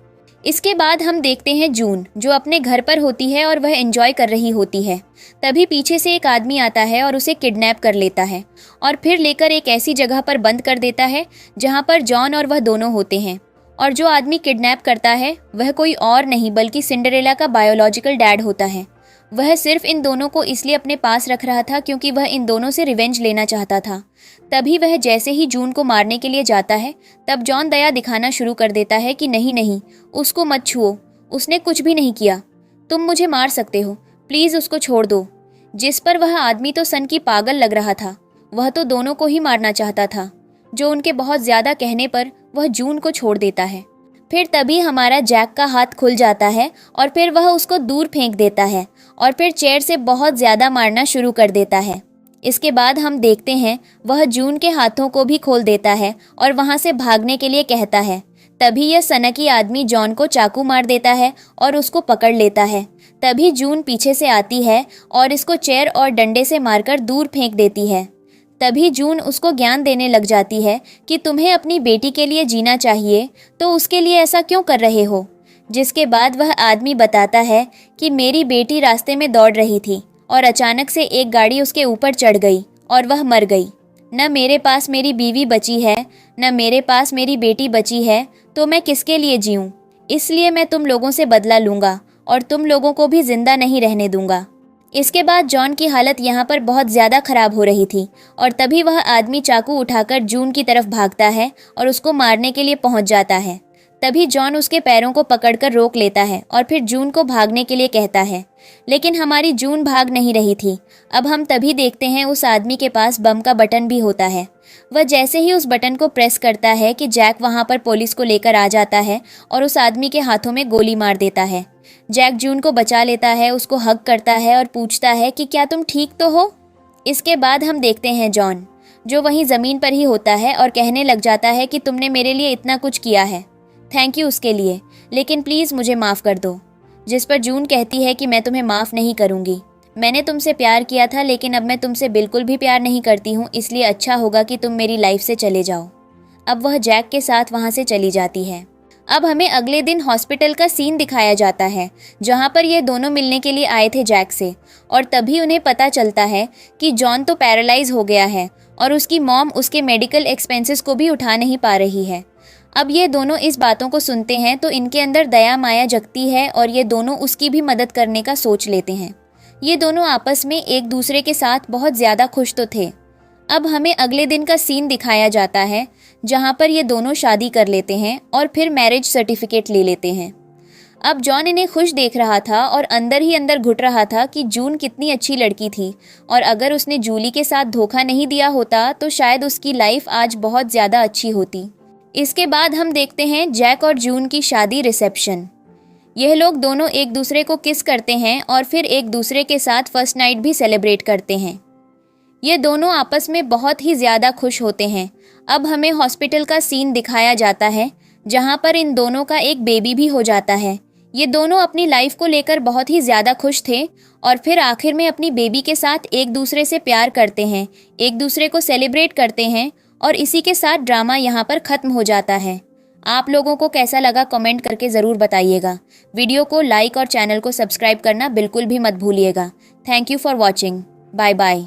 इसके बाद हम देखते हैं जून, जो अपने घर पर होती है और वह एंजॉय कर रही होती है। तभी पीछे से एक आदमी आता है और उसे किडनैप कर लेता है और फिर लेकर एक ऐसी जगह पर बंद कर देता है जहां पर जॉन और वह दोनों होते हैं। और जो आदमी किडनैप करता है वह कोई और नहीं बल्कि सिंड्रेला का बायोलॉजिकल डैड होता है। वह सिर्फ इन दोनों को इसलिए अपने पास रख रहा था क्योंकि वह इन दोनों से रिवेंज लेना चाहता था। तभी वह जैसे ही जून को मारने के लिए जाता है, तब जॉन दया दिखाना शुरू कर देता है कि नहीं नहीं, उसको मत छुओ, उसने कुछ भी नहीं किया, तुम मुझे मार सकते हो, प्लीज़ उसको छोड़ दो। जिस पर वह आदमी तो सन की पागल लग रहा था, वह तो दोनों को ही मारना चाहता था। जो उनके बहुत ज़्यादा कहने पर वह जून को छोड़ देता है। फिर तभी हमारा जैक का हाथ खुल जाता है और फिर वह उसको दूर फेंक देता है और फिर चेयर से बहुत ज़्यादा मारना शुरू कर देता है। इसके बाद हम देखते हैं वह जून के हाथों को भी खोल देता है और वहाँ से भागने के लिए कहता है। तभी यह सनकी आदमी जॉन को चाकू मार देता है और उसको पकड़ लेता है। तभी जून पीछे से आती है और इसको चेयर और डंडे से मारकर दूर फेंक देती है। तभी जून उसको ज्ञान देने लग जाती है कि तुम्हें अपनी बेटी के लिए जीना चाहिए, तो उसके लिए ऐसा क्यों कर रहे हो। जिसके बाद वह आदमी बताता है कि मेरी बेटी रास्ते में दौड़ रही थी और अचानक से एक गाड़ी उसके ऊपर चढ़ गई और वह मर गई। न मेरे पास मेरी बीवी बची है, न मेरे पास मेरी बेटी बची है, तो मैं किसके लिए जीऊँ। इसलिए मैं तुम लोगों से बदला लूँगा और तुम लोगों को भी जिंदा नहीं रहने दूंगा। इसके बाद जॉन की हालत यहाँ पर बहुत ज़्यादा ख़राब हो रही थी और तभी वह आदमी चाकू उठाकर जून की तरफ भागता है और उसको मारने के लिए पहुँच जाता है। तभी जॉन उसके पैरों को पकड़कर रोक लेता है और फिर जून को भागने के लिए कहता है, लेकिन हमारी जून भाग नहीं रही थी। अब हम तभी देखते हैं उस आदमी के पास बम का बटन भी होता है। वह जैसे ही उस बटन को प्रेस करता है कि जैक वहाँ पर पुलिस को लेकर आ जाता है और उस आदमी के हाथों में गोली मार देता है। जैक जून को बचा लेता है, उसको हग करता है और पूछता है कि क्या तुम ठीक तो हो। इसके बाद हम देखते हैं जॉन, जो वहीं ज़मीन पर ही होता है और कहने लग जाता है कि तुमने मेरे लिए इतना कुछ किया है, थैंक यू उसके लिए, लेकिन प्लीज़ मुझे माफ़ कर दो। जिस पर जून कहती है कि मैं तुम्हें माफ़ नहीं करूँगी, मैंने तुमसे प्यार किया था लेकिन अब मैं तुमसे बिल्कुल भी प्यार नहीं करती हूँ, इसलिए अच्छा होगा कि तुम मेरी लाइफ से चले जाओ। अब वह जैक के साथ वहाँ से चली जाती है। अब हमें अगले दिन हॉस्पिटल का सीन दिखाया जाता है जहाँ पर ये दोनों मिलने के लिए आए थे जैक से, और तभी उन्हें पता चलता है कि जॉन तो पैरालाइज हो गया है और उसकी मॉम उसके मेडिकल एक्सपेंसेस को भी उठा नहीं पा रही है। अब ये दोनों इस बातों को सुनते हैं तो इनके अंदर दया माया जगती है और ये दोनों उसकी भी मदद करने का सोच लेते हैं। ये दोनों आपस में एक दूसरे के साथ बहुत ज़्यादा खुश तो थे। अब हमें अगले दिन का सीन दिखाया जाता है जहाँ पर ये दोनों शादी कर लेते हैं और फिर मैरिज सर्टिफिकेट ले लेते हैं। अब जॉन इन्हें खुश देख रहा था और अंदर ही अंदर घुट रहा था कि जून कितनी अच्छी लड़की थी और अगर उसने जूली के साथ धोखा नहीं दिया होता तो शायद उसकी लाइफ आज बहुत ज़्यादा अच्छी होती। इसके बाद हम देखते हैं जैक और जून की शादी रिसेप्शन। यह लोग दोनों एक दूसरे को किस करते हैं और फिर एक दूसरे के साथ फर्स्ट नाइट भी सेलिब्रेट करते हैं। ये दोनों आपस में बहुत ही ज़्यादा खुश होते हैं। अब हमें हॉस्पिटल का सीन दिखाया जाता है जहाँ पर इन दोनों का एक बेबी भी हो जाता है। ये दोनों अपनी लाइफ को लेकर बहुत ही ज़्यादा खुश थे और फिर आखिर में अपनी बेबी के साथ एक दूसरे से प्यार करते हैं, एक दूसरे को सेलिब्रेट करते हैं और इसी के साथ ड्रामा यहाँ पर ख़त्म हो जाता है। आप लोगों को कैसा लगा कमेंट करके ज़रूर बताइएगा। वीडियो को लाइक और चैनल को सब्सक्राइब करना बिल्कुल भी मत भूलिएगा। Thank you for watching. Bye bye.